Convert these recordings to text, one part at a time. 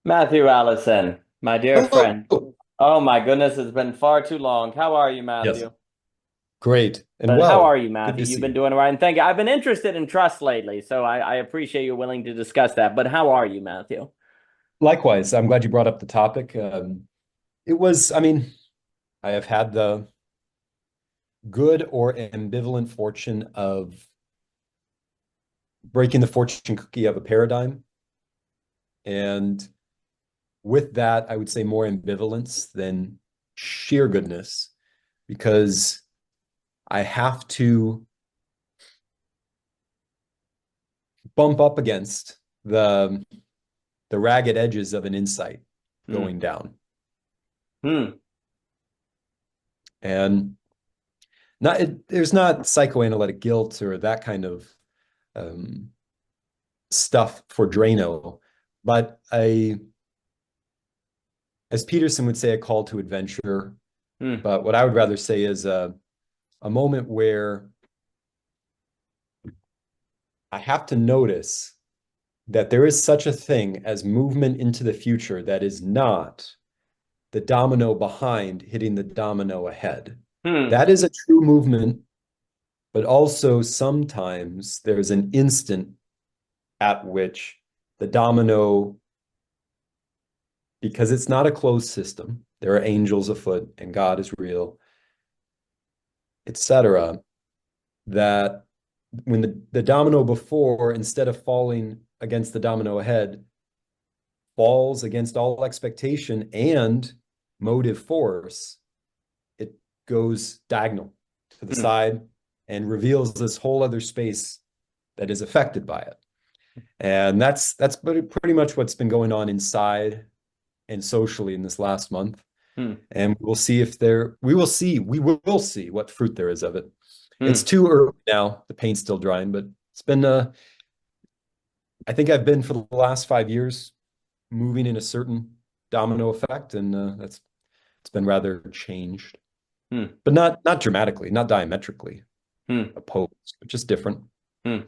Matthew Allison, my dear Hello. friend. Oh my goodness, it's been far too long. How are you, Yes. Matthew? Great and But how are well. you, Good Matthew? to You've see been you. doing all right. And thank you. I've been interested in trust lately, so I appreciate you willing to discuss that. But how are you, Matthew? Likewise, I'm glad you brought up the topic. I have had the good or ambivalent fortune of breaking the fortune cookie of a paradigm. And with that, I would say more ambivalence than sheer goodness, because I have to bump up against the ragged edges of an insight Hmm. going down. Hmm. And there's not psychoanalytic guilt or that kind of um, stuff for Drano, but as Peterson would say, a call to adventure. Hmm. But what I would rather say is a moment where I have to notice that there is such a thing as movement into the future that is not the domino behind hitting the domino ahead. Hmm. That is a true movement, but also sometimes there's an instant at which the domino, because it's not a closed system, there are angels afoot and God is real, etc., that when the domino before, instead of falling against the domino ahead, falls against all expectation and motive force, it goes diagonal to the Hmm. side and reveals this whole other space that is affected by it. And that's pretty much what's been going on inside and socially in this last month. Hmm. And we will see what fruit there is of it. It's Hmm. too early now. The paint's still drying, but it's been I think I've been for the last 5 years moving in a certain domino effect, and that's it's been rather changed, Hmm. but not dramatically, not diametrically Hmm. opposed, but just different. Hmm.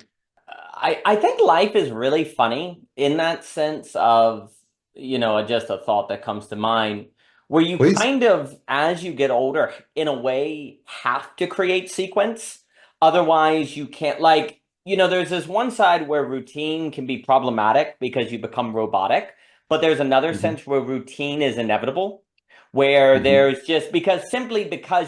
I think life is really funny in that sense of, just a thought that comes to mind, where you Please. kind of, as you get older, in a way, have to create sequence. Otherwise, you can't, there's this one side where routine can be problematic because you become robotic, but there's another Hmm. sense where routine is inevitable, where Hmm. there's just because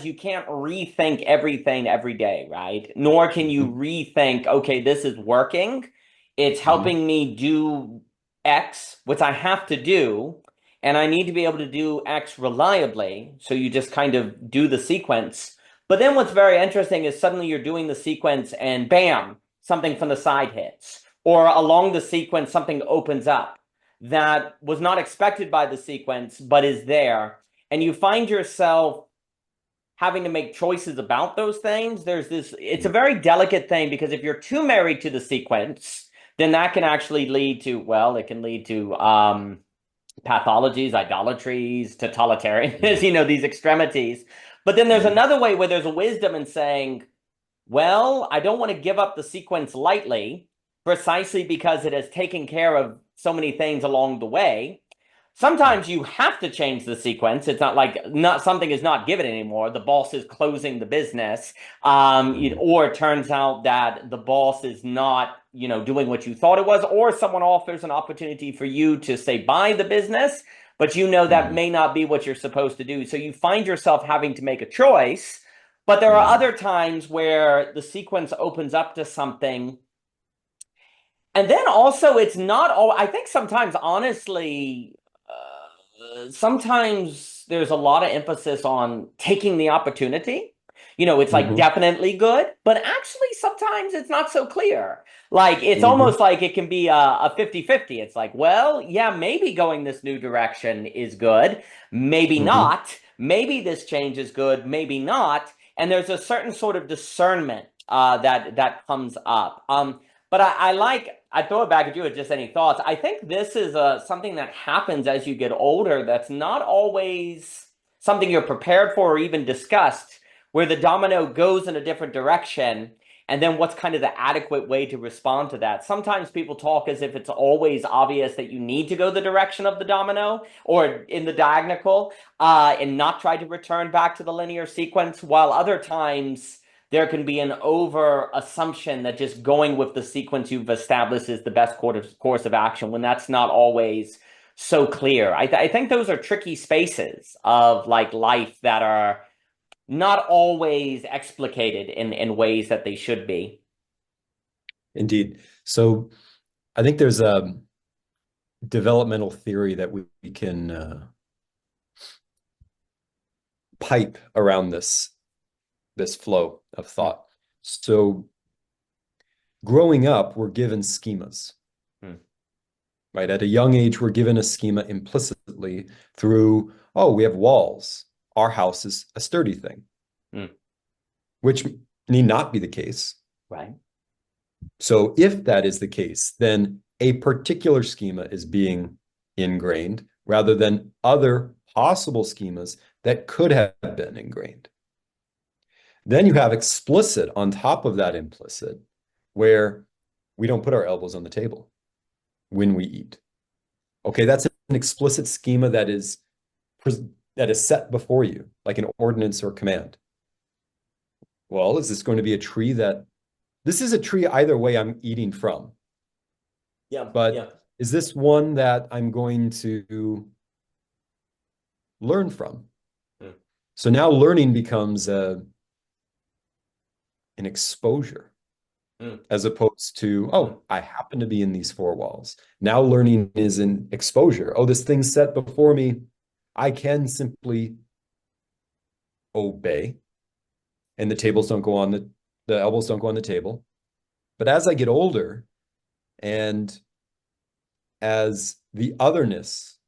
you can't rethink everything every day, right? Nor can you Hmm. rethink, okay, this is working. It's Hmm. helping me do X, which I have to do, and I need to be able to do X reliably. So you just kind of do the sequence. But then what's very interesting is suddenly you're doing the sequence and bam, something from the side hits. Or along the sequence, something opens up that was not expected by the sequence, but is there, and you find yourself having to make choices about those things. It's a very delicate thing because if you're too married to the sequence, then that can actually lead to, well, it can lead to pathologies, idolatries, totalitarianism, Hmm. these extremities. But then there's Hmm. another way where there's a wisdom in saying, well, I don't want to give up the sequence lightly, precisely because it has taken care of so many things along the way. Sometimes you have to change the sequence. It's not like not something is not given anymore. The boss is closing the business, Hmm. or it turns out that the boss is not, doing what you thought it was, or someone offers an opportunity for you to say buy the business, but that Hmm. may not be what you're supposed to do. So you find yourself having to make a choice. But there are Hmm. other times where the sequence opens up to something. And then also, it's not all, I think sometimes, honestly, sometimes there's a lot of emphasis on taking the opportunity. It's like Hmm. definitely good, but actually sometimes it's not so clear. Like it's Hmm. almost like it can be a 50-50. It's like, well, yeah, maybe going this new direction is good, maybe Hmm. not. Maybe this change is good, maybe not. And there's a certain sort of discernment that comes up. But I throw it back at you with just any thoughts. I think this is something that happens as you get older that's not always something you're prepared for or even discussed, where the domino goes in a different direction. And then what's kind of the adequate way to respond to that? Sometimes people talk as if it's always obvious that you need to go the direction of the domino or in the diagonal, and not try to return back to the linear sequence, while other times there can be an over assumption that just going with the sequence you've established is the best course of action, when that's not always so clear. I think those are tricky spaces of like life that are not always explicated in ways that they should be. Indeed. So I think there's a developmental theory that we can pipe around this flow of thought. So growing up, we're given schemas, right? At a young age, we're given a schema implicitly through, oh, we have walls. Our house is a sturdy thing, which need not be the case. Right. So if that is the case, then a particular schema is being ingrained rather than other possible schemas that could have been ingrained. Then you have explicit on top of that implicit, where we don't put our elbows on the table when we eat. Okay, that's an explicit schema that is set before you, like an ordinance or command. Well, is this going to be a tree that this is a tree either way I'm eating from? Yeah. But is this one that I'm going to learn from? So now learning becomes an exposure, as opposed to, oh, I happen to be in these four walls. Now learning is an exposure. Oh, this thing's set before me. I can simply obey, and the tables don't go on the elbows don't go on the table. But as I get older, and as the otherness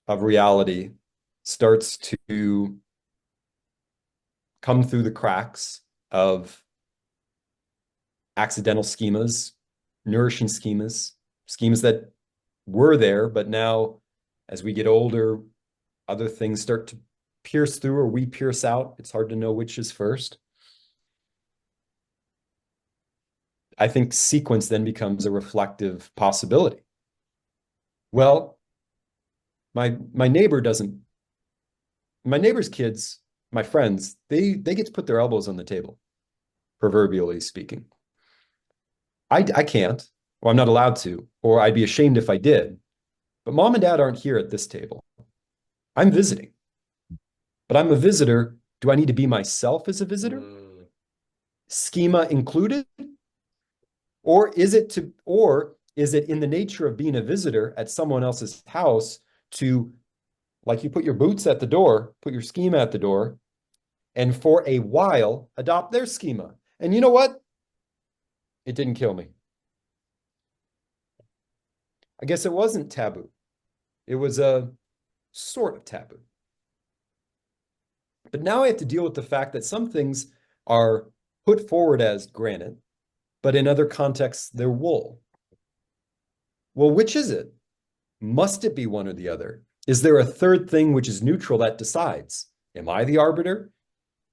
of reality starts to come through the cracks of accidental schemas, nourishing schemas, schemas that were there, but now as we get older, other things start to pierce through, or we pierce out. It's hard to know which is first. I think sequence then becomes a reflective possibility. Well, my neighbor's kids, my friends, they get to put their elbows on the table, proverbially speaking. I can't, or I'm not allowed to, or I'd be ashamed if I did. But mom and dad aren't here at this table. I'm visiting. But I'm a visitor. Do I need to be myself as a visitor? Schema included? Or is it in the nature of being a visitor at someone else's house to, like, you put your boots at the door, put your schema at the door, and for a while adopt their schema? And you know what? It didn't kill me. I guess it wasn't taboo. It was a sort of taboo. But now I have to deal with the fact that some things are put forward as granite, but in other contexts, they're wool. Well, which is it? Must it be one or the other? Is there a third thing which is neutral that decides? Am I the arbiter?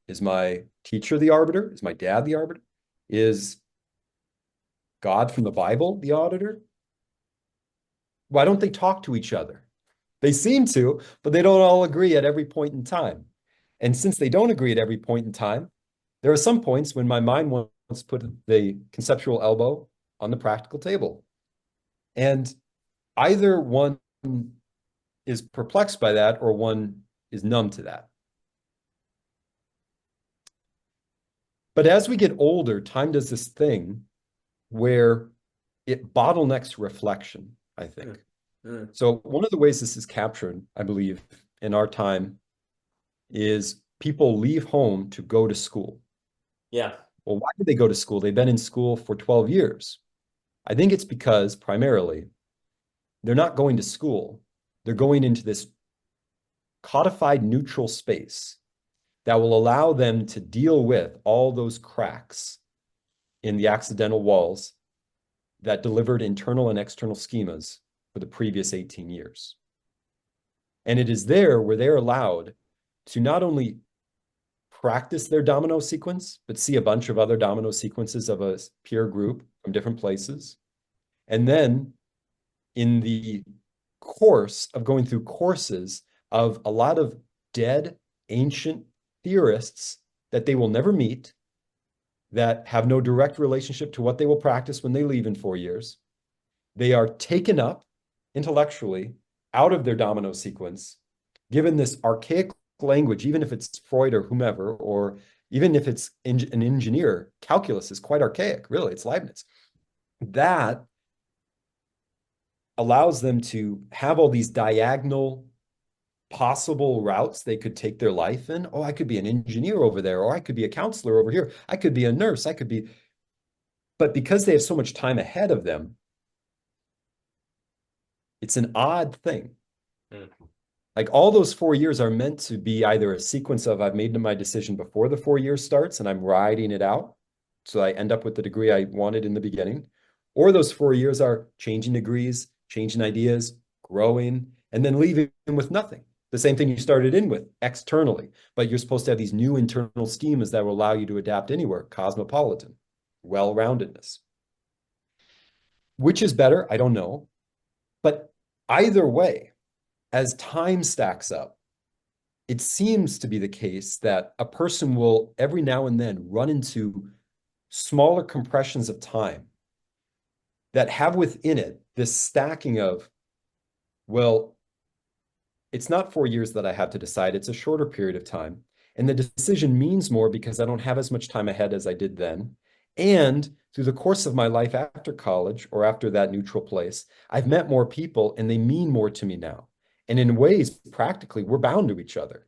Is my teacher the arbiter? Is my dad the arbiter? Is God from the Bible the auditor? Why don't they talk to each other? They seem to, but they don't all agree at every point in time. And since they don't agree at every point in time, there are some points when my mind wants to put the conceptual elbow on the practical table. And either one is perplexed by that or one is numb to that. But as we get older, time does this thing where it bottlenecks reflection, I think. So one of the ways this is captured, I believe, in our time is people leave home to go to school. Yeah. Well, why did they go to school? They've been in school for 12 years. I think it's because primarily they're not going to school. They're going into this codified neutral space that will allow them to deal with all those cracks in the accidental walls that delivered internal and external schemas for the previous 18 years. And it is there where they're allowed to not only practice their domino sequence, but see a bunch of other domino sequences of a peer group from different places. And then in the course of going through courses of a lot of dead ancient theorists that they will never meet, that have no direct relationship to what they will practice when they leave in 4 years, they are taken up intellectually out of their domino sequence, given this archaic language, even if it's Freud or whomever, or even if it's an engineer, calculus is quite archaic, really, it's Leibniz. That allows them to have all these diagonal possible routes they could take their life in. Oh, I could be an engineer over there, or I could be a counselor over here. I could be a nurse. I could be. But because they have so much time ahead of them, it's an odd thing. Like all those 4 years are meant to be either a sequence of I've made my decision before the 4 years starts and I'm riding it out, so I end up with the degree I wanted in the beginning, or those 4 years are changing degrees, changing ideas, growing, and then leaving with nothing. The same thing you started in with externally, but you're supposed to have these new internal schemas that will allow you to adapt anywhere. Cosmopolitan, well-roundedness. Which is better? I don't know. But either way, as time stacks up, it seems to be the case that a person will every now and then run into smaller compressions of time that have within it this stacking of, well, it's not 4 years that I have to decide, it's a shorter period of time. And the decision means more because I don't have as much time ahead as I did then. And through the course of my life after college or after that neutral place, I've met more people and they mean more to me now. And in ways, practically, we're bound to each other.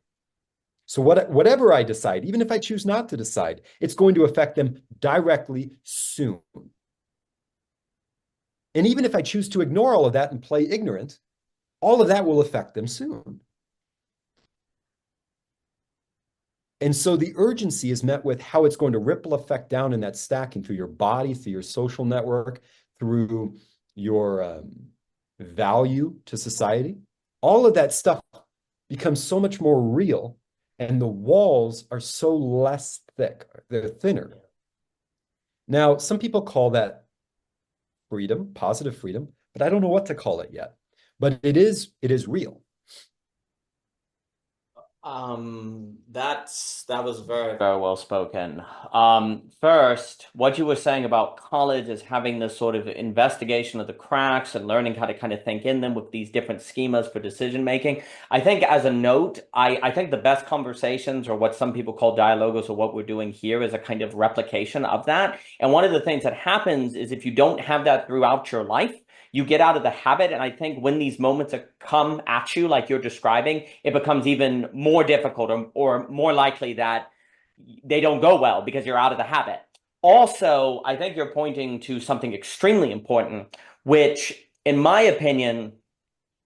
So whatever I decide, even if I choose not to decide, it's going to affect them directly soon. And even if I choose to ignore all of that and play ignorant, all of that will affect them soon. And so the urgency is met with how it's going to ripple effect down in that stacking through your body, through your social network, through your value to society. All of that stuff becomes so much more real, and the walls are so less thick. They're thinner. Now, some people call that freedom, positive freedom, but I don't know what to call it yet. But it is real. That was very, very well spoken. First, what you were saying about college is having this sort of investigation of the cracks and learning how to kind of think in them with these different schemas for decision making. I think as a note, I think the best conversations, or what some people call dialogos, or what we're doing here, is a kind of replication of that. And one of the things that happens is if you don't have that throughout your life, you get out of the habit. And I think when these moments come at you, like you're describing, it becomes even more difficult, or more likely that they don't go well because you're out of the habit. Also, I think you're pointing to something extremely important, which, in my opinion,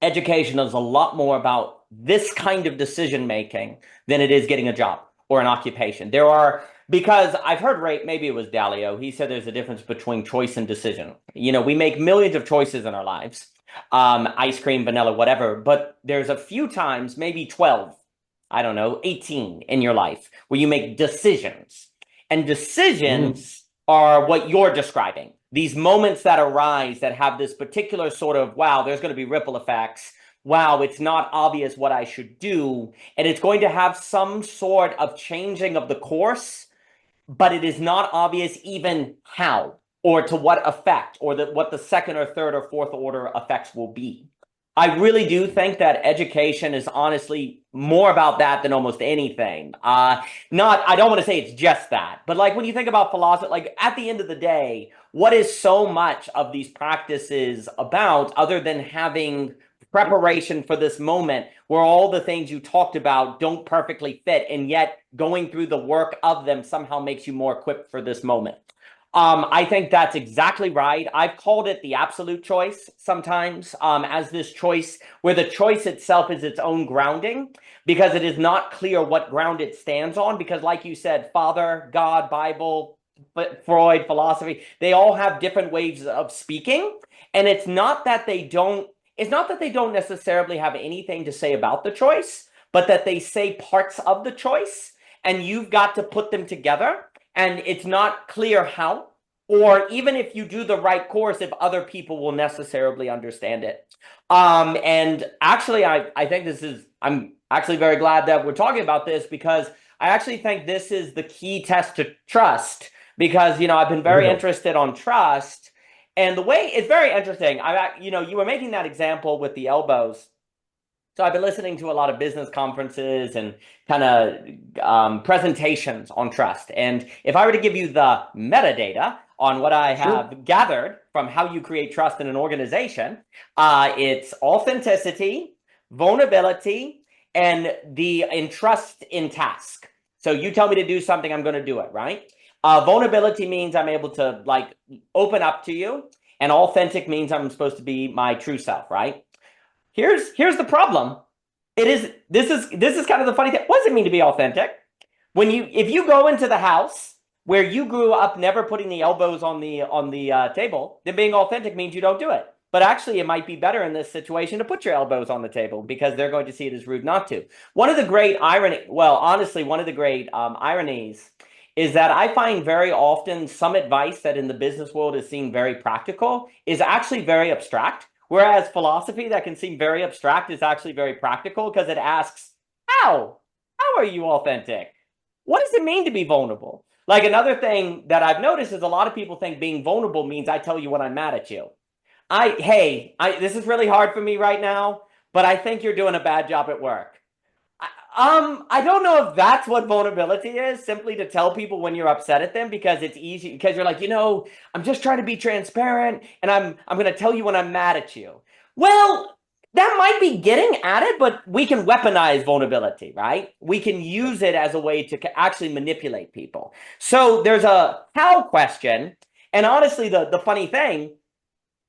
education is a lot more about this kind of decision making than it is getting a job or an occupation. Because I've heard, maybe it was Dalio, he said there's a difference between choice and decision. We make millions of choices in our lives, ice cream, vanilla, whatever, but there's a few times, maybe 12, I don't know, 18 in your life where you make decisions. And decisions are what you're describing. These moments that arise that have this particular sort of, wow, there's going to be ripple effects. Wow, it's not obvious what I should do. And it's going to have some sort of changing of the course, but it is not obvious even how, or to what effect, or what the second or third or fourth order effects will be. I really do think that education is honestly more about that than almost anything. I don't want to say it's just that, but like when you think about philosophy, like at the end of the day, what is so much of these practices about other than having preparation for this moment where all the things you talked about don't perfectly fit, and yet going through the work of them somehow makes you more equipped for this moment. I think that's exactly right. I've called it the absolute choice sometimes, as this choice where the choice itself is its own grounding, because it is not clear what ground it stands on. Because like you said, Father, God, Bible, Freud, philosophy, they all have different ways of speaking. And it's not that they don't necessarily have anything to say about the choice, but that they say parts of the choice. and you've got to put them together, and it's not clear how, or even if you do the right course, if other people will necessarily understand it. And actually, I think I'm actually very glad that we're talking about this, because I actually think this is the key test to trust, because, I've been very interested on trust, and the way it's very interesting. You were making that example with the elbows. So I've been listening to a lot of business conferences and kind of presentations on trust. And if I were to give you the metadata on what I have gathered from how you create trust in an organization, it's authenticity, vulnerability, and the trust in task. So you tell me to do something, I'm going to do it, right? Vulnerability means I'm able to open up to you, and authentic means I'm supposed to be my true self, right? Here's the problem. This is kind of the funny thing. What does it mean to be authentic? If you go into the house where you grew up never putting the elbows on the table, then being authentic means you don't do it. But actually, it might be better in this situation to put your elbows on the table, because they're going to see it as rude not to. One of the great ironies is that I find very often some advice that in the business world is seen very practical is actually very abstract. Whereas philosophy that can seem very abstract is actually very practical, because it asks, how? How are you authentic? What does it mean to be vulnerable? Like, another thing that I've noticed is a lot of people think being vulnerable means I tell you when I'm mad at you. This is really hard for me right now, but I think you're doing a bad job at work. I don't know if that's what vulnerability is, simply to tell people when you're upset at them, because it's easy, because you're like, I'm just trying to be transparent, and I'm going to tell you when I'm mad at you. Well, that might be getting at it, but we can weaponize vulnerability, right? We can use it as a way to actually manipulate people. So there's a how question, and honestly, the funny thing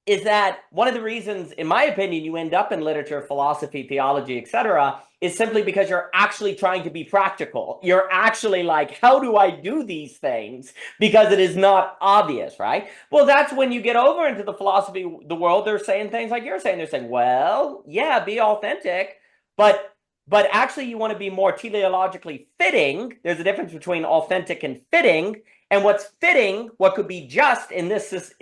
is that one of the reasons, in my opinion, you end up in literature, philosophy, theology, etc., is simply because you're actually trying to be practical. You're actually like, how do I do these things? Because it is not obvious, right? Well, that's when you get over into the philosophy, the world, they're saying things like you're saying. They're saying, well, yeah, be authentic, but actually you want to be more teleologically fitting. There's a difference between authentic and fitting. And what's fitting, what could be just in this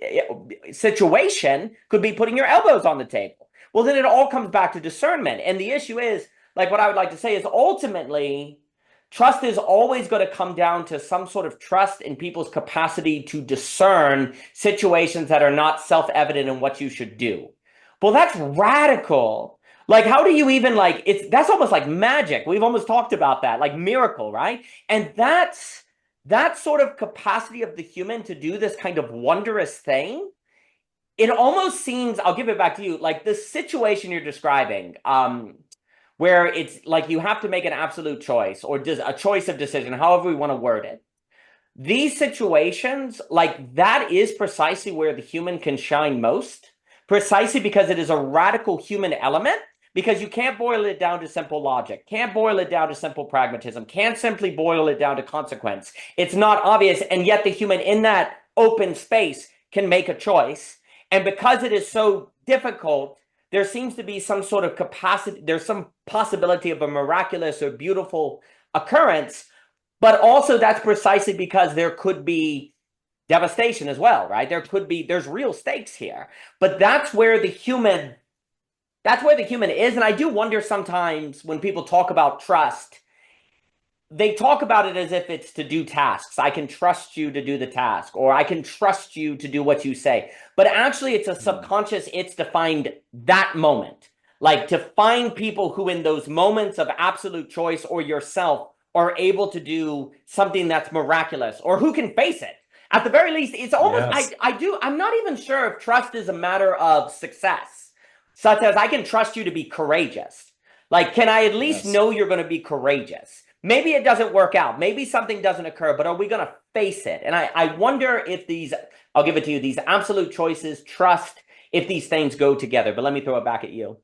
situation, could be putting your elbows on the table. Well, then it all comes back to discernment. And the issue is, what I would like to say is, ultimately, trust is always going to come down to some sort of trust in people's capacity to discern situations that are not self-evident in what you should do. Well, that's radical. How do you even that's almost like magic. We've almost talked about that, like miracle, right? And that sort of capacity of the human to do this kind of wondrous thing, it almost seems, I'll give it back to you, like the situation you're describing, where it's like you have to make an absolute choice, or just a choice of decision, however we want to word it. These situations, that is precisely where the human can shine most, precisely because it is a radical human element. Because you can't boil it down to simple logic, can't boil it down to simple pragmatism, can't simply boil it down to consequence. It's not obvious, and yet the human in that open space can make a choice. And because it is so difficult, there seems to be some sort of capacity, there's some possibility of a miraculous or beautiful occurrence, but also that's precisely because there could be devastation as well, right? There's real stakes here. But that's where the human is. And I do wonder sometimes when people talk about trust, they talk about it as if it's to do tasks. I can trust you to do the task, or I can trust you to do what you say. But actually, it's a subconscious, it's to find that moment. To find people who in those moments of absolute choice, or yourself, are able to do something that's miraculous, or who can face it. At the very least, it's almost, yes. I'm not even sure if trust is a matter of success. Such as, I can trust you to be courageous. Can I at least know you're going to be courageous? Maybe it doesn't work out. Maybe something doesn't occur, but are we going to face it? And I wonder if I'll give it to you, these absolute choices, trust, if these things go together. But let me throw it back at you.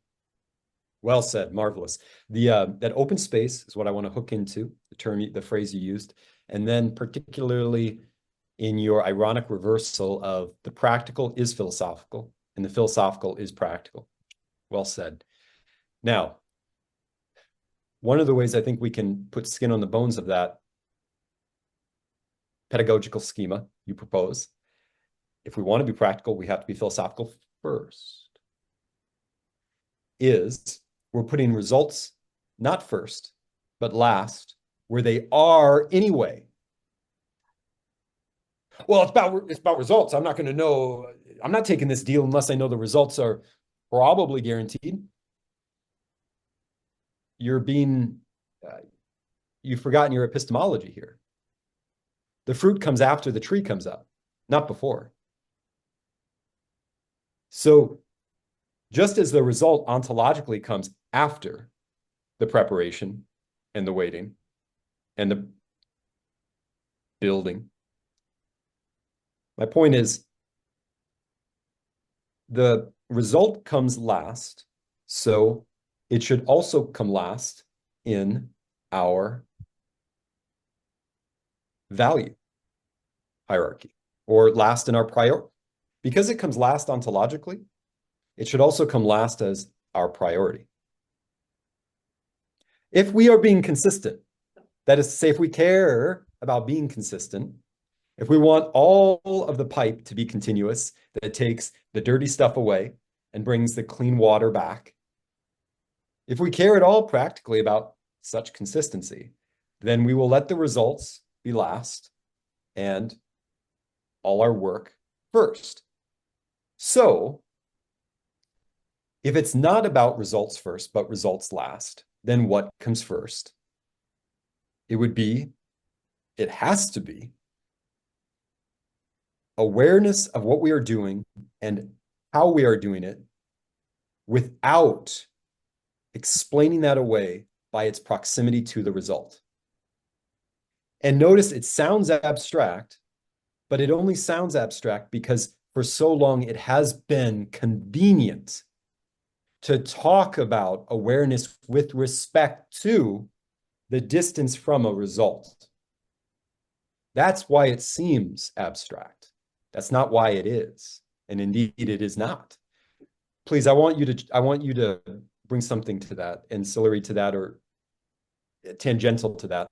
Well said. Marvelous. That open space is what I want to hook into, the phrase you used. And then particularly in your ironic reversal of the practical is philosophical and the philosophical is practical. Well said. Now, one of the ways I think we can put skin on the bones of that pedagogical schema you propose, if we want to be practical, we have to be philosophical first, is we're putting results not first, but last, where they are anyway. Well, it's about results. I'm not going to know. I'm not taking this deal unless I know the results are probably guaranteed. You've forgotten your epistemology here. The fruit comes after the tree comes up, not before. So just as the result ontologically comes after the preparation and the waiting and the building, my point is the result comes last, so it should also come last in our value hierarchy, or last in our priority. Because it comes last ontologically, it should also come last as our priority. If we are being consistent, that is to say, if we care about being consistent, if we want all of the pipe to be continuous, that takes the dirty stuff away and brings the clean water back, if we care at all practically about such consistency, then we will let the results be last and all our work first. So if it's not about results first, but results last, then what comes first? It has to be awareness of what we are doing and how we are doing it without explaining that away by its proximity to the result. And notice it sounds abstract, but it only sounds abstract because for so long it has been convenient to talk about awareness with respect to the distance from a result. That's why it seems abstract. That's not why it is. And indeed it is not. Please, I want you to bring something to that, ancillary to that, or tangential to that.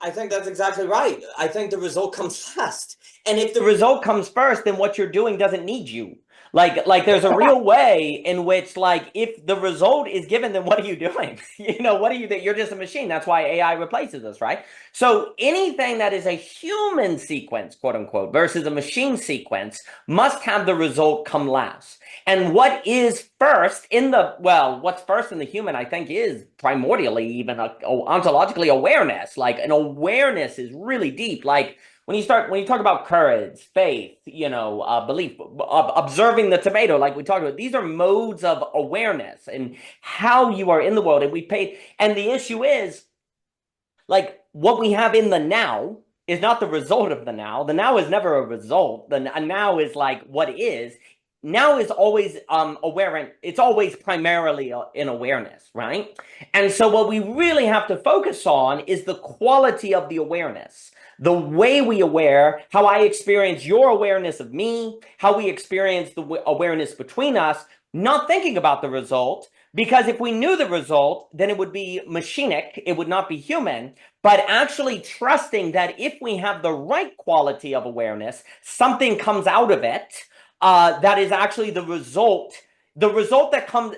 I think that's exactly right. I think the result comes last. And if the result comes first, then what you're doing doesn't need you. Like there's a real way in which, like, if the result is given, then what are you doing? What are you doing? You're just a machine. That's why AI replaces us, right? So anything that is a human sequence, quote unquote, versus a machine sequence must have the result come last. And what is first what's first in the human, I think, is primordially even ontologically awareness. Like, an awareness is really deep. Like, when you talk about courage, faith, belief, observing the tomato, like we talked about, these are modes of awareness and how you are in the world. And the issue is, like, what we have in the now is not the result of the now. The now is never a result. The now is like what is. Now is always aware. It's always primarily in awareness, right? And so what we really have to focus on is the quality of the awareness. The way we aware, how I experience your awareness of me, how we experience the awareness between us, not thinking about the result, because if we knew the result, then it would be machinic, it would not be human, but actually trusting that if we have the right quality of awareness, something comes out of it that is actually the result that comes,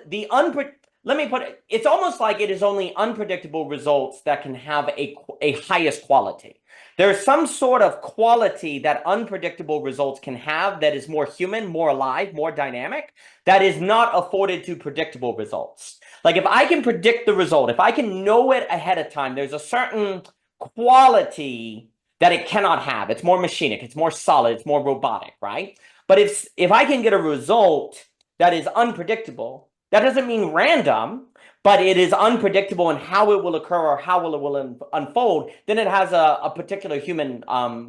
let me put it, it's almost like it is only unpredictable results that can have a highest quality. There's some sort of quality that unpredictable results can have that is more human, more alive, more dynamic, that is not afforded to predictable results. Like, if I can predict the result, if I can know it ahead of time, there's a certain quality that it cannot have. It's more machinic, it's more solid, it's more robotic, right? But if I can get a result that is unpredictable, that doesn't mean random, but it is unpredictable in how it will occur or how it will unfold, then it has a particular human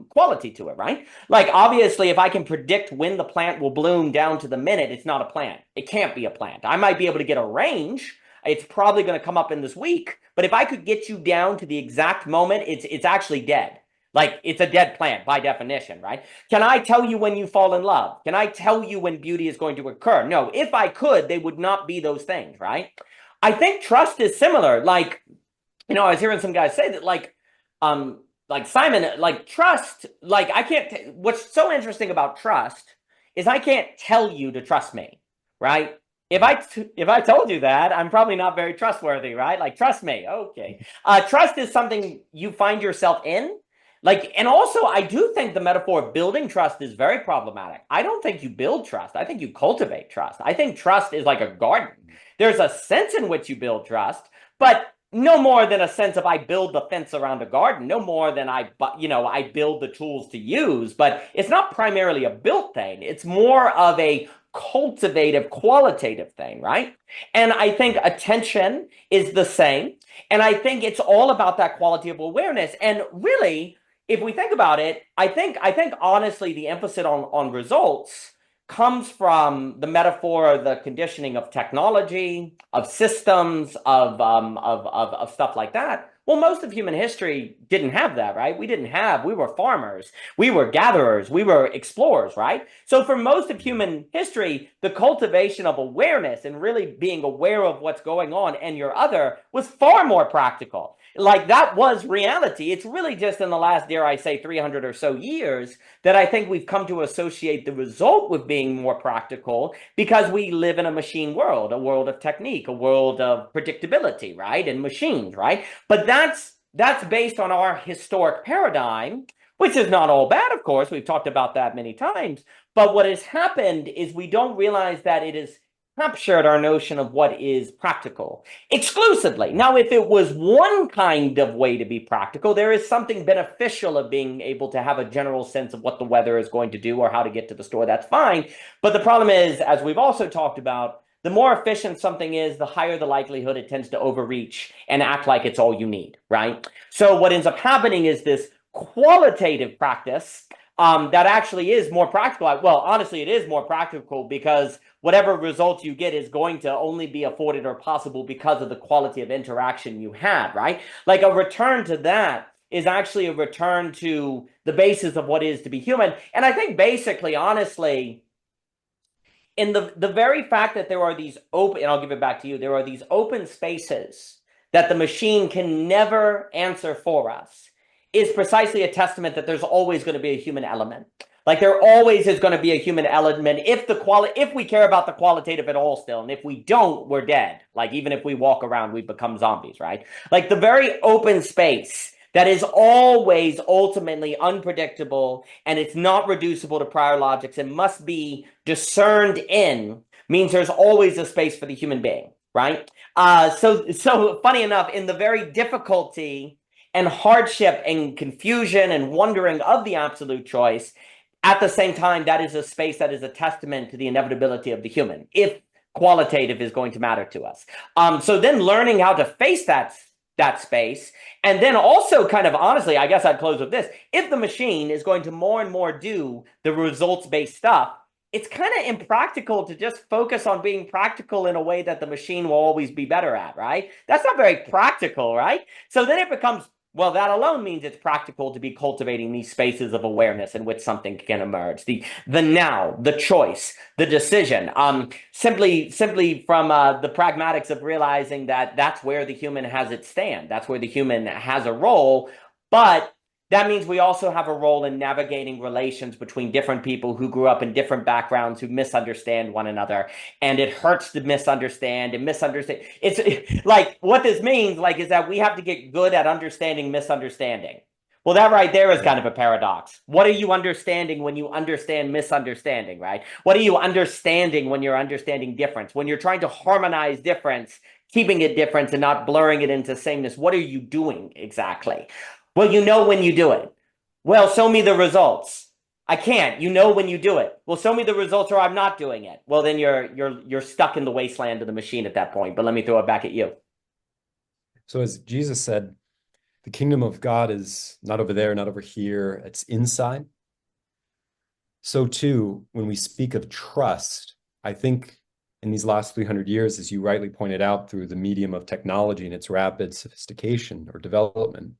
quality to it, right? Like, obviously, if I can predict when the plant will bloom down to the minute, it's not a plant. It can't be a plant. I might be able to get a range. It's probably going to come up in this week. But if I could get you down to the exact moment, it's actually dead. Like, it's a dead plant by definition, right? Can I tell you when you fall in love? Can I tell you when beauty is going to occur? No, if I could, they would not be those things, right? I think trust is similar. Like, I was hearing some guys say that, like, like Simon, like trust, like I can't, what's so interesting about trust is I can't tell you to trust me, right? If I told you that, I'm probably not very trustworthy, right? Like trust me. Okay. Trust is something you find yourself in. Like, and also I do think the metaphor of building trust is very problematic. I don't think you build trust. I think you cultivate trust. I think trust is like a garden. There's a sense in which you build trust, but no more than a sense of I build the fence around a garden, no more than I build the tools to use, but it's not primarily a built thing. It's more of a cultivative, qualitative thing, right? And I think attention is the same. And I think it's all about that quality of awareness. And really, if we think about it, I think honestly the emphasis on results comes from the metaphor, the conditioning of technology, of systems, of stuff like that. Well, most of human history didn't have that, right? We were farmers, we were gatherers, we were explorers, right? So for most of human history, the cultivation of awareness and really being aware of what's going on and your other was far more practical. Like that was reality. It's really just in the last, dare I say, 300 or so years that I think we've come to associate the result with being more practical because we live in a machine world, a world of technique, a world of predictability, right? And machines, right? But that's based on our historic paradigm, which is not all bad, of course. We've talked about that many times. But what has happened is we don't realize that it has captured our notion of what is practical exclusively. Now, if it was one kind of way to be practical, there is something beneficial of being able to have a general sense of what the weather is going to do or how to get to the store. That's fine. But the problem is, as we've also talked about, the more efficient something is, the higher the likelihood it tends to overreach and act like it's all you need, right? So what ends up happening is this qualitative practice that actually is more practical. Well, honestly, it is more practical because whatever results you get is going to only be afforded or possible because of the quality of interaction you had, right? Like a return to that is actually a return to the basis of what is to be human. And I think basically, honestly, in the very fact that there are these open, and I'll give it back to you, there are these open spaces that the machine can never answer for us is precisely a testament that there's always going to be a human element. Like there always is going to be a human element if we care about the qualitative at all still. And if we don't, we're dead. Like even if we walk around, we become zombies, right? Like the very open space that is always ultimately unpredictable and it's not reducible to prior logics and must be discerned in means there's always a space for the human being, right? So funny enough, in the very difficulty and hardship and confusion and wondering of the absolute choice, at the same time, that is a space that is a testament to the inevitability of the human, if qualitative is going to matter to us. So then learning how to face that space, and then also kind of honestly, I guess I'd close with this. If the machine is going to more and more do the results-based stuff, it's kind of impractical to just focus on being practical in a way that the machine will always be better at, right? That's not very practical, right? So then it becomes, well, that alone means it's practical to be cultivating these spaces of awareness in which something can emerge. The now, the choice, the decision. Simply from the pragmatics of realizing that that's where the human has its stand. That's where the human has a role. But that means we also have a role in navigating relations between different people who grew up in different backgrounds, who misunderstand one another. And it hurts to misunderstand and misunderstand. It's like what this means, like, is that we have to get good at understanding misunderstanding. Well, that right there is kind of a paradox. What are you understanding when you understand misunderstanding, right? What are you understanding when you're understanding difference? When you're trying to harmonize difference, keeping it difference and not blurring it into sameness, what are you doing exactly? Well, you know when you do it. Well, show me the results. I can't. You know when you do it. Well, show me the results or I'm not doing it. Well, then you're stuck in the wasteland of the machine at that point. But let me throw it back at you. So as Jesus said, the kingdom of God is not over there, not over here, it's inside. So too, when we speak of trust, I think in these last 300 years, as you rightly pointed out, through the medium of technology and its rapid sophistication or development,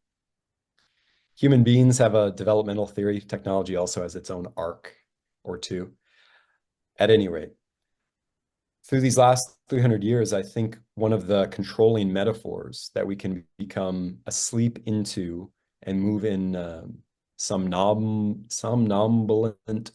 human beings have a developmental theory. Technology also has its own arc or two. At any rate, through these last 300 years, I think one of the controlling metaphors that we can become asleep into and move in somnambulant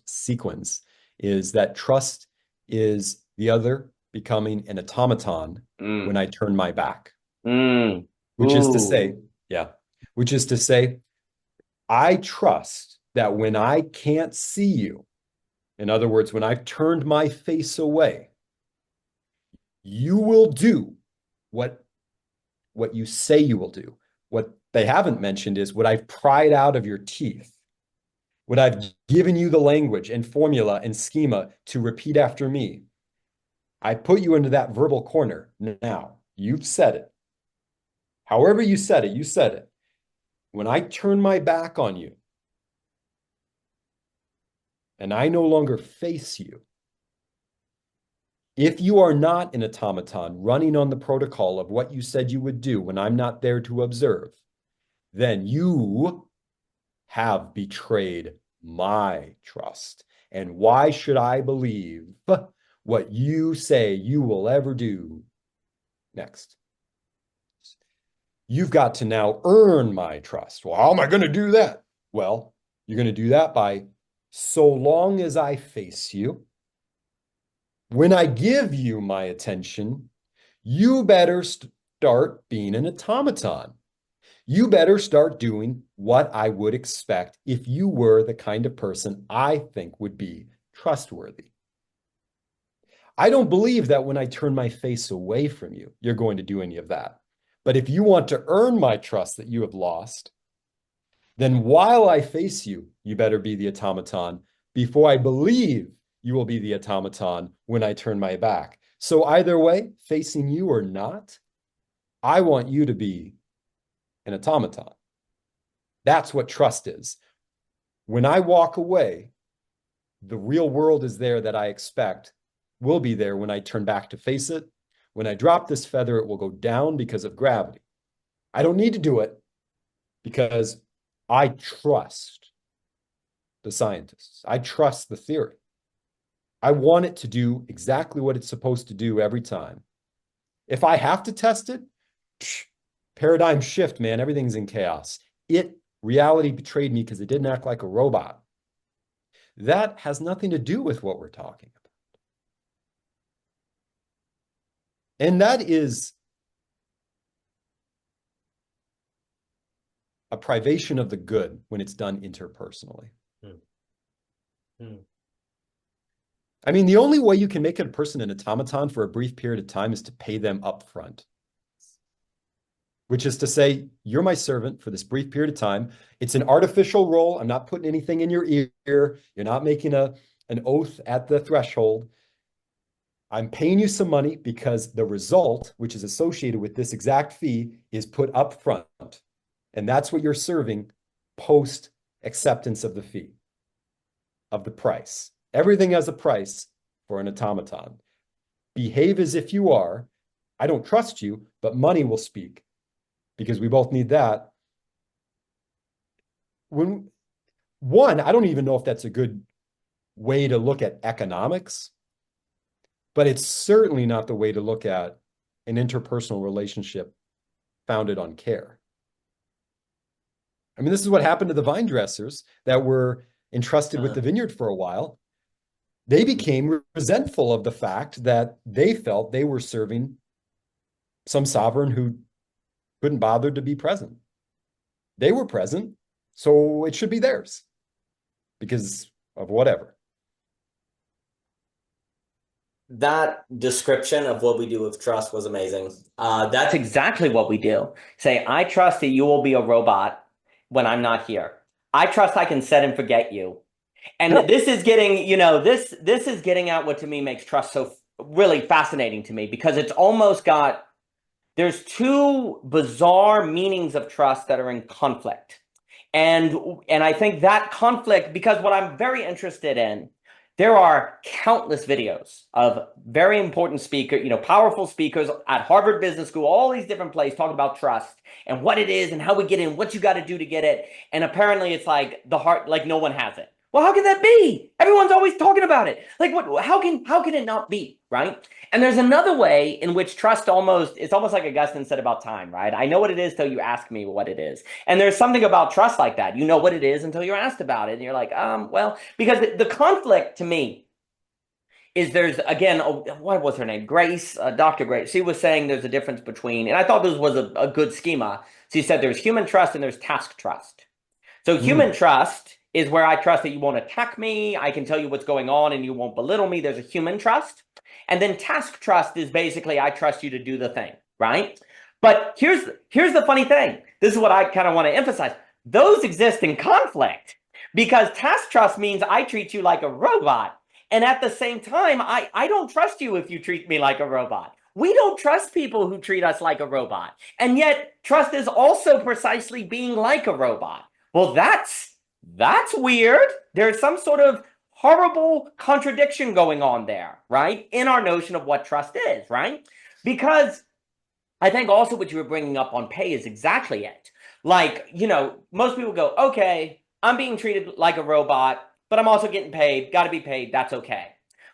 sequence, is that trust is the other becoming an automaton when I turn my back. Mm. Which is to say, Ooh. yeah, which is to say, I trust that when I can't see you, in other words, when I've turned my face away, you will do what you say you will do. What they haven't mentioned is what I've pried out of your teeth, what I've given you the language and formula and schema to repeat after me. I put you into that verbal corner. Now, you've said it. However you said it, you said it. When I turn my back on you and I no longer face you, if you are not an automaton running on the protocol of what you said you would do when I'm not there to observe, then you have betrayed my trust. And why should I believe what you say you will ever do next? You've got to now earn my trust. Well, how am I going to do that? Well, you're going to do that by, so long as I face you, when I give you my attention, you better start being an automaton. You better start doing what I would expect if you were the kind of person I think would be trustworthy. I don't believe that when I turn my face away from you, you're going to do any of that. But if you want to earn my trust that you have lost, then while I face you, you better be the automaton before I believe you will be the automaton when I turn my back. So either way, facing you or not, I want you to be an automaton. That's what trust is. When I walk away, the real world is there that I expect will be there when I turn back to face it. When I drop this feather, it will go down because of gravity. I don't need to do it because I trust the scientists. I trust the theory. I want it to do exactly what it's supposed to do every time. If I have to test it, paradigm shift, man. Everything's in chaos. Reality betrayed me because it didn't act like a robot. That has nothing to do with what we're talking about. And that is a privation of the good when it's done interpersonally. I mean, the only way you can make a person an automaton for a brief period of time is to pay them up front. Which is to say, you're my servant for this brief period of time. It's an artificial role. I'm not putting anything in your ear. You're not making an oath at the threshold. I'm paying you some money because the result, which is associated with this exact fee, is put up front. And that's what you're serving post acceptance of the fee, of the price. Everything has a price for an automaton. Behave as if you are. I don't trust you, but money will speak. Because we both need that. I don't even know if that's a good way to look at economics, but it's certainly not the way to look at an interpersonal relationship founded on care. I mean, this is what happened to the vine dressers that were entrusted with the vineyard for a while. They became resentful of the fact that they felt they were serving some sovereign who couldn't bother to be present. They were present, so it should be theirs because of whatever. That description of what we do with trust was amazing. That's exactly what we do. Say, I trust that you will be a robot when I'm not here. I trust I can set and forget you. And this is getting, this is getting at what to me makes trust so really fascinating to me because it's almost got there's two bizarre meanings of trust that are in conflict. And I think that conflict, because what I'm very interested in, there are countless videos of very important speakers, powerful speakers at Harvard Business School, all these different places talking about trust and what it is and how we get in, what you got to do to get it. And apparently it's like the heart, like no one has it, Well, how can that be? Everyone's always talking about it. Like, what? How can it not be, right? And there's another way in which trust it's almost like Augustine said about time, right? I know what it is till you ask me what it is. And there's something about trust like that. You know what it is until you're asked about it. And you're like, well, because the conflict to me is there's, again, what was her name? Grace, Dr. Grace. She was saying there's a difference between, and I thought this was a good schema. She said there's human trust and there's task trust. So human trust is where I trust that you won't attack me. I can tell you what's going on and you won't belittle me. There's a human trust. And then task trust is basically I trust you to do the thing, right? But here's the funny thing. This is what I kind of want to emphasize. Those exist in conflict because task trust means I treat you like a robot. And at the same time, I don't trust you if you treat me like a robot. We don't trust people who treat us like a robot. And yet trust is also precisely being like a robot. Well, that's weird. There's some sort of horrible contradiction going on there, right? In our notion of what trust is, right? Because I think also what you were bringing up on pay is exactly it. Like, most people go, okay, I'm being treated like a robot, but I'm also getting paid, got to be paid, that's okay.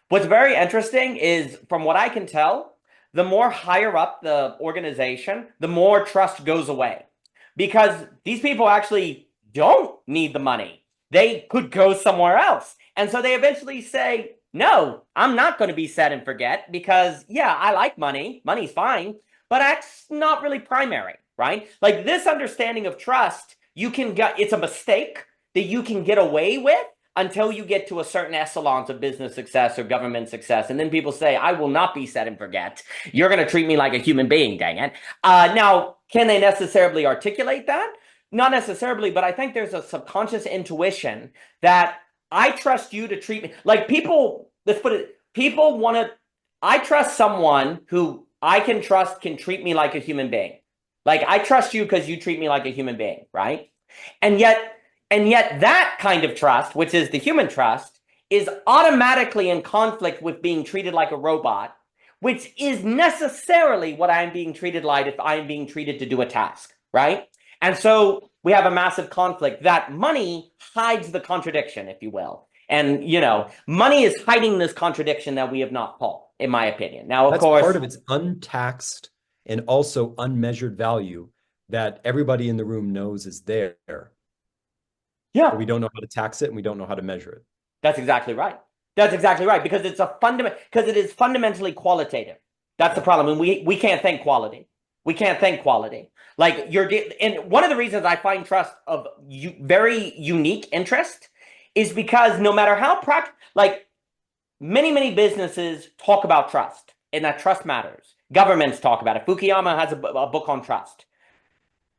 What's very interesting is, from what I can tell, the more higher up the organization, the more trust goes away. Because these people actually don't need the money. They could go somewhere else. And so they eventually say, no, I'm not going to be set and forget because, yeah, I like money. Money's fine, but that's not really primary, right? Like this understanding of trust, it's a mistake that you can get away with until you get to a certain echelons of business success or government success. And then people say, I will not be set and forget. You're going to treat me like a human being, dang it. Now, can they necessarily articulate that? Not necessarily, but I think there's a subconscious intuition that I trust you to treat me like people. Let's put it, I trust someone who I can trust can treat me like a human being. Like I trust you because you treat me like a human being, right? And yet that kind of trust, which is the human trust, is automatically in conflict with being treated like a robot, which is necessarily what I'm being treated like if I'm being treated to do a task, right? And so we have a massive conflict that money hides the contradiction, if you will. And, money is hiding this contradiction that we have not called, in my opinion. Now, of course, part of its untaxed and also unmeasured value that everybody in the room knows is there. Yeah. But we don't know how to tax it and we don't know how to measure it. That's exactly right. That's exactly right. Because it is fundamentally qualitative. That's the problem. And we can't think quality. We can't think quality. Like and one of the reasons I find trust of very unique interest is because no matter how like many businesses talk about trust and that trust matters. Governments talk about it. Fukuyama has a book on trust.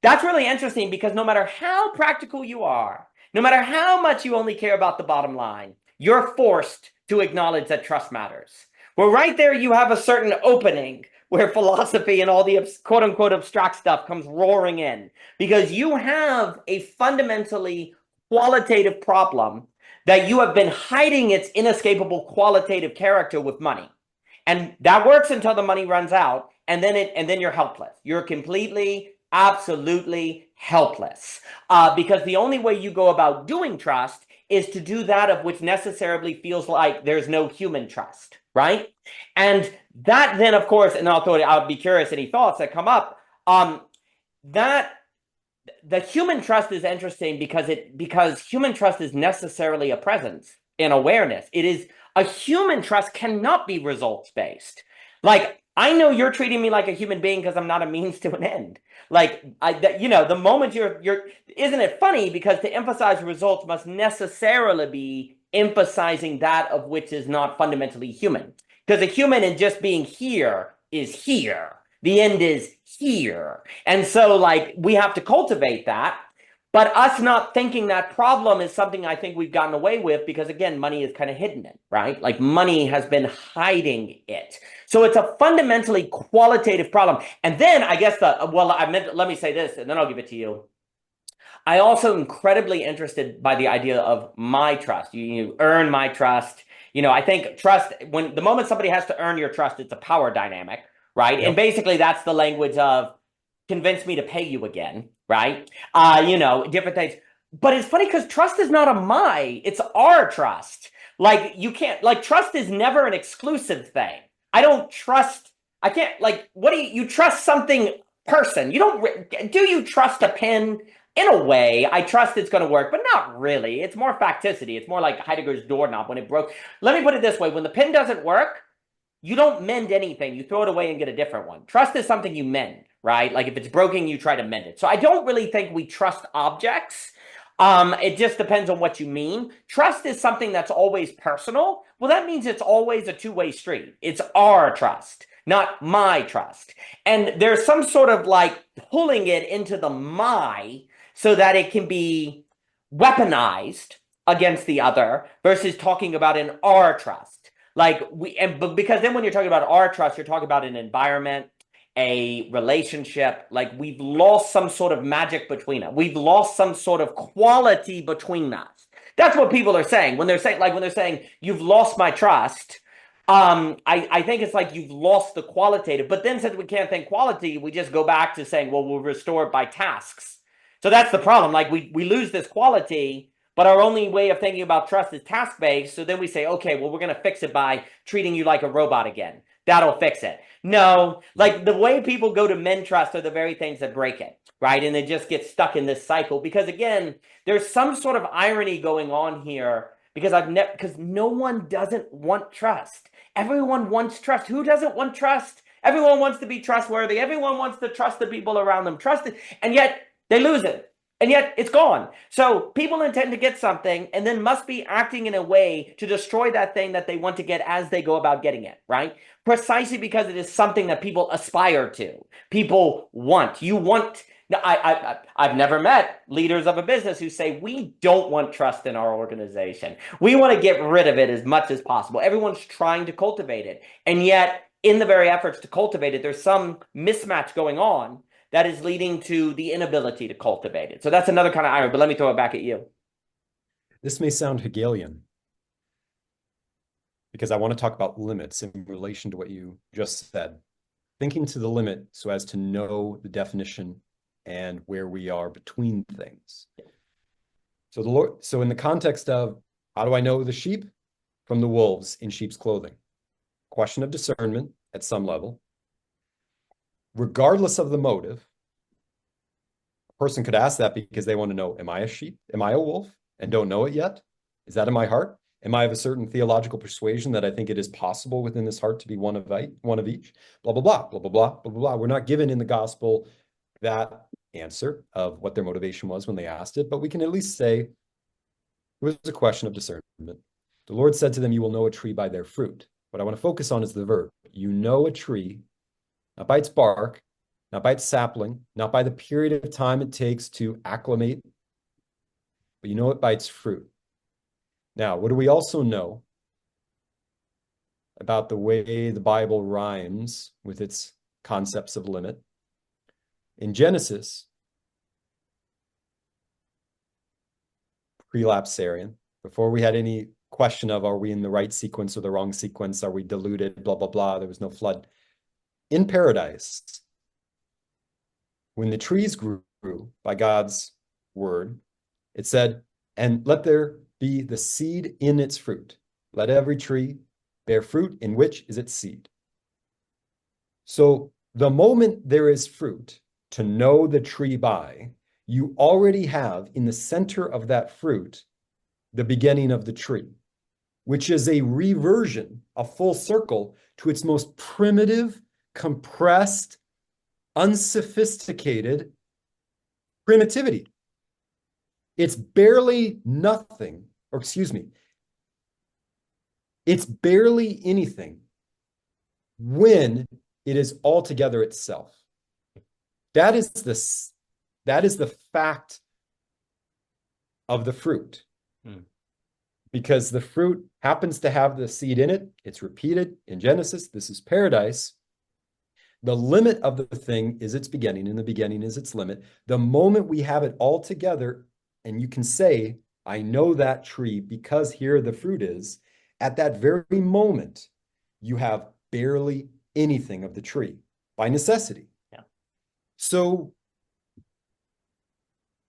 That's really interesting because no matter how practical you are, no matter how much you only care about the bottom line, you're forced to acknowledge that trust matters. Well, right there, you have a certain opening where philosophy and all the quote unquote abstract stuff comes roaring in because you have a fundamentally qualitative problem that you have been hiding its inescapable qualitative character with money. And that works until the money runs out. And then you're helpless. You're completely, absolutely helpless. Because the only way you go about doing trust is to do that of which necessarily feels like there's no human trust, right? And that then, of course, and I'll be curious any thoughts that come up, that the human trust is interesting because human trust is necessarily a presence in awareness. It is a human trust cannot be results based. Like I know you're treating me like a human being because I'm not a means to an end. Like the moment you're isn't it funny because to emphasize results must necessarily be emphasizing that of which is not fundamentally human. Because a human in just being here is here. The end is here. And so like we have to cultivate that. But us not thinking that problem is something I think we've gotten away with because, again, money is kind of hidden it, right? Like money has been hiding it. So it's a fundamentally qualitative problem. And then I guess let me say this, and then I'll give it to you. I also incredibly interested by the idea of my trust. You earn my trust. I think trust, when the moment somebody has to earn your trust, it's a power dynamic, right? Yep. And basically that's the language of convince me to pay you again, right? Different things. But it's funny because trust is not a my, it's our trust. Like you can't, like trust is never an exclusive thing. I don't trust, I can't, like, what do you trust something person? You don't, do you trust a pen? In a way, I trust it's going to work, but not really. It's more facticity. It's more like Heidegger's doorknob when it broke. Let me put it this way. When the pen doesn't work, you don't mend anything. You throw it away and get a different one. Trust is something you mend, right? Like if it's broken, you try to mend it. So I don't really think we trust objects. It just depends on what you mean. Trust is something that's always personal. Well, that means it's always a two-way street. It's our trust, not my trust. And there's some sort of like pulling it into the my so that it can be weaponized against the other versus talking about an our trust. Like but because then when you're talking about our trust, you're talking about an environment, a relationship. Like we've lost some sort of magic between us. We've lost some sort of quality between us. That's what people are saying when they're saying, like when they're saying you've lost my trust. I think it's like you've lost the qualitative. But then since we can't think quality, we just go back to saying, well, we'll restore it by tasks. So that's the problem. Like we lose this quality. But our only way of thinking about trust is task-based. So then we say, okay, well, we're going to fix it by treating you like a robot again. That'll fix it. No, like the way people go to mend trust are the very things that break it, right? And they just get stuck in this cycle because again, there's some sort of irony going on here because because no one doesn't want trust. Everyone wants trust. Who doesn't want trust? Everyone wants to be trustworthy. Everyone wants to trust the people around them. Trust it, and yet they lose it. And yet it's gone. So people intend to get something and then must be acting in a way to destroy that thing that they want to get as they go about getting it, right? Precisely because it is something that people aspire to. People want. You want. I've never met leaders of a business who say, we don't want trust in our organization. We want to get rid of it as much as possible. Everyone's trying to cultivate it. And yet, in the very efforts to cultivate it, there's some mismatch going on that is leading to the inability to cultivate it. So that's another kind of irony, but let me throw it back at you. This may sound Hegelian because I want to talk about limits in relation to what you just said. Thinking to the limit so as to know the definition and where we are between things. So in the context of how do I know the sheep from the wolves in sheep's clothing? Question of discernment at some level. Regardless of the motive, a person could ask that because they want to know, am I a sheep? Am I a wolf? And don't know it yet? Is that in my heart? Am I of a certain theological persuasion that I think it is possible within this heart to be one of each? Blah, blah, blah, blah, blah, blah, blah, blah. We're not given in the gospel that answer of what their motivation was when they asked it, but we can at least say it was a question of discernment. The Lord said to them, you will know a tree by their fruit. What I want to focus on is the verb. You know a tree, not by its bark, not by its sapling, not by the period of time it takes to acclimate, but you know it by its fruit. Now, what do we also know about the way the Bible rhymes with its concepts of limit? In Genesis, pre-lapsarian, before we had any question of are we in the right sequence or the wrong sequence, are we deluded, blah, blah, blah, there was no flood. In paradise, when the trees grew by God's word, it said, and let there be the seed in its fruit. Let every tree bear fruit in which is its seed. So the moment there is fruit to know the tree by, you already have in the center of that fruit the beginning of the tree, which is a reversion, a full circle to its most primitive, compressed, unsophisticated primitivity. It's barely nothing, or excuse me, it's barely anything when it is altogether itself. That is the fact of the fruit. Because the fruit happens to have the seed in it. It's repeated in Genesis. This is paradise. The limit of the thing is its beginning, and the beginning is its limit. The moment we have it all together, and you can say, I know that tree because here the fruit is, at that very moment, you have barely anything of the tree by necessity. Yeah. So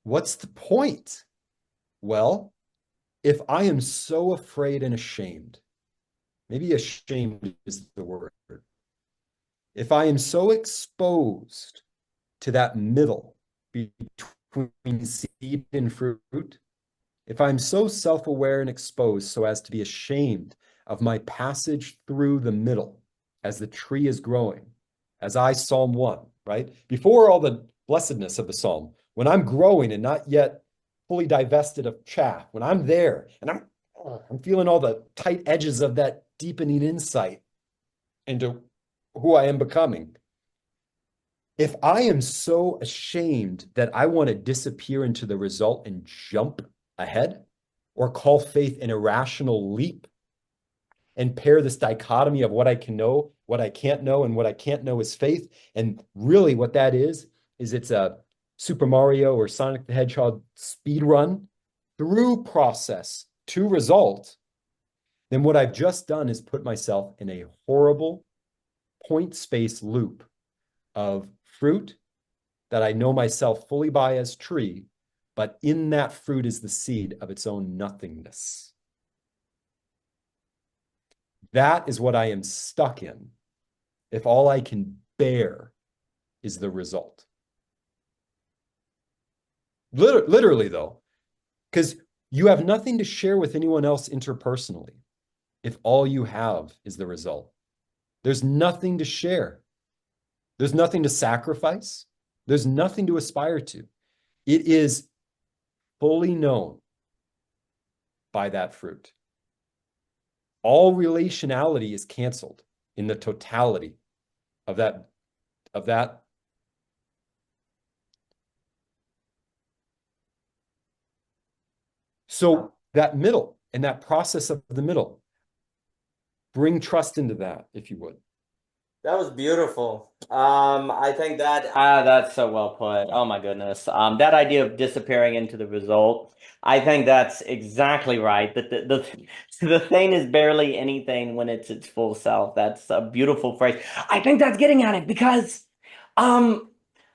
what's the point? Well, if I am so afraid and ashamed, maybe ashamed is the word. If I am so exposed to that middle between seed and fruit, if I'm so self-aware and exposed so as to be ashamed of my passage through the middle as the tree is growing, as I Psalm 1, right? Before all the blessedness of the Psalm, when I'm growing and not yet fully divested of chaff, when I'm there and I'm feeling all the tight edges of that deepening insight into who I am becoming. If I am so ashamed that I want to disappear into the result and jump ahead, or call faith an irrational leap and pair this dichotomy of what I can know, what I can't know, and what I can't know is faith. And really what that is it's a Super Mario or Sonic the Hedgehog speed run through process to result. Then what I've just done is put myself in a horrible point space loop of fruit that I know myself fully by as tree, but in that fruit is the seed of its own nothingness. That is what I am stuck in if all I can bear is the result. Literally, though, because you have nothing to share with anyone else interpersonally if all you have is the result. There's nothing to share. There's nothing to sacrifice. There's nothing to aspire to. It is fully known by that fruit. All relationality is canceled in the totality of that. So that middle and that process of the middle, bring trust into that, if you would. That was beautiful. I think that that's so well put. Oh my goodness. That idea of disappearing into the result, I think that's exactly right. That the thing is barely anything when it's its full self. That's a beautiful phrase. I think that's getting at it because, um,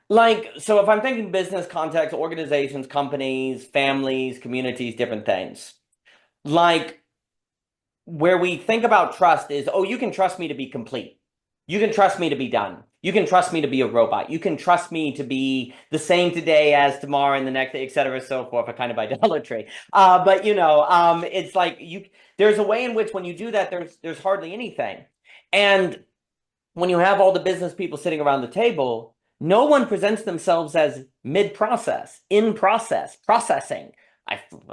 like, so if I'm thinking business context, organizations, companies, families, communities, different things, like where we think about trust is, oh, you can trust me to be complete. You can trust me to be done. You can trust me to be a robot. You can trust me to be the same today as tomorrow and the next day, et cetera, so forth, a kind of idolatry. But it's like there's a way in which when you do that, there's hardly anything. And when you have all the business people sitting around the table, no one presents themselves as mid-process, in process, processing.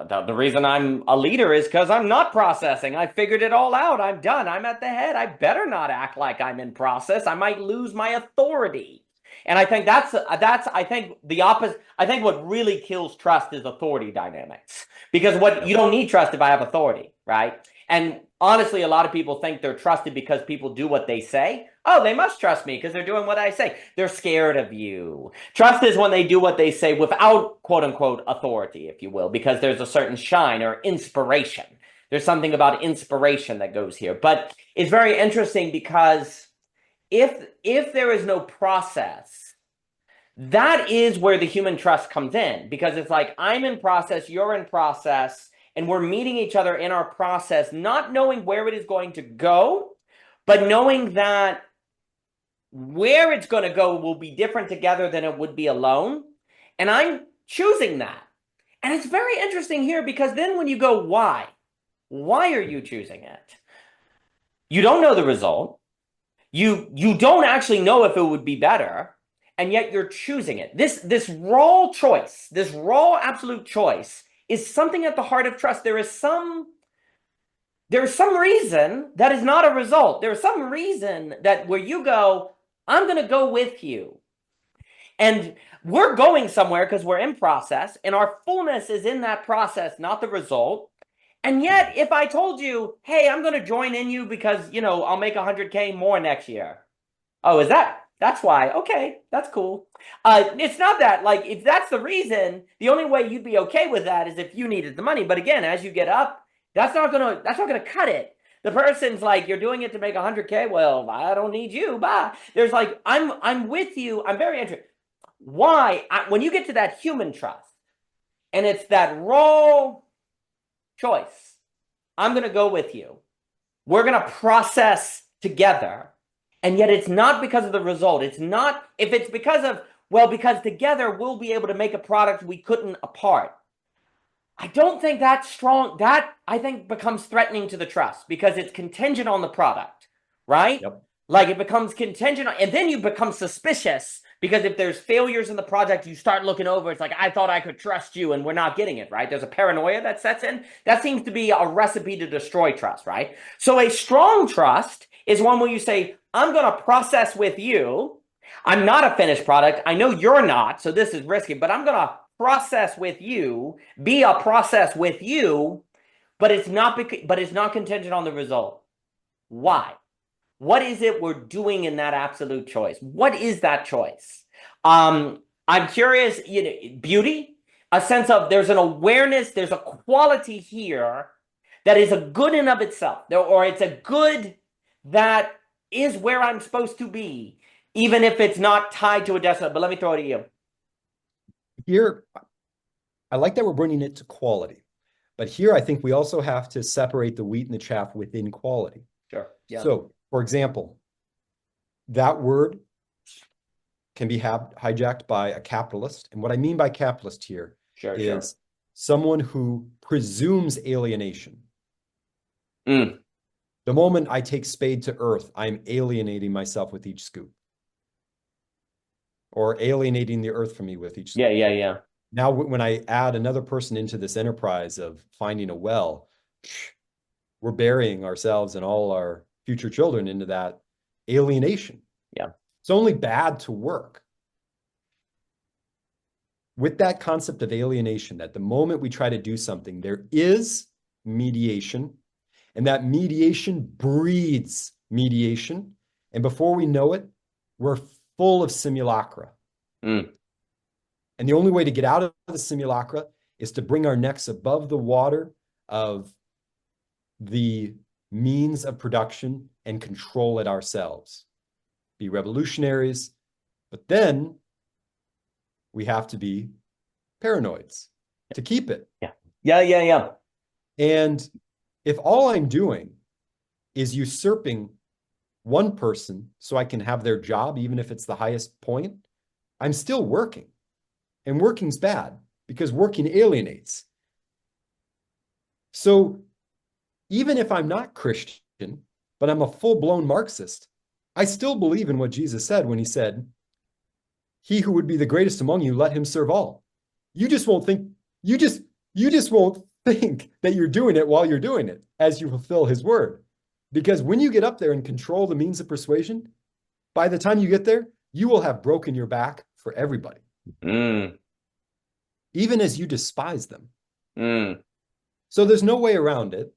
The reason I'm a leader is because I'm not processing. I figured it all out. I'm done. I'm at the head. I better not act like I'm in process. I might lose my authority. And I think that's I think the opposite. I think what really kills trust is authority dynamics. Because what you don't need trust if I have authority, right? And honestly, a lot of people think they're trusted because people do what they say. Oh, they must trust me because they're doing what I say. They're scared of you. Trust is when they do what they say without quote unquote authority, if you will, because there's a certain shine or inspiration. There's something about inspiration that goes here. But it's very interesting because if there is no process, that is where the human trust comes in, because it's like I'm in process, you're in process, and we're meeting each other in our process, not knowing where it is going to go, but knowing that where it's going to go will be different together than it would be alone. And I'm choosing that. And it's very interesting here because then when you go, why? Why are you choosing it? You don't know the result. You don't actually know if it would be better, and yet you're choosing it. This raw choice, this raw absolute choice is something at the heart of trust. There's some reason that is not a result. There's some reason that where you go, I'm going to go with you. And we're going somewhere because we're in process, and our fullness is in that process, not the result. And yet, if I told you, hey, I'm going to join in you because, I'll make 100K more next year. Oh, that's why. Okay, that's cool. It's not that, like, if that's the reason, the only way you'd be okay with that is if you needed the money. But again, as you get up, that's not gonna cut it. The person's like, you're doing it to make 100K. Well, I don't need you. Bye. There's like, I'm with you. I'm very interested. Why? When you get to that human trust, and it's that raw choice. I'm going to go with you. We're going to process together. And yet it's not because of the result. It's not, if it's because of, well, because together we'll be able to make a product we couldn't apart. I don't think that's strong. That, I think, becomes threatening to the trust because it's contingent on the product, right? Yep. Like it becomes contingent on, and then you become suspicious because if there's failures in the project, you start looking over. It's like, I thought I could trust you and we're not getting it, right? There's a paranoia that sets in. That seems to be a recipe to destroy trust, right? So a strong trust is one where you say, I'm going to process with you. I'm not a finished product. I know you're not, so this is risky, but I'm going to process with you, be a process with you, but it's not contingent on the result. Why? What is it we're doing in that absolute choice? What is that choice? I'm curious, beauty, a sense of there's an awareness, there's a quality here that is a good in of itself, or it's a good that is where I'm supposed to be, even if it's not tied to a destiny. But let me throw it at you. Here, I like that we're bringing it to quality, but here I think we also have to separate the wheat and the chaff within quality. Sure. Yeah. So, for example, that word can be hijacked by a capitalist. And what I mean by capitalist here is someone who presumes alienation. Mm. The moment I take spade to earth, I'm alienating myself with each scoop. Or alienating the earth from me with each scoop. Yeah. Now, when I add another person into this enterprise of finding a well, we're burying ourselves and all our future children into that alienation. Yeah. It's only bad to work. With that concept of alienation, that the moment we try to do something, there is mediation, and that mediation breeds mediation. And before we know it, we're full of simulacra. Mm. And the only way to get out of the simulacra is to bring our necks above the water of the means of production and control it ourselves. Be revolutionaries, but then we have to be paranoids to keep it. Yeah. And if all I'm doing is usurping one person so I can have their job, even if it's the highest point, I'm still working. And working's bad because working alienates. So even if I'm not Christian, but I'm a full-blown Marxist, I still believe in what Jesus said when he said, he who would be the greatest among you, let him serve all. You just won't think, you just won't think that you're doing it while you're doing it as you fulfill his word. Because when you get up there and control the means of persuasion, by the time you get there, you will have broken your back for everybody. Mm. Even as you despise them. Mm. So there's no way around it.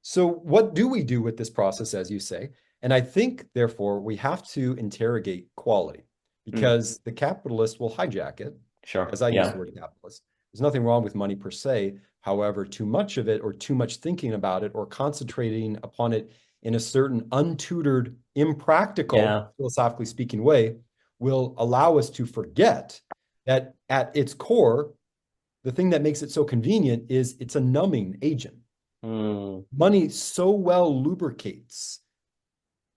So what do we do with this process, as you say? And I think, therefore, we have to interrogate quality because the capitalist will hijack it. Sure. As I use the word capitalist. There's nothing wrong with money per se. However, too much of it or too much thinking about it or concentrating upon it in a certain untutored, impractical, philosophically speaking way will allow us to forget that at its core, the thing that makes it so convenient is it's a numbing agent. Money so well lubricates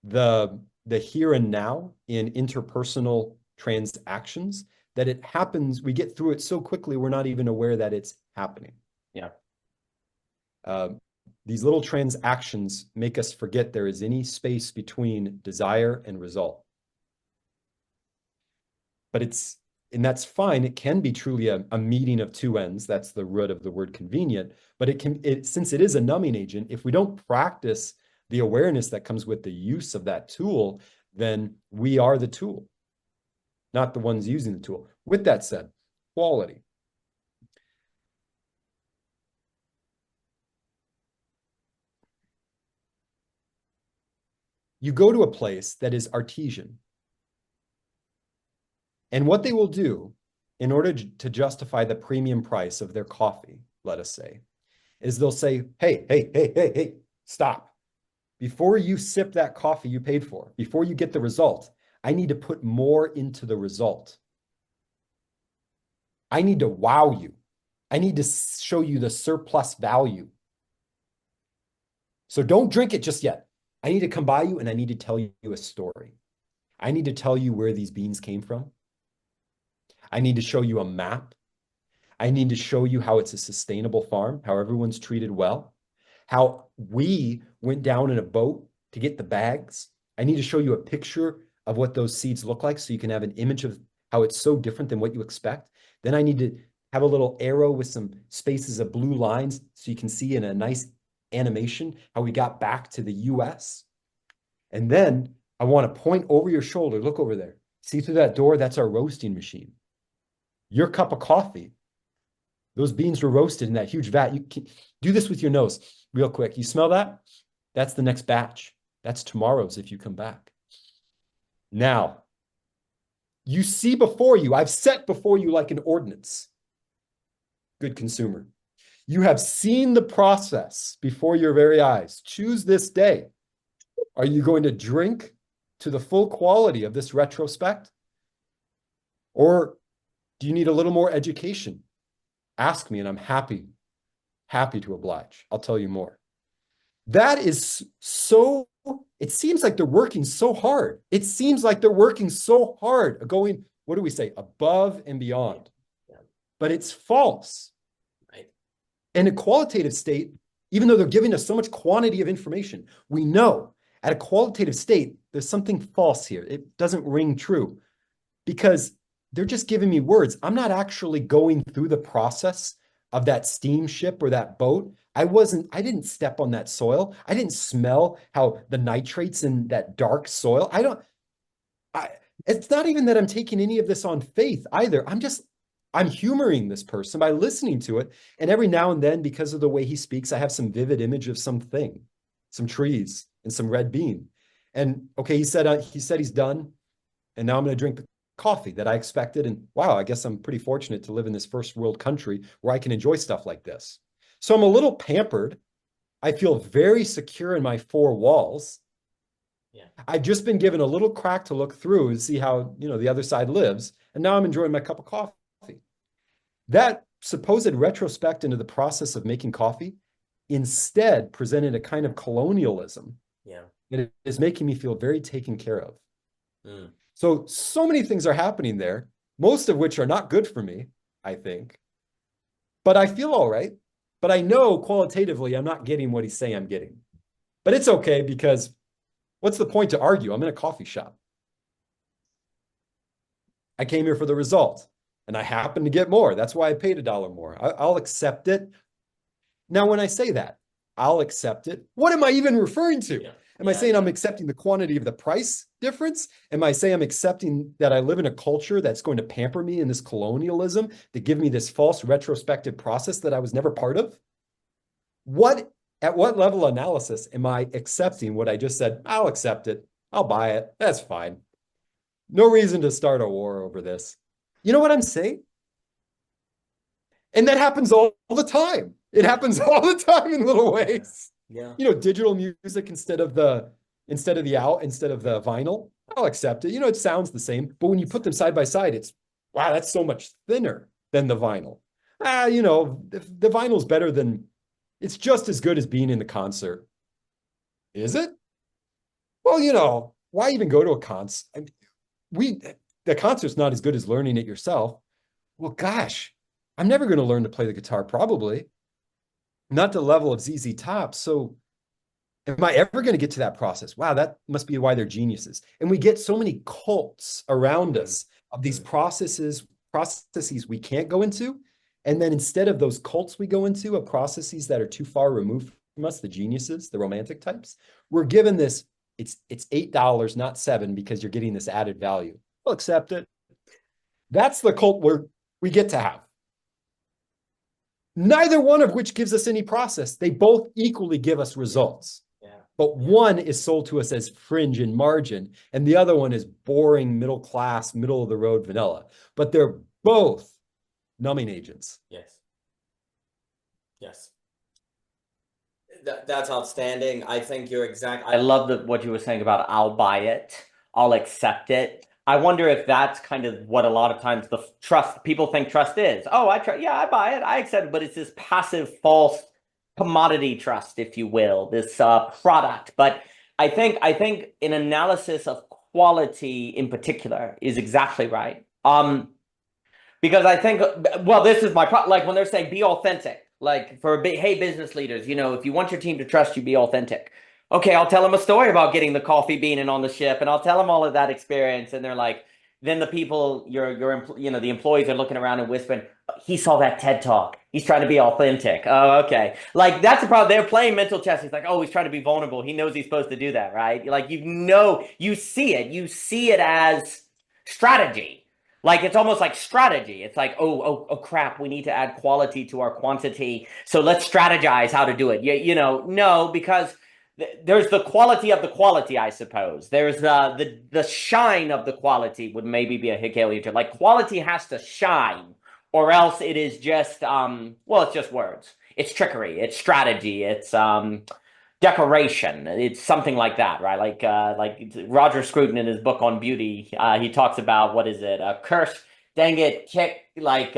the here and now in interpersonal transactions that it happens, we get through it so quickly, we're not even aware that it's happening. Yeah. These little transactions make us forget there is any space between desire and result. But and that's fine. It can be truly a meeting of two ends. That's the root of the word convenient. But since it is a numbing agent, if we don't practice the awareness that comes with the use of that tool, then we are the tool, not the ones using the tool. With that said, quality. You go to a place that is artesian. And what they will do in order to justify the premium price of their coffee, let us say, is they'll say, hey, stop. Before you sip that coffee you paid for, before you get the result, I need to put more into the result. I need to wow you. I need to show you the surplus value So don't drink it just yet. I need to come by you and I need to tell you a story. I need to tell you where these beans came from. I need to show you a map. I need to show you how it's a sustainable farm, how everyone's treated well, how we went down in a boat to get the bags. I need to show you a picture of what those seeds look like so you can have an image of how it's so different than what you expect. Then I need to have a little arrow with some spaces of blue lines so you can see in a nice animation how we got back to the US. And then I want to point over your shoulder. Look over there. See through that door? That's our roasting machine. Your cup of coffee. Those beans were roasted in that huge vat. You can do this with your nose real quick. You smell that? That's the next batch. That's tomorrow's if you come back. Now, you see before you, I've set before you like an ordinance. Good consumer. You have seen the process before your very eyes. Choose this day. Are you going to drink to the full quality of this retrospect? Or do you need a little more education? Ask me and I'm happy to oblige. I'll tell you more. That is so, it seems like they're working so hard. It seems like they're working so hard, going, what do we say, above and beyond. Yeah. But it's false. Right. In a qualitative state, even though they're giving us so much quantity of information, we know at a qualitative state, there's something false here. It doesn't ring true because they're just giving me words. I'm not actually going through the process of that steamship or that boat. I didn't step on that soil. I didn't smell how the nitrates in that dark soil. It's not even that I'm taking any of this on faith either. I'm humoring this person by listening to it. And every now and then, because of the way he speaks, I have some vivid image of something, some trees and some red bean. And okay, he said he's done. And now I'm going to drink the coffee that I expected. And wow, I guess I'm pretty fortunate to live in this first world country where I can enjoy stuff like this. So I'm a little pampered. I feel very secure in my four walls. Yeah. I've just been given a little crack to look through and see how, the other side lives. And now I'm enjoying my cup of coffee. That supposed retrospect into the process of making coffee instead presented a kind of colonialism. Yeah. It is making me feel very taken care of. Mm. So many things are happening there, most of which are not good for me, I think. But I feel all right. But I know qualitatively I'm not getting what he's saying I'm getting. But it's okay because what's the point to argue? I'm in a coffee shop. I came here for the result and I happen to get more. That's why I paid $1 more. I'll accept it. Now, when I say that, I'll accept it. What am I even referring to? Yeah. Am I saying I'm accepting the quantity of the price difference? Am I saying I'm accepting that I live in a culture that's going to pamper me in this colonialism, to give me this false retrospective process that I was never part of? At what level of analysis am I accepting what I just said? I'll accept it. I'll buy it. That's fine. No reason to start a war over this. You know what I'm saying? And that happens all the time. It happens all the time in little ways. Yeah. Digital music instead of the vinyl, I'll accept it. It sounds the same, but when you put them side by side, it's, wow, that's so much thinner than the vinyl. The vinyl's better than, it's just as good as being in the concert. Is it? Well, why even go to a concert? The concert's not as good as learning it yourself. Well, gosh, I'm never going to learn to play the guitar, probably. Not the level of ZZ Top. So am I ever going to get to that process? Wow, that must be why they're geniuses. And we get so many cults around us of these processes we can't go into. And then instead of those cults we go into of processes that are too far removed from us, the geniuses, the romantic types, we're given this, it's $8, not $7, because you're getting this added value. We'll accept it. That's the cult we get to have. Neither one of which gives us any process. They both equally give us results. Yeah. But one is sold to us as fringe and margin, and the other one is boring, middle class, middle of the road vanilla. But they're both numbing agents. Yes. Yes. That's outstanding. I think you're exact. I love what you were saying about I'll buy it, I'll accept it. I wonder if that's kind of what a lot of times the trust, people think trust is. Oh, I buy it, I accept it, but it's this passive, false commodity trust, if you will, this product. But I think an analysis of quality in particular is exactly right. Because I think, well, this is my problem. Like when they're saying be authentic, like for hey, business leaders, if you want your team to trust you, be authentic. Okay, I'll tell them a story about getting the coffee bean and on the ship, and I'll tell them all of that experience. And they're like, then the people, the employees are looking around and whispering, he saw that TED talk. He's trying to be authentic. Oh, okay. Like that's the problem. They're playing mental chess. He's like, oh, he's trying to be vulnerable. He knows he's supposed to do that, right? Like, you see it. You see it as strategy. Like it's almost like strategy. It's like, oh, crap, we need to add quality to our quantity. So let's strategize how to do it. No, because there's the quality of the quality, I suppose. There's the shine of the quality would maybe be a Hegelian term. Like quality has to shine, or else it is just well, it's just words. It's trickery, it's strategy, it's decoration. It's something like that, right? Like Roger Scruton in his book on beauty, he talks about what is it? A curse, dang it, kick, like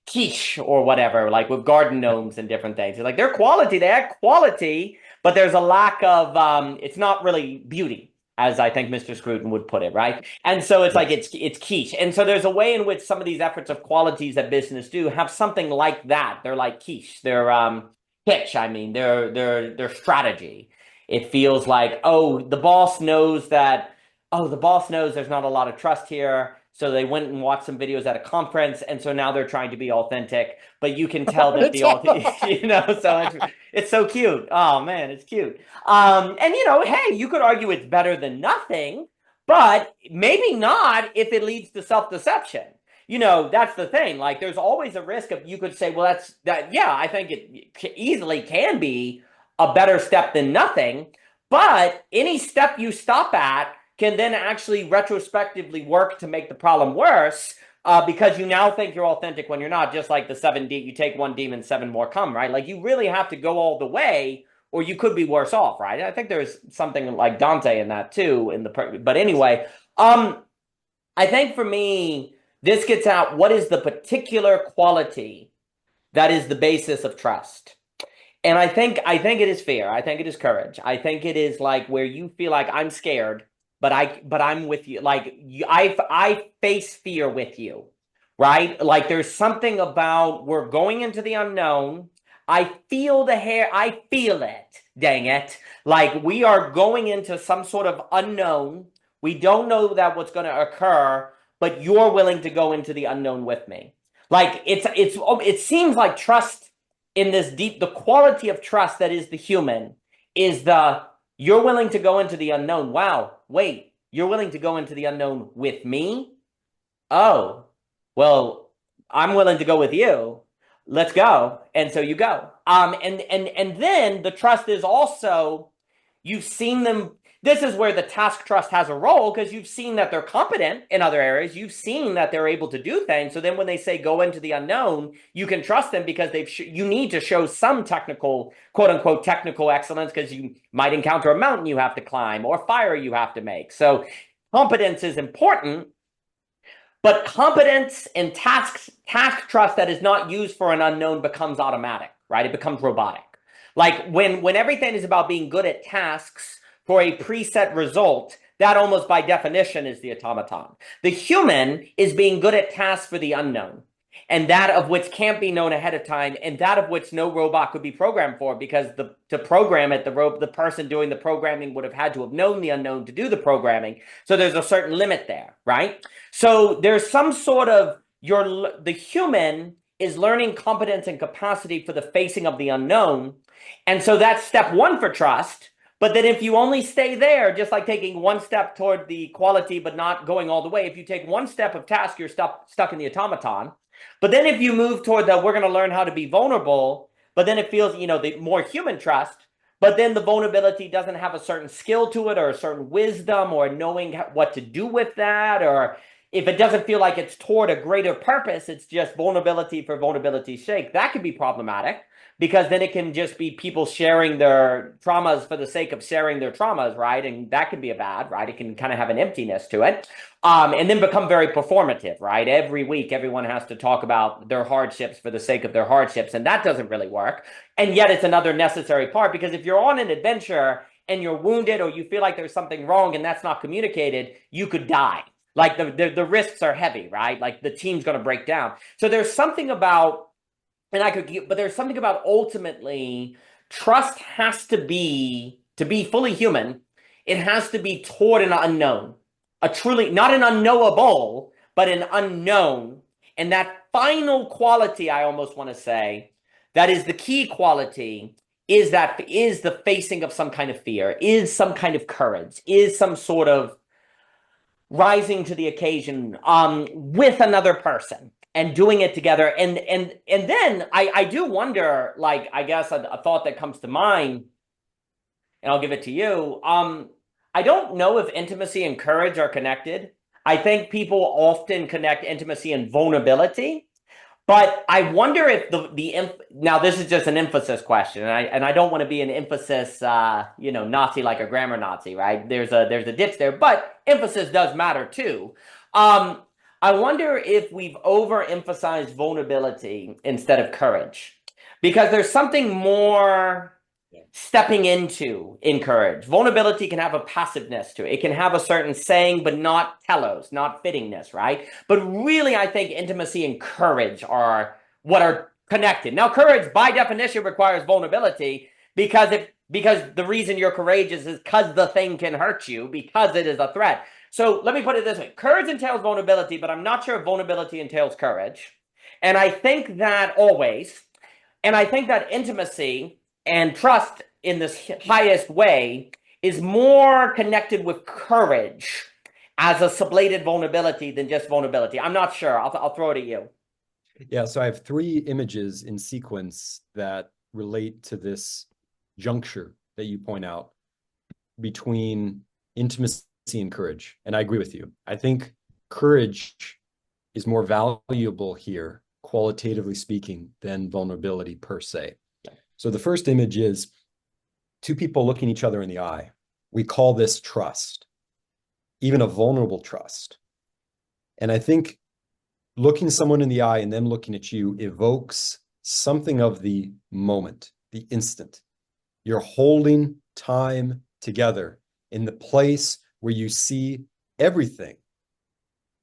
quiche or whatever, like with garden gnomes and different things. It's like they're quality, they add quality, but there's a lack of it's not really beauty, as I think Mr. Scruton would put it, right? And so it's like it's quiche. And so there's a way in which some of these efforts of qualities that business do have something like that. They're like quiche. They're pitch, I mean, their strategy. It feels like, the boss knows there's not a lot of trust here. So they went and watched some videos at a conference, and so now they're trying to be authentic. But you can tell that so it's so cute. Oh man, it's cute. And hey, you could argue it's better than nothing, but maybe not if it leads to self-deception. That's the thing. Like, there's always a risk of, you could say, well, yeah, I think it easily can be a better step than nothing. But any step you stop at can then actually retrospectively work to make the problem worse, because you now think you're authentic when you're not. Just like the 7D, you take one demon, 7 more come, right? Like, you really have to go all the way, or you could be worse off, right? I think there's something like Dante in that too. But anyway, I think for me, this gets out what is the particular quality that is the basis of trust. And I think it is fear. I think it is courage. I think it is like where you feel like I'm scared, but I'm with you. Like I face fear with you, right? Like there's something about we're going into the unknown. I feel the hair. I feel it. Dang it. Like we are going into some sort of unknown. We don't know that what's going to occur, but you're willing to go into the unknown with me. Like it seems like trust in this the quality of trust that is the human is you're willing to go into the unknown. Wow, wait, you're willing to go into the unknown with me? Oh, well, I'm willing to go with you. Let's go. And so you go. And then the trust is also, you've seen them. This is where the task trust has a role, because you've seen that they're competent in other areas. You've seen that they're able to do things. So then when they say go into the unknown, you can trust them because you need to show some technical, quote unquote, technical excellence, because you might encounter a mountain you have to climb or fire you have to make. So competence is important, but competence and task trust that is not used for an unknown becomes automatic, right? It becomes robotic. Like when everything is about being good at tasks for a preset result, that almost by definition is the automaton. The human is being good at tasks for the unknown, and that of which can't be known ahead of time, and that of which no robot could be programmed for, because to program it, the person doing the programming would have had to have known the unknown to do the programming. So there's a certain limit there, right? So there's some sort of the human is learning competence and capacity for the facing of the unknown, and so that's step one for trust. But then if you only stay there, just like taking one step toward the quality but not going all the way, if you take one step of task, you're stuck in the automaton. But then if you move toward we're going to learn how to be vulnerable, but then it feels, the more human trust, but then the vulnerability doesn't have a certain skill to it or a certain wisdom or knowing what to do with that, or if it doesn't feel like it's toward a greater purpose, it's just vulnerability for vulnerability's sake, that could be problematic because then it can just be people sharing their traumas for the sake of sharing their traumas, right? And that can be a bad, right? It can kind of have an emptiness to it. And then become very performative, right? Every week, everyone has to talk about their hardships for the sake of their hardships, and that doesn't really work. And yet it's another necessary part because if you're on an adventure and you're wounded or you feel like there's something wrong and that's not communicated, you could die. Like the risks are heavy, right? Like the team's going to break down. So there's something about, but there's something about ultimately trust has to be fully human. It has to be toward an unknown, a truly, not an unknowable, but an unknown. And that final quality, I almost want to say, that is the key quality is the facing of some kind of fear, is some kind of courage, is some sort of rising to the occasion with another person and doing it together. And then I do wonder, like, I guess a thought that comes to mind, and I'll give it to you. I don't know if intimacy and courage are connected. I think people often connect intimacy and vulnerability. But I wonder if now this is just an emphasis question, and I don't want to be an emphasis Nazi, like a grammar Nazi, right? There's a ditch there, but emphasis does matter too. I wonder if we've overemphasized vulnerability instead of courage, because there's something more stepping into in courage. Vulnerability can have a passiveness to it. It can have a certain saying, but not telos, not fittingness, right? But really, I think intimacy and courage are what are connected. Now, courage, by definition, requires vulnerability because the reason you're courageous is because the thing can hurt you, because it is a threat. So let me put it this way. Courage entails vulnerability, but I'm not sure if vulnerability entails courage. And I think that always, and I think that intimacy and trust in this highest way is more connected with courage as a sublated vulnerability than just vulnerability. I'm not sure. I'll throw it at you. Yeah, so I have three images in sequence that relate to this juncture that you point out between intimacy and courage. And I agree with you. I think courage is more valuable here, qualitatively speaking, than vulnerability per se. So the first image is two people looking each other in the eye. We call this trust, even a vulnerable trust. And I think looking someone in the eye and them looking at you evokes something of the moment, the instant. You're holding time together in the place where you see everything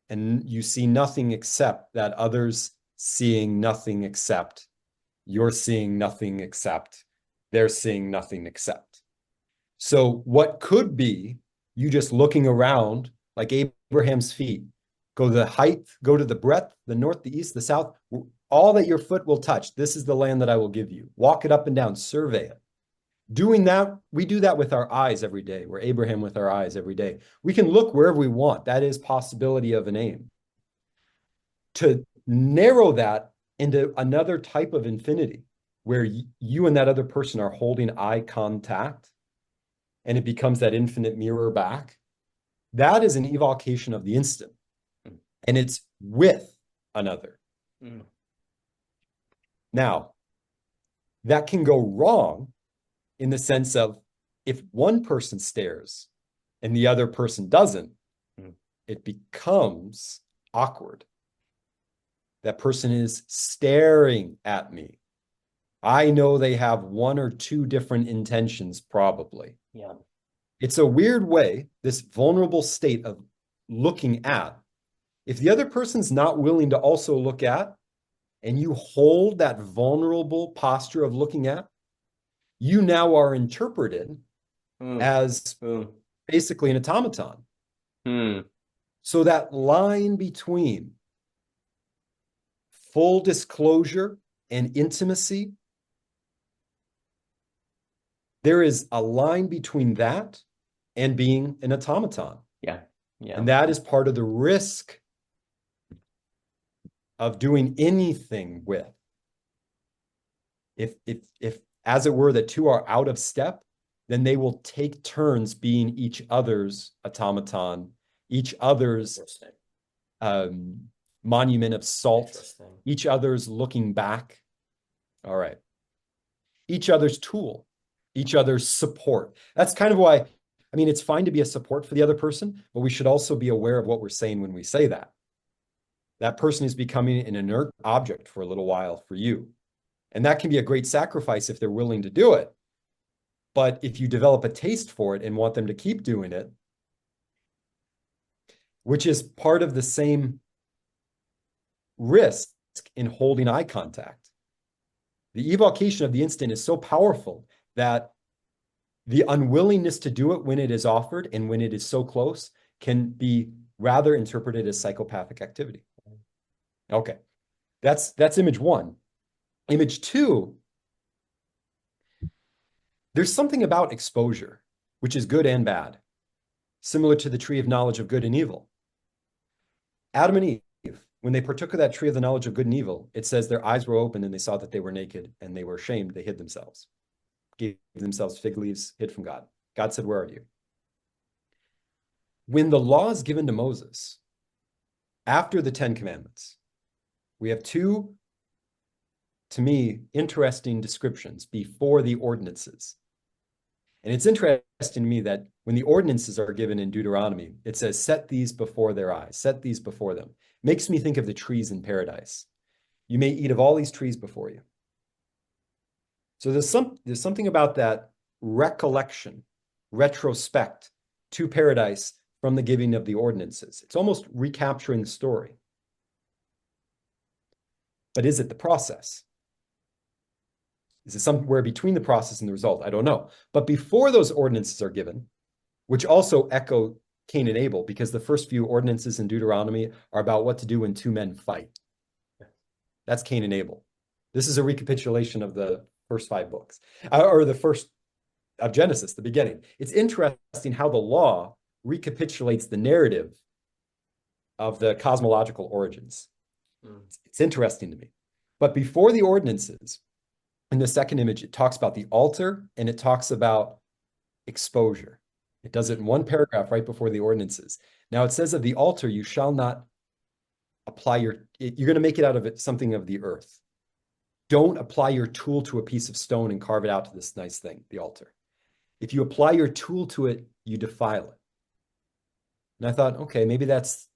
and you see nothing except that others seeing nothing except. You're seeing nothing except, they're seeing nothing except. So what could be you just looking around like Abraham's feet, go to the height, go to the breadth, the north, the east, the south, all that your foot will touch. This is the land that I will give you. Walk it up and down, survey it. Doing that, we do that with our eyes every day. We're Abraham with our eyes every day. We can look wherever we want. That is possibility of an aim. To narrow that into another type of infinity where you and that other person are holding eye contact and it becomes that infinite mirror back. That is an evocation of the instant and it's with another. Now, that can go wrong in the sense of if one person stares and the other person doesn't, it becomes awkward. That person is staring at me. I know they have one or two different intentions, probably. Yeah. It's a weird way, this vulnerable state of looking at. If the other person's not willing to also look at, and you hold that vulnerable posture of looking at, you now are interpreted as basically an automaton. So that line between full disclosure and intimacy, there is a line between that and being an automaton. Yeah. Yeah. And that is part of the risk of doing anything with. If as it were, the two are out of step, then they will take turns being each other's automaton, each other's monument of salt, Interesting. each other's looking back. All right. Each other's tool, each other's support. That's kind of why, I mean, it's fine to be a support for the other person, but we should also be aware of what we're saying when we say that. That person is becoming an inert object for a little while for you. And that can be a great sacrifice if they're willing to do it. But if you develop a taste for it and want them to keep doing it, which is part of the same risk in holding eye contact. The evocation of the instant is so powerful that the unwillingness to do it when it is offered and when it is so close can be rather interpreted as psychopathic activity. Okay, that's image one. Image two, there's something about exposure, which is good and bad, similar to the tree of knowledge of good and evil. Adam and Eve, when they partook of that tree of the knowledge of good and evil, it says their eyes were open and they saw that they were naked and they were ashamed. They hid themselves, gave themselves fig leaves, hid from God. God said, "Where are you?" When the law is given to Moses, after the 10 Commandments, we have two, to me, interesting descriptions before the ordinances. And it's interesting to me that when the ordinances are given in Deuteronomy, it says, set these before their eyes, set these before them. Makes me think of the trees in paradise. You may eat of all these trees before you. So there's something about that recollection, retrospect to paradise from the giving of the ordinances. It's almost recapturing the story. But is it the process? Is it somewhere between the process and the result? I don't know. But before those ordinances are given, which also echo Cain and Abel, because the first few ordinances in Deuteronomy are about what to do when two men fight. That's Cain and Abel. This is a recapitulation of the first 5 books, or the first of Genesis, the beginning. It's interesting how the law recapitulates the narrative of the cosmological origins. It's interesting to me. But before the ordinances, in the second image, it talks about the altar and it talks about exposure. It does it in one paragraph right before the ordinances. Now it says of the altar, you shall not apply you're going to make it out of it something of the earth. Don't apply your tool to a piece of stone and carve it out to this nice thing, the altar. If you apply your tool to it, you defile it. And I thought, okay, maybe that's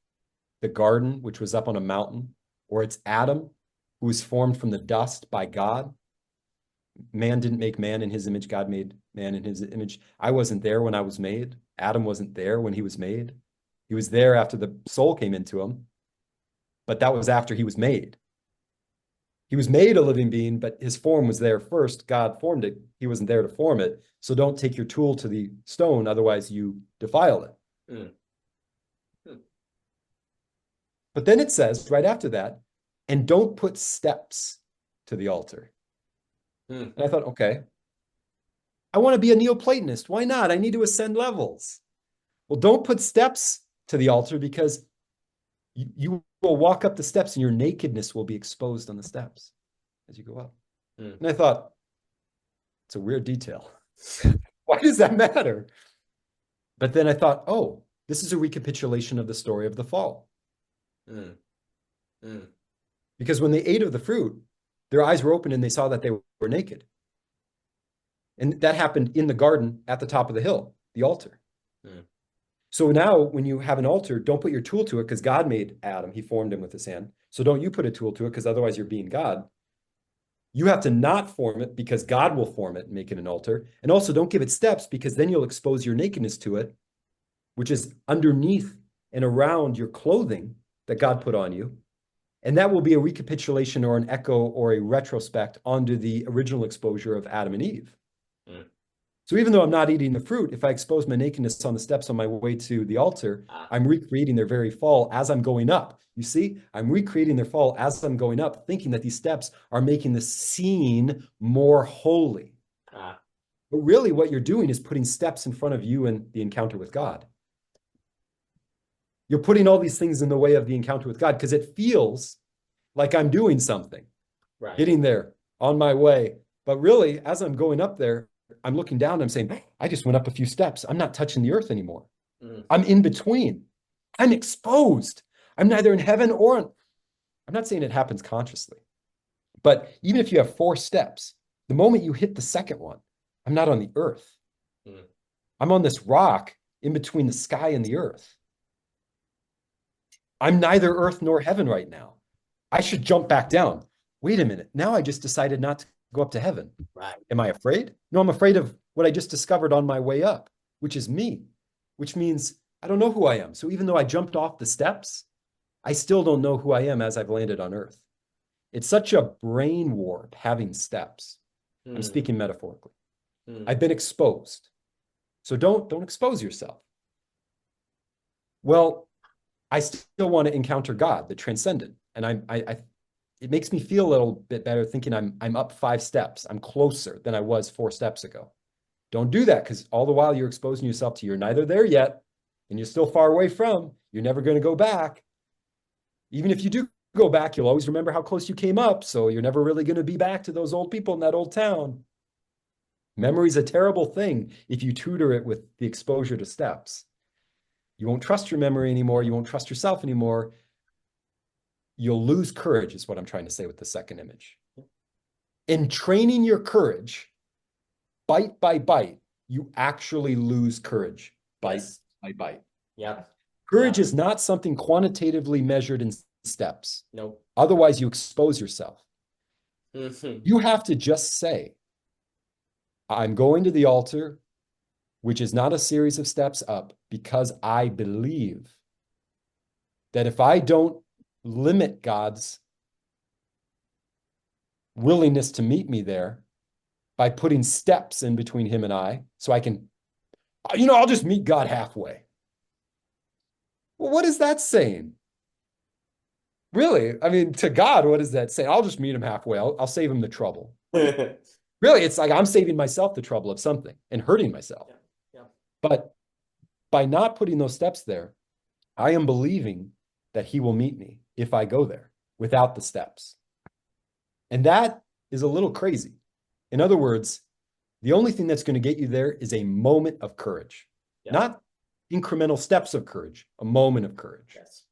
the garden, which was up on a mountain, or it's Adam, who was formed from the dust by God. Man didn't make man in his image. God made man in his image. I wasn't there when I was made. Adam wasn't there when he was made. He was there after the soul came into him, but that was after he was made. He was made a living being, but his form was there first. God formed it. He wasn't there to form it. So don't take your tool to the stone, otherwise you defile it. But then it says right after that, and don't put steps to the altar. And I thought, okay, I want to be a Neoplatonist. Why not? I need to ascend levels. Well, don't put steps to the altar because you will walk up the steps and your nakedness will be exposed on the steps as you go up. And I thought, it's a weird detail. Why does that matter? But then I thought, oh, this is a recapitulation of the story of the fall. Because when they ate of the fruit, their eyes were open and they saw that they were naked. And that happened in the garden at the top of the hill, the altar. So now when you have an altar, don't put your tool to it because God made Adam. He formed him with his hand. So don't you put a tool to it because otherwise you're being God. You have to not form it because God will form it and make it an altar. And also don't give it steps because then you'll expose your nakedness to it, which is underneath and around your clothing that God put on you. And that will be a recapitulation or an echo or a retrospect onto the original exposure of Adam and Eve. So even though I'm not eating the fruit, if I expose my nakedness on the steps on my way to the altar, I'm recreating their very fall as I'm going up. You see, I'm recreating their fall as I'm going up, thinking that these steps are making the scene more holy. But really what you're doing is putting steps in front of you and the encounter with God. You're putting all these things in the way of the encounter with God because it feels like I'm doing something, getting there on my way. But really, as I'm going up there, I'm looking down, I'm saying, I just went up a few steps. I'm not touching the earth anymore. I'm in between. I'm exposed. I'm neither in heaven or I'm not saying it happens consciously, but even if you have 4 steps, the moment you hit the second one, I'm not on the earth. I'm on this rock in between the sky and the earth. I'm neither earth nor heaven right now. I should jump back down. Wait a minute. Now I just decided not to go up to heaven. Right. Am I afraid? No, I'm afraid of what I just discovered on my way up, which is me, which means I don't know who I am. So even though I jumped off the steps, I still don't know who I am as I've landed on earth. It's such a brain warp having steps. I'm speaking metaphorically. I've been exposed. So don't expose yourself. Well, I still want to encounter God, the transcendent. And it makes me feel a little bit better thinking I'm up 5 steps. I'm closer than I was 4 steps ago. Don't do that, because all the while you're exposing yourself to you're neither there yet, and you're still far away from, you're never going to go back. Even if you do go back, you'll always remember how close you came up, so you're never really going to be back to those old people in that old town. Memory's a terrible thing if you tutor it with the exposure to steps. You won't trust your memory anymore. You won't trust yourself anymore. You'll lose courage, is what I'm trying to say with the second image. In training your courage, bite by bite, you actually lose courage, bite by bite. Yeah. Courage is not something quantitatively measured in steps. Nope. Otherwise, you expose yourself. You have to just say, I'm going to the altar, which is not a series of steps up, because I believe that if I don't limit God's willingness to meet me there by putting steps in between him and I, so I can, I'll just meet God halfway. Well, what is that saying? Really? I mean, to God, what is that saying? I'll just meet him halfway. I'll save him the trouble. Really, it's like I'm saving myself the trouble of something and hurting myself. Yeah. But by not putting those steps there, I am believing that he will meet me if I go there without the steps. And that is a little crazy. In other words, the only thing that's going to get you there is a moment of courage, not incremental steps of courage, a moment of courage. Yes.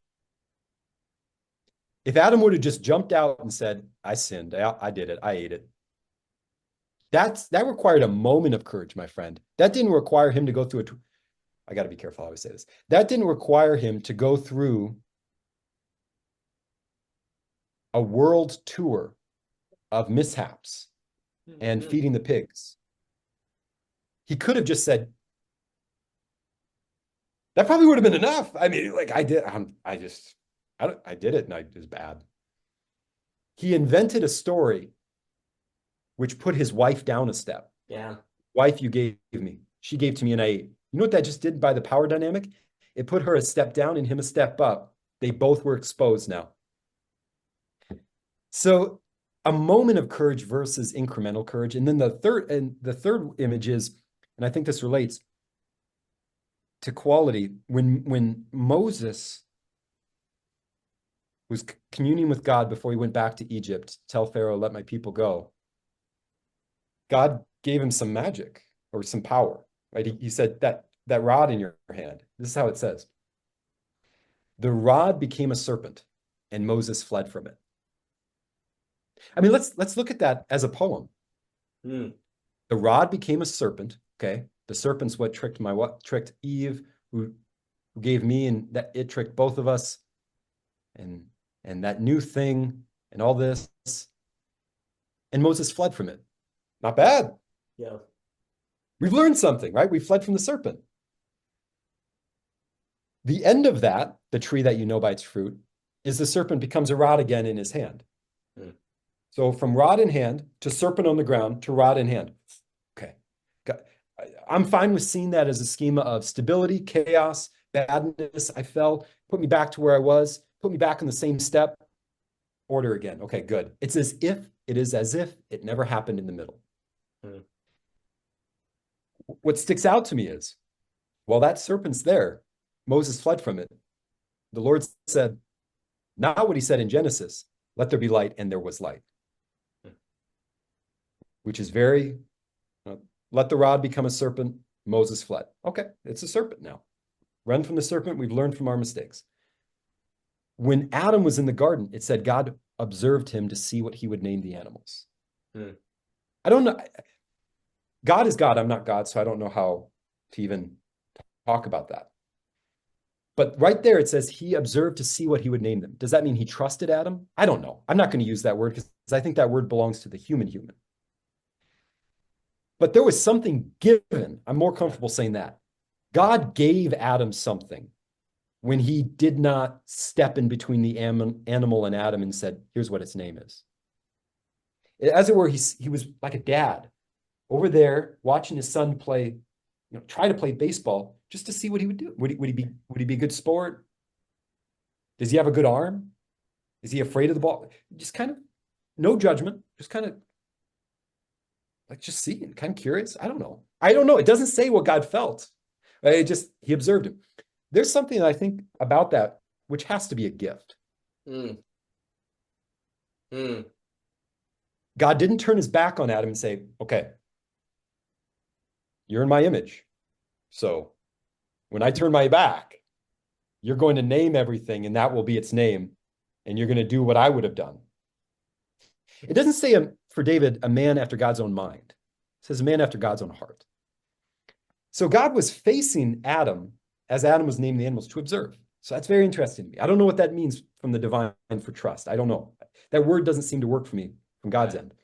If Adam would have just jumped out and said, I sinned, I did it, I ate it, that required a moment of courage, my friend. That didn't require him to go through I got to be careful how I say this. That didn't require him to go through a world tour of mishaps and feeding the pigs. He could have just said, that probably would have been enough. I mean, like I did it and it was bad. He invented a story which put his wife down a step. Yeah. Wife you gave me. She gave to me and I ate. You know what that just did by the power dynamic? It put her a step down and him a step up. They both were exposed now. So a moment of courage versus incremental courage. And then the third image is, and I think this relates to quality, when Moses was communing with God before he went back to Egypt, tell Pharaoh, let my people go. God gave him some magic or some power, right? He said that rod in your hand, this is how it says. The rod became a serpent and Moses fled from it. I mean, let's look at that as a poem. The rod became a serpent, okay? The serpent's what tricked Eve, who gave me, and that it tricked both of us. And that new thing and all this. And Moses fled from it. Not bad. Yeah. We've learned something, right? We fled from the serpent. The end of that, the tree that you know by its fruit, is the serpent becomes a rod again in his hand. So from rod in hand to serpent on the ground to rod in hand. Okay. I'm fine with seeing that as a schema of stability, chaos, badness. I fell, put me back to where I was, put me back on the same step, order again. Okay, good. It is as if it never happened in the middle. What sticks out to me is, while that serpent's there, Moses fled from it. The Lord said, not what he said in Genesis, let there be light, and there was light. Which is very, let the rod become a serpent, Moses fled. Okay, it's a serpent now. Run from the serpent, we've learned from our mistakes. When Adam was in the garden, it said God observed him to see what he would name the animals. I don't know. God is God. I'm not God, so I don't know how to even talk about that. But right there, it says he observed to see what he would name them. Does that mean he trusted Adam? I don't know. I'm not going to use that word because I think that word belongs to the human. But there was something given. I'm more comfortable saying that. God gave Adam something when he did not step in between the animal and Adam and said, here's what its name is. As it were, he was like a dad over there watching his son play, try to play baseball just to see what he would do. Would he be a good sport? Does he have a good arm? Is he afraid of the ball? Just kind of no judgment, just kind of like just seeing, kind of curious. I don't know. It doesn't say what God felt. He observed him. There's something that I think about that, which has to be a gift. God didn't turn his back on Adam and say, okay, you're in my image. So when I turn my back, you're going to name everything and that will be its name. And you're going to do what I would have done. It doesn't say for David, a man after God's own mind. It says a man after God's own heart. So God was facing Adam as Adam was naming the animals to observe. So that's very interesting to me. I don't know what that means from the divine for trust. I don't know. That word doesn't seem to work for me from God's end.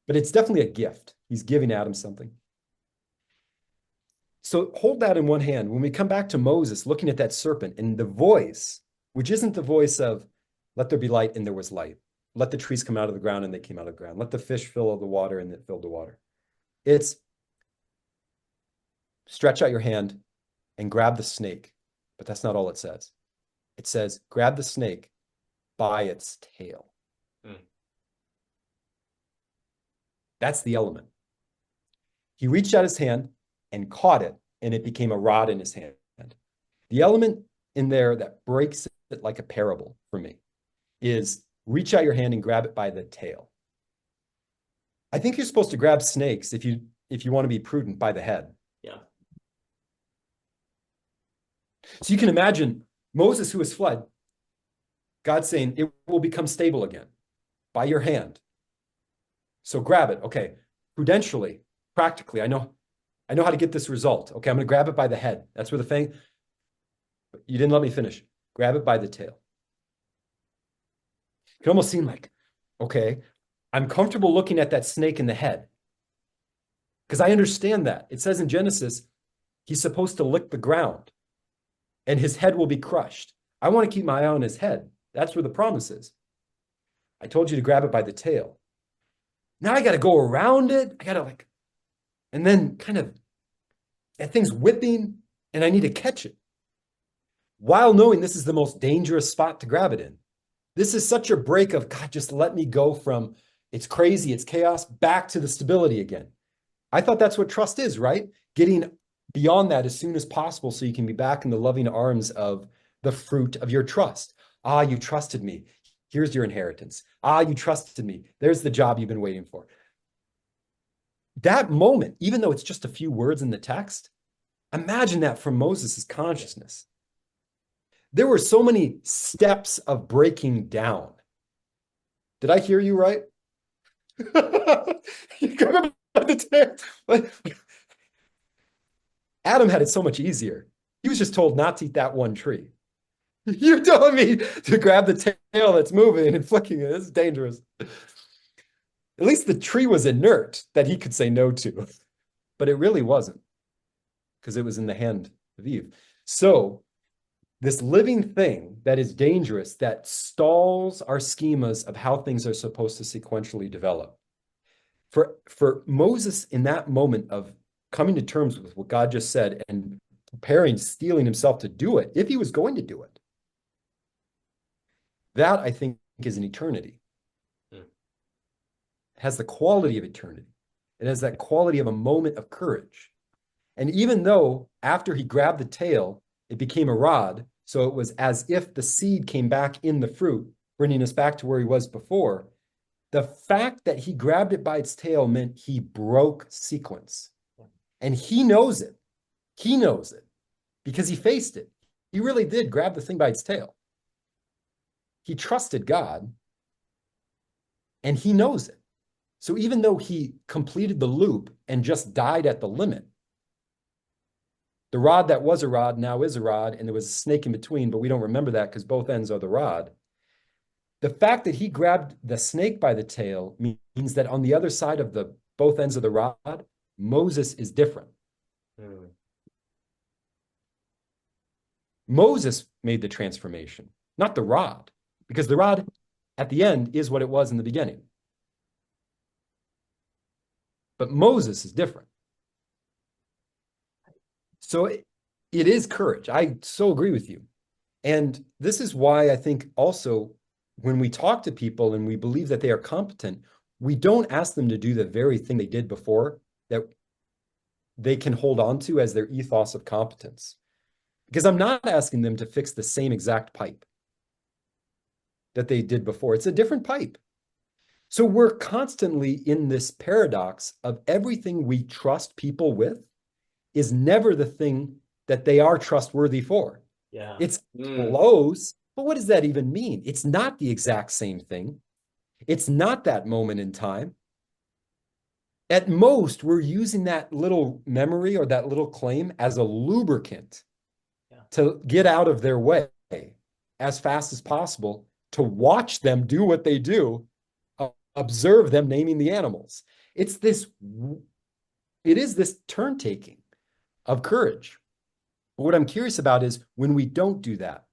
But it's definitely a gift. He's giving Adam something. So hold that in one hand. When we come back to Moses, looking at that serpent and the voice, which isn't the voice of, let there be light and there was light. Let the trees come out of the ground and they came out of the ground. Let the fish fill the water and it filled the water. It's stretch out your hand and grab the snake. But that's not all it says. It says, grab the snake by its tail. That's the element. He reached out his hand and caught it, and it became a rod in his hand. The element in there that breaks it like a parable for me is reach out your hand and grab it by the tail. I think you're supposed to grab snakes if you want to be prudent by the head. Yeah. So you can imagine Moses who has fled, God saying it will become stable again by your hand. So grab it. Okay. Prudentially, practically, I know how to get this result. Okay, I'm going to grab it by the head. That's where the fang. You didn't let me finish. Grab it by the tail. It can almost seem like, okay, I'm comfortable looking at that snake in the head because I understand that. It says in Genesis, he's supposed to lick the ground and his head will be crushed. I want to keep my eye on his head. That's where the promise is. I told you to grab it by the tail. Now I got to go around it. I got to and then kind of that thing's whipping and I need to catch it while knowing this is the most dangerous spot to grab it in. This is such a break of God, just let me go from it's crazy, it's chaos, back to the stability again. I thought that's what trust is, right? Getting beyond that as soon as possible so you can be back in the loving arms of the fruit of your trust. Ah, you trusted me. Here's your inheritance. Ah, you trusted me. There's the job you've been waiting for. That moment, even though it's just a few words in the text, imagine that from Moses' consciousness. There were so many steps of breaking down. Did I hear you right? You got the Adam had it so much easier. He was just told not to eat that one tree. You're telling me to grab the tail that's moving and flicking it. This is dangerous. At least the tree was inert that he could say no to. But it really wasn't because it was in the hand of Eve. So this living thing that is dangerous, that stalls our schemas of how things are supposed to sequentially develop. For Moses in that moment of coming to terms with what God just said and preparing, steeling himself to do it, if he was going to do it, that I think is an eternity. It has the quality of eternity. It has that quality of a moment of courage. And even though after he grabbed the tail, it became a rod, so it was as if the seed came back in the fruit, bringing us back to where he was before, the fact that he grabbed it by its tail meant he broke sequence. And he knows it. He knows it because he faced it. He really did grab the thing by its tail. he trusted God, and he knows it. So even though he completed the loop and just died at the limit, the rod that was a rod now is a rod, and there was a snake in between, but we don't remember that because both ends are the rod. The fact that he grabbed the snake by the tail means that on the other side of the both ends of the rod, Moses is different. Moses made the transformation, not the rod, because the rod at the end is what it was in the beginning. But Moses is different. So it is courage. I so agree with you. And this is why I think also when we talk to people and we believe that they are competent, we don't ask them to do the very thing they did before that they can hold on to as their ethos of competence. Because I'm not asking them to fix the same exact pipe that they did before. It's a different pipe. So we're constantly in this paradox of everything we trust people with is never the thing that they are trustworthy for. Yeah. It's close, but what does that even mean? It's not the exact same thing. It's not that moment in time. At most, we're using that little memory or that little claim as a lubricant to get out of their way as fast as possible, to watch them do what they do, observe them naming the animals. It is this turn taking of courage. But what I'm curious about is when we don't do that,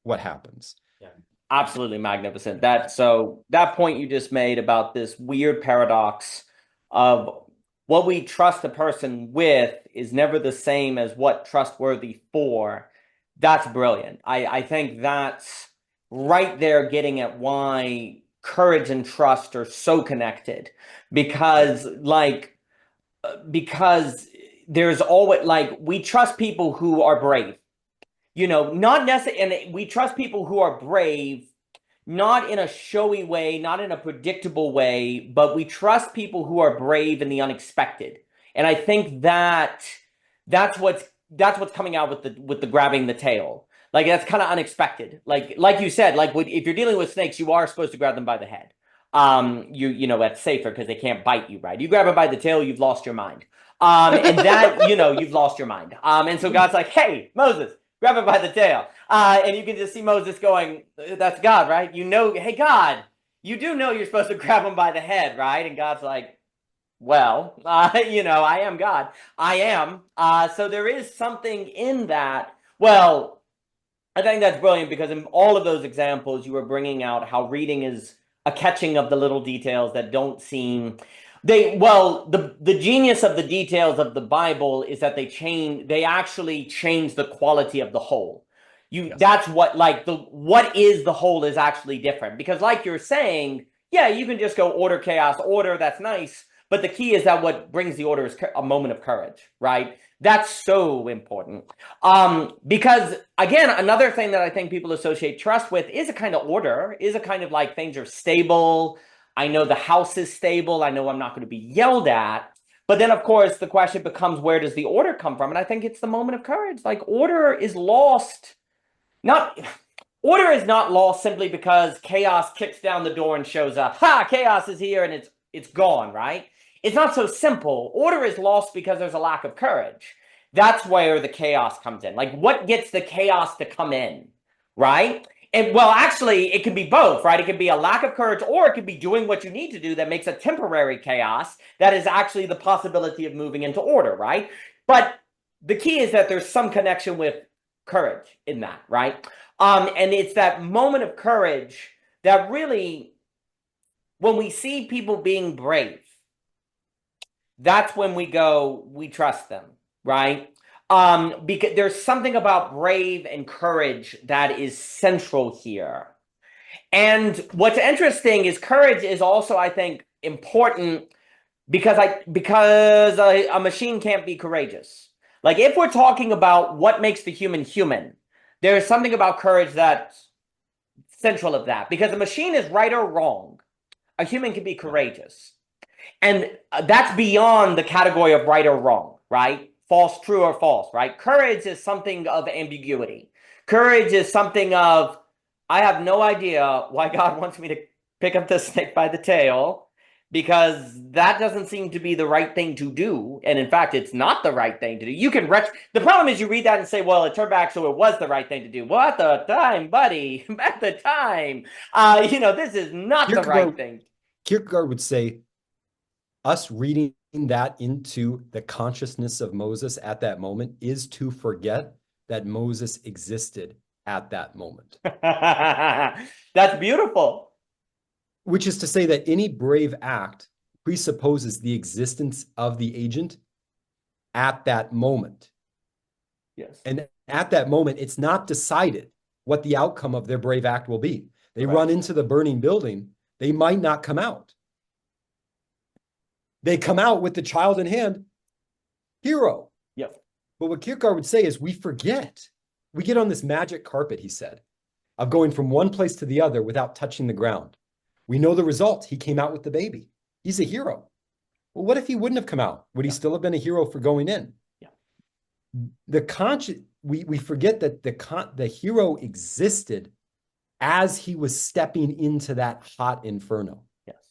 what happens? Yeah, absolutely magnificent. That point you just made about this weird paradox of what we trust a person with is never the same as what trustworthy for. That's brilliant. I think that's right there getting at why courage and trust are so connected, because there's always, like, we trust people who are brave, not necessarily, and we trust people who are brave, not in a showy way, not in a predictable way, but we trust people who are brave in the unexpected. And I think that's what's coming out with the grabbing the tail. Like, that's kind of unexpected. Like you said, like, if you're dealing with snakes, you are supposed to grab them by the head. That's safer because they can't bite you, right? You grab it by the tail, you've lost your mind. And that, you've lost your mind. And so God's like, hey, Moses, grab it by the tail. And you can just see Moses going, that's God, right? Hey, God, you do know you're supposed to grab him by the head, right? And God's like, well, I am God. I am. So there is something in that. Well, I think that's brilliant, because in all of those examples, you were bringing out how reading is a catching of the little details that don't seem... the genius of the details of the Bible is that they actually change the quality of the whole. Yes. That's what is the whole is actually different, because like you're saying, yeah, you can just go order, chaos, order, that's nice, but the key is that what brings the order is a moment of courage, right? That's so important. Because again, another thing that I think people associate trust with is a kind of order, is a kind of like things are stable. I know the house is stable. I know I'm not going to be yelled at. But then, of course, the question becomes, where does the order come from? And I think it's the moment of courage. Like, order is lost. Order is not lost simply because chaos kicks down the door and shows up. Ha! Chaos is here and it's gone, right? It's not so simple. Order is lost because there's a lack of courage. That's where the chaos comes in. Like, what gets the chaos to come in, right? And well, actually, it could be both, right? It could be a lack of courage, or it could be doing what you need to do that makes a temporary chaos that is actually the possibility of moving into order, right? But the key is that there's some connection with courage in that, right? And it's that moment of courage that really, when we see people being brave, that's when we go, we trust them, right? Because there's something about brave and courage that is central here. And what's interesting is courage is also, I think, important because a machine can't be courageous. Like, if we're talking about what makes the human human, there's something about courage that's central of that, because a machine is right or wrong. A human can be courageous. And that's beyond the category of right or wrong, right? False, true, or false, right? Courage is something of ambiguity. Courage is something of I have no idea why God wants me to pick up the snake by the tail, because that doesn't seem to be the right thing to do. And in fact, it's not the right thing to do. You can the problem is you read that and say, well, it turned back, so it was the right thing to do. Well, at the time, buddy, at the time, this is not the right thing. Kierkegaard would say, us reading that into the consciousness of Moses at that moment is to forget that Moses existed at that moment. That's beautiful. Which is to say that any brave act presupposes the existence of the agent at that moment. Yes. And at that moment, it's not decided what the outcome of their brave act will be. They run into the burning building. They might not come out. They come out with the child in hand, hero. Yep. But what Kierkegaard would say is we forget. We get on this magic carpet, he said, of going from one place to the other without touching the ground. We know the result. He came out with the baby. He's a hero. Well, what if he wouldn't have come out? Would he still have been a hero for going in? Yeah. We forget that the hero existed as he was stepping into that hot inferno. Yes.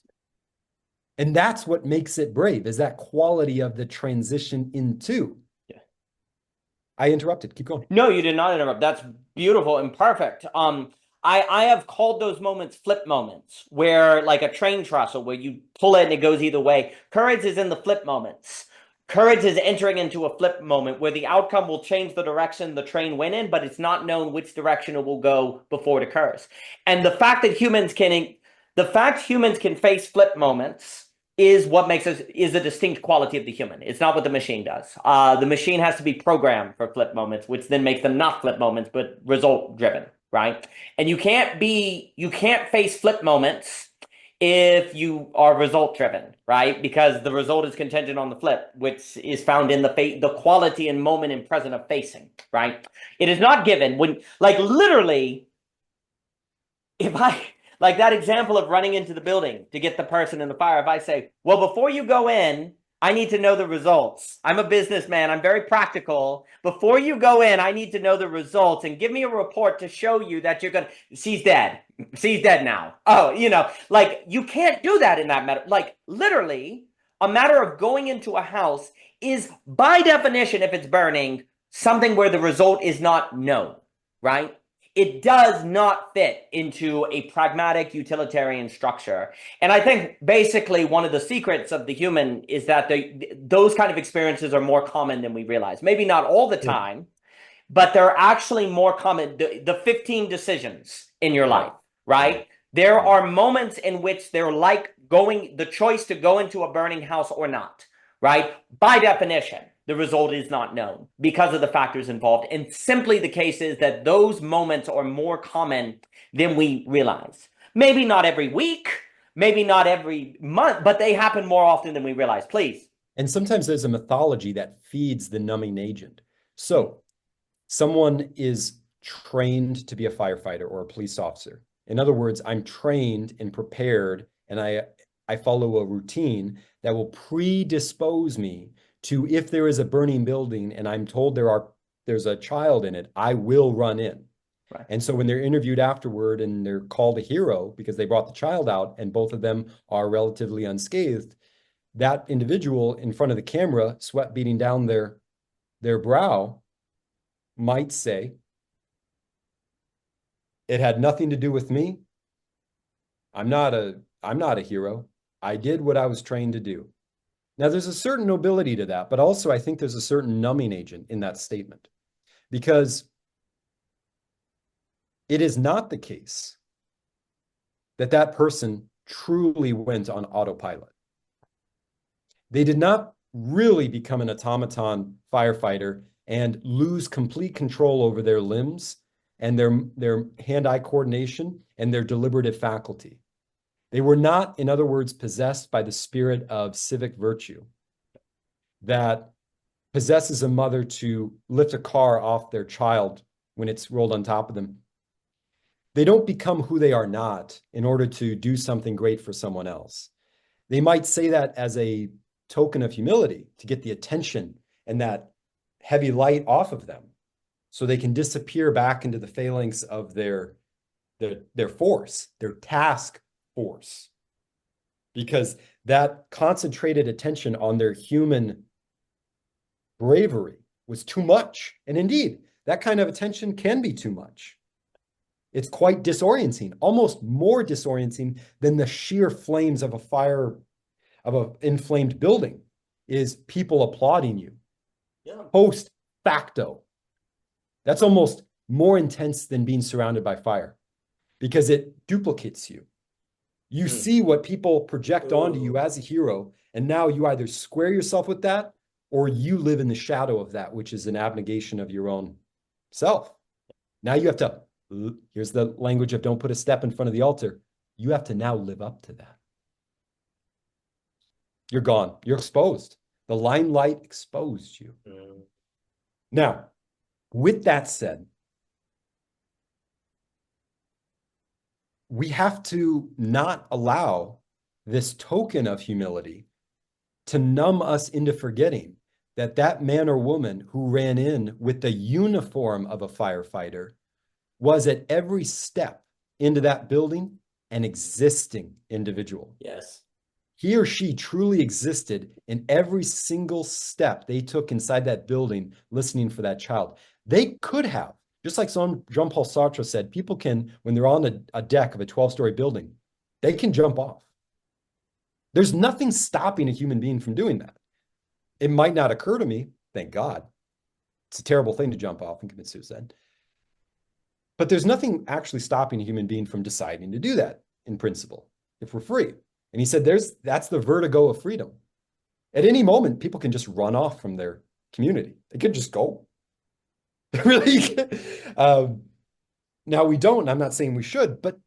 And that's what makes it brave, is that quality of the transition into. Yeah. I interrupted. Keep going. No, you did not interrupt. That's beautiful and perfect. I have called those moments flip moments, where like a train trestle, where you pull it and it goes either way. Courage is in the flip moments. Courage is entering into a flip moment where the outcome will change the direction the train went in, but it's not known which direction it will go before it occurs. And the fact humans can face flip moments is what makes us, is a distinct quality of the human. It's not what the machine does. The machine has to be programmed for flip moments, which then makes them not flip moments, but result driven, right? And you can't face flip moments if you are result driven, right? Because the result is contingent on the flip, which is found in the quality and moment and present of facing, right? It is not given when, like, literally, like that example of running into the building to get the person in the fire, if I say, well, before you go in, I need to know the results. I'm a businessman. I'm very practical. Before you go in, I need to know the results and give me a report to show you that you're going to, she's dead. She's dead now. Oh, like you can't do that in that matter. Like literally a matter of going into a house is by definition, if it's burning, something where the result is not known, right? It does not fit into a pragmatic utilitarian structure. And I think basically one of the secrets of the human is that those kind of experiences are more common than we realize. Maybe not all the time, but they're actually more common. The 15 decisions in your life, right? There are moments in which they're like the choice to go into a burning house or not, right? By definition, the result is not known because of the factors involved. And simply the case is that those moments are more common than we realize. Maybe not every week, maybe not every month, but they happen more often than we realize. Please. And sometimes there's a mythology that feeds the numbing agent. So someone is trained to be a firefighter or a police officer. In other words, I'm trained and prepared, and I follow a routine that will predispose me to, if there is a burning building and I'm told there's a child in it, I will run in. Right. And so when they're interviewed afterward and they're called a hero because they brought the child out and both of them are relatively unscathed, that individual in front of the camera, sweat beating down their brow, might say, it had nothing to do with me. I'm not a hero. I did what I was trained to do. Now, there's a certain nobility to that, but also I think there's a certain numbing agent in that statement, because it is not the case that that person truly went on autopilot. They did not really become an automaton firefighter and lose complete control over their limbs and their hand-eye coordination and their deliberative faculty. They were not, in other words, possessed by the spirit of civic virtue that possesses a mother to lift a car off their child when it's rolled on top of them. They don't become who they are not in order to do something great for someone else. They might say that as a token of humility to get the attention and that heavy light off of them so they can disappear back into the phalanx of their their force, their task force, because that concentrated attention on their human bravery was too much. And indeed, that kind of attention can be too much. It's quite disorienting, almost more disorienting than the sheer flames of a fire, of an inflamed building, is people applauding you. Yeah. Post facto. That's almost more intense than being surrounded by fire, because it duplicates you. You see what people project onto you as a hero, and now you either square yourself with that, or you live in the shadow of that, which is an abnegation of your own self. Now you have to, here's the language of don't put a step in front of the altar. You have to now live up to that. You're gone. You're exposed. The limelight exposed you. Now, with that said, we have to not allow this token of humility to numb us into forgetting that that man or woman who ran in with the uniform of a firefighter was at every step into that building an existing individual. Yes. He or she truly existed in every single step they took inside that building, listening for that child. They could have, just like Jean-Paul Sartre said, people can, when they're on a deck of a 12-story building, they can jump off. There's nothing stopping a human being from doing that. It might not occur to me, thank God. It's a terrible thing to jump off and commit suicide. But there's nothing actually stopping a human being from deciding to do that in principle, if we're free. And he said, that's the vertigo of freedom. At any moment, people can just run off from their community. They could just go. Really? Now we don't, and I'm not saying we should, but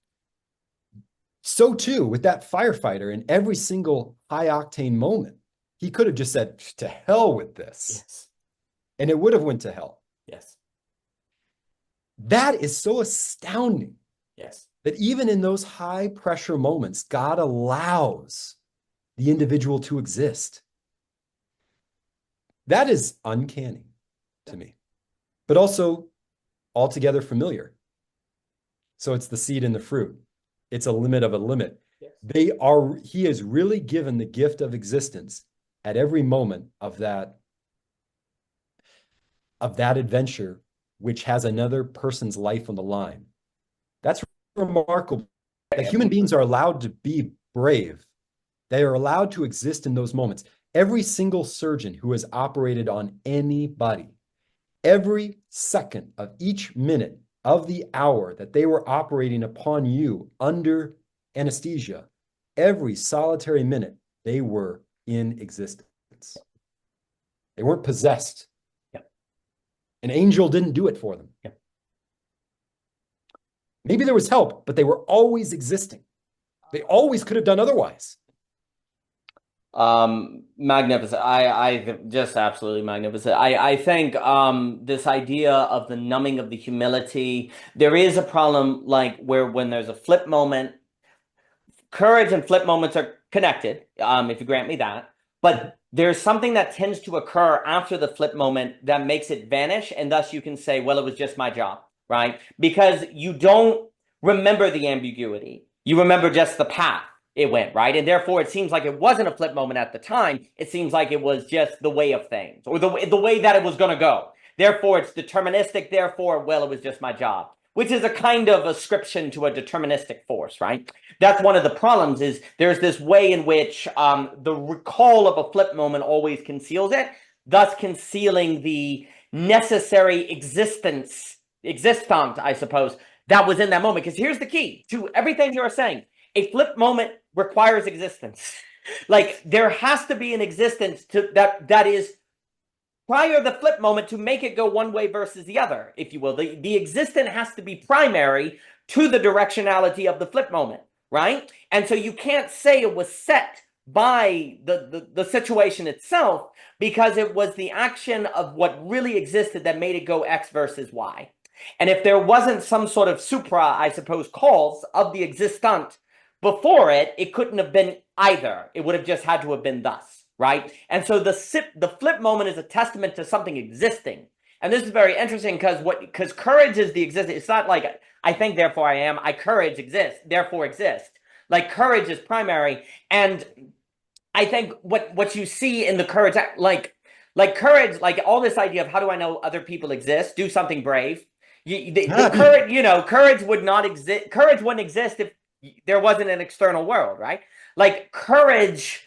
so too with that firefighter in every single high octane moment, he could have just said, to hell with this. Yes. And it would have went to hell. Yes. That is so astounding. Yes. That even in those high pressure moments, God allows the individual to exist. That is uncanny to me, but also altogether familiar. So it's the seed and the fruit. It's a limit of a limit. Yes. He is really given the gift of existence at every moment of that adventure, which has another person's life on the line. That's remarkable. That human beings are allowed to be brave. They are allowed to exist in those moments. Every single surgeon who has operated on anybody, every second of each minute of the hour that they were operating upon you under anesthesia, every solitary minute, they were in existence. They weren't possessed. Yep. An angel didn't do it for them. Yep. Maybe there was help, but they were always existing. They always could have done otherwise. Magnificent. I just absolutely magnificent. I think this idea of the numbing of the humility, there is a problem like where when there's a flip moment, courage and flip moments are connected, if you grant me that, but there's something that tends to occur after the flip moment that makes it vanish, and thus you can say, well, it was just my job, right? Because you don't remember the ambiguity. You remember just the path it went, right? And therefore, it seems like it wasn't a flip moment at the time. It seems like it was just the way of things, or the way that it was going to go. Therefore, it's deterministic. Therefore, well, it was just my job, which is a kind of ascription to a deterministic force, right? That's one of the problems is there's this way in which the recall of a flip moment always conceals it, thus concealing the necessary existent, I suppose, that was in that moment. Because here's the key to everything you're saying. A flip moment requires existence. Like there has to be an existence to that is prior to the flip moment to make it go one way versus the other, if you will. The existent has to be primary to the directionality of the flip moment, right? And so you can't say it was set by the situation itself because it was the action of what really existed that made it go X versus Y. And if there wasn't some sort of supra, I suppose, cause of the existent before it, it couldn't have been either. It would have just had to have been thus, right? And so the flip moment is a testament to something existing. And this is very interesting because courage is the existing. It's not like I think, therefore I am. I courage exist, therefore exist. Like courage is primary. And I think what you see in the courage, like courage, like all this idea of how do I know other people exist? Do something brave. The courage, courage would not exist. Courage wouldn't exist if there wasn't an external world, right? Like courage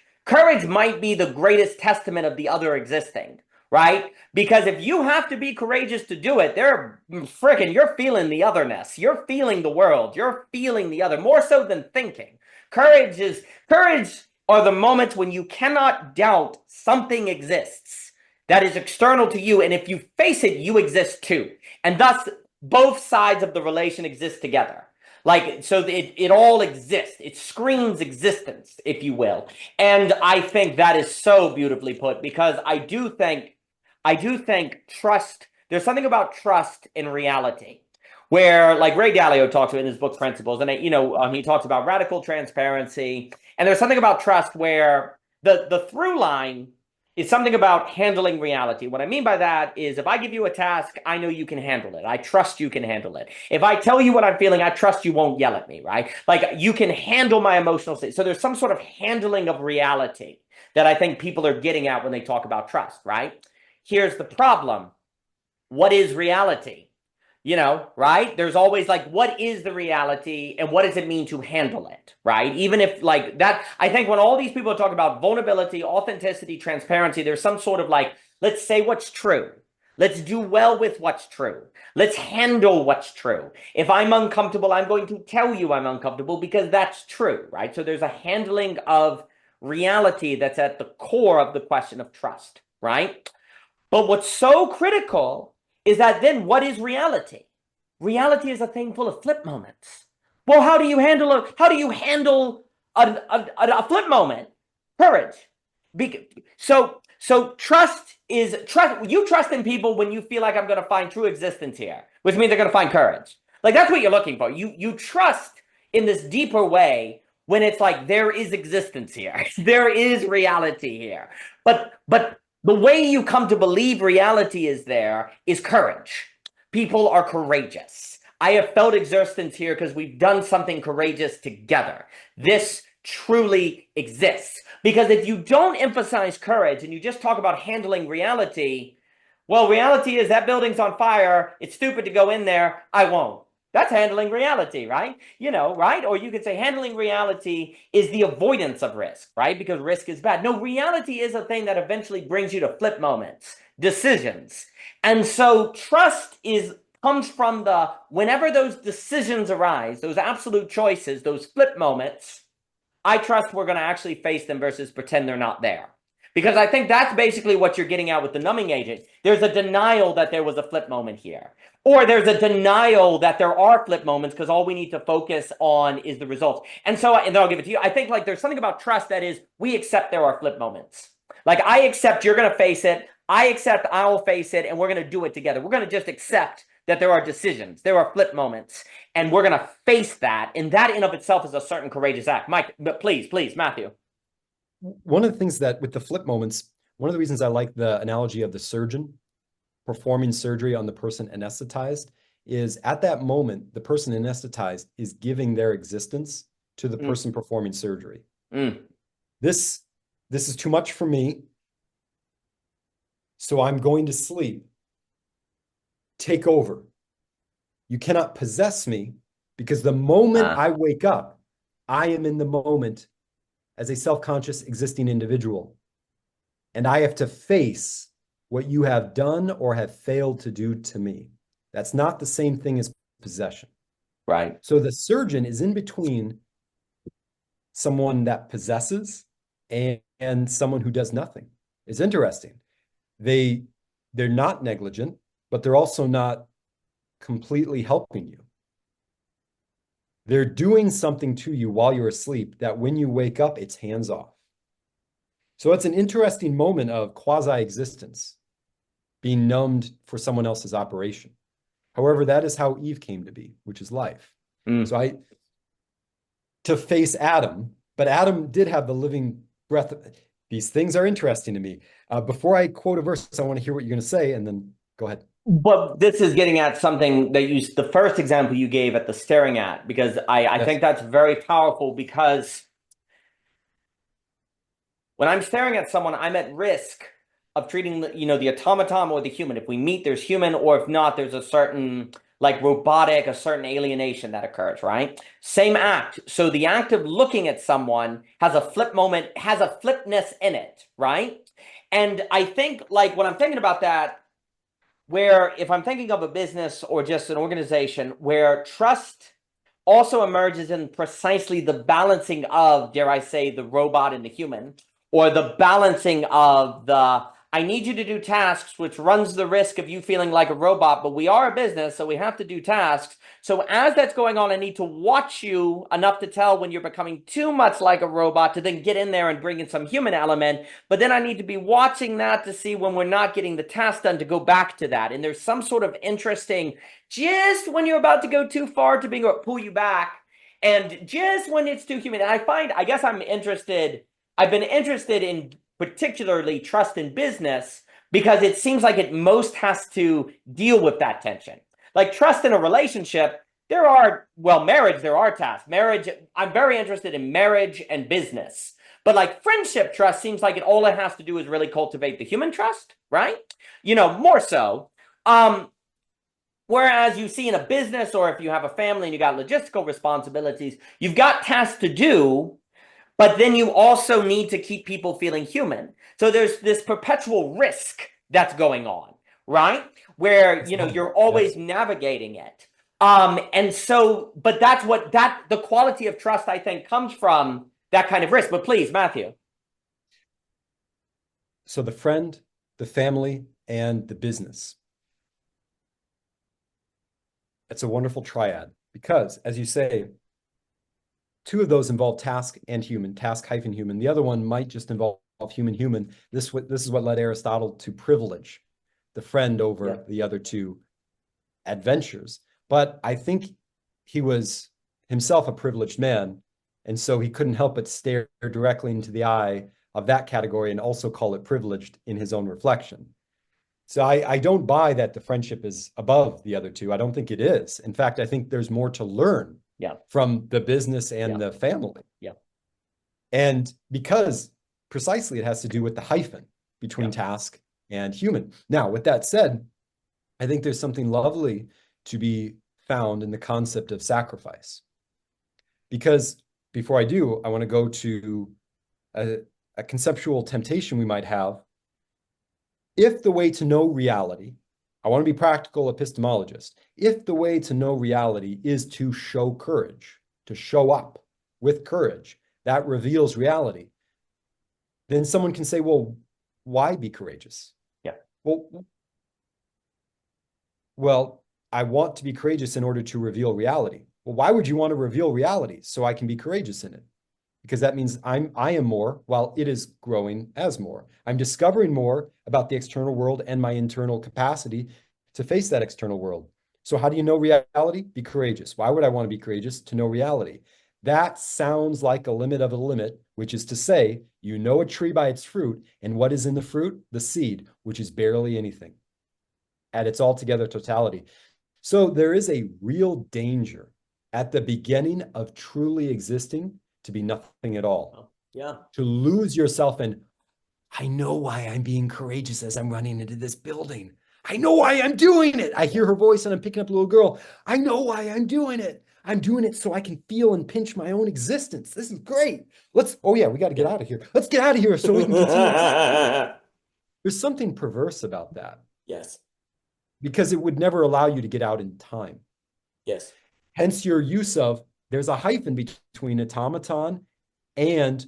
might be the greatest testament of the other existing, right? Because if you have to be courageous to do it, you're feeling the otherness. You're feeling the world. You're feeling the other more so than thinking. Courage are the moments when you cannot doubt something exists that is external to you. And if you face it, you exist too. And thus, both sides of the relation exist together. Like, so it all exists. It screams existence, if you will. And I think that is so beautifully put, because I do think trust, there's something about trust in reality where, like Ray Dalio talks about in his book Principles, and he talks about radical transparency. And there's something about trust where the through line is something about handling reality. What I mean by that is if I give you a task, I know you can handle it. I trust you can handle it. If I tell you what I'm feeling, I trust you won't yell at me, right? Like you can handle my emotional state. So there's some sort of handling of reality that I think people are getting at when they talk about trust, right? Here's the problem. What is reality? Right? There's always like, what is the reality and what does it mean to handle it, right? Even if like that, I think when all these people talk about vulnerability, authenticity, transparency, there's some sort of like, let's say what's true. Let's do well with what's true. Let's handle what's true. If I'm uncomfortable, I'm going to tell you I'm uncomfortable because that's true, right? So there's a handling of reality that's at the core of the question of trust, right? But what's so critical is that then what is reality? Reality is a thing full of flip moments. Well, how do you handle a flip moment? Courage. So trust is trust. You trust in people when you feel like I'm going to find true existence here, which means they're going to find courage. Like that's what you're looking for. You trust in this deeper way when it's like there is existence here, there is reality here. But the way you come to believe reality is there is courage. People are courageous. I have felt existence here because we've done something courageous together. This truly exists. Because if you don't emphasize courage and you just talk about handling reality, well, reality is that building's on fire. It's stupid to go in there. I won't. That's handling reality, right? Right? Or you could say handling reality is the avoidance of risk, right? Because risk is bad. No, reality is a thing that eventually brings you to flip moments, decisions. And so trust comes from whenever those decisions arise, those absolute choices, those flip moments, I trust we're going to actually face them versus pretend they're not there. Because I think that's basically what you're getting at with the numbing agent. There's a denial that there was a flip moment here. Or there's a denial that there are flip moments because all we need to focus on is the results. And then I'll give it to you. I think like there's something about trust that is we accept there are flip moments. Like I accept you're going to face it. I accept I'll face it and we're going to do it together. We're going to just accept that there are decisions, there are flip moments, and we're going to face that. And that in of itself is a certain courageous act. Mike, but please, Matthew. One of the things that with the flip moments, one of the reasons I like the analogy of the surgeon performing surgery on the person anesthetized is at that moment, the person anesthetized is giving their existence to the person performing surgery. This is too much for me. So I'm going to sleep. Take over. You cannot possess me because the moment I wake up, I am in the moment as a self-conscious existing individual. And I have to face what you have done or have failed to do to me. That's not the same thing as possession. Right. So the surgeon is in between someone that possesses and someone who does nothing. It's interesting. They're not negligent, but they're also not completely helping you. They're doing something to you while you're asleep that when you wake up, it's hands off. So it's an interesting moment of quasi-existence, being numbed for someone else's operation. However, that is how Eve came to be, which is life. So to face Adam, but Adam did have the living breath. These things are interesting to me. Before I quote a verse, I want to hear what you're going to say, and then go ahead. But this is getting at something that the first example you gave at the staring at, because I Yes. think that's very powerful because when I'm staring at someone, I'm at risk of treating the automaton or the human. If we meet, there's human, or if not, there's a certain like robotic, a certain alienation that occurs, right? Same act. So the act of looking at someone has a flip moment, has a flipness in it, right? And I think like when I'm thinking about that, where if I'm thinking of a business or just an organization where trust also emerges in precisely the balancing of, dare I say, the robot and the human, or the balancing of the I need you to do tasks, which runs the risk of you feeling like a robot, but we are a business, so we have to do tasks. So as that's going on, I need to watch you enough to tell when you're becoming too much like a robot to then get in there and bring in some human element. But then I need to be watching that to see when we're not getting the task done to go back to that. And there's some sort of interesting, just when you're about to go too far to being pull you back, and just when it's too human. And I guess I've been interested in particularly trust in business because it seems like it most has to deal with that tension. Like trust in a relationship, marriage, there are tasks. Marriage, I'm very interested in marriage and business. But like friendship trust seems like all it has to do is really cultivate the human trust, right? More so. Whereas you see in a business, or if you have a family and you got logistical responsibilities, you've got tasks to do, but then you also need to keep people feeling human. So there's this perpetual risk that's going on, right? Where, you're always Yes. navigating it. And so, but the quality of trust, I think, comes from that kind of risk. But please, Matthew. So the friend, the family, and the business. It's a wonderful triad because, as you say, two of those involve task and human, task hyphen human. The other one might just involve human human. This is what led Aristotle to privilege the friend Yeah. over the other two adventures. But I think he was himself a privileged man, and so he couldn't help but stare directly into the eye of that category and also call it privileged in his own reflection. So I don't buy that the friendship is above the other two. I don't think it is. In fact, I think there's more to learn Yeah. from the business and Yeah. the family. Yeah. And because precisely it has to do with the hyphen between Yeah. task and human. Now, with that said, I think there's something lovely to be found in the concept of sacrifice. Because before I do, I want to go to a conceptual temptation we might have. If the way to know reality, I want to be practical epistemologist. If the way to know reality is to show courage, to show up with courage, that reveals reality, then someone can say, well, why be courageous? Yeah. Well, well, I want to be courageous in order to reveal reality. Well, why would you want to reveal reality? So I can be courageous in it. Because that means I am more while it is growing as more. I'm discovering more about the external world and my internal capacity to face that external world. So how do you know reality? Be courageous. Why would I want to be courageous? To know reality. That sounds like a limit of a limit, which is to say, you know a tree by its fruit, and what is in the fruit? The seed, which is barely anything at its altogether totality. So there is a real danger at the beginning of truly existing to be nothing at all, Yeah. to lose yourself in, I know why I'm being courageous as I'm running into this building. I know why I'm doing it. I hear her voice and I'm picking up a little girl. I know why I'm doing it. I'm doing it so I can feel and pinch my own existence. This is great. Oh yeah, we got to get out of here. Let's get out of here so we can continue. There's something perverse about that Yes. because it would never allow you to get out in time. Yes. Hence your use of, there's a hyphen between automaton and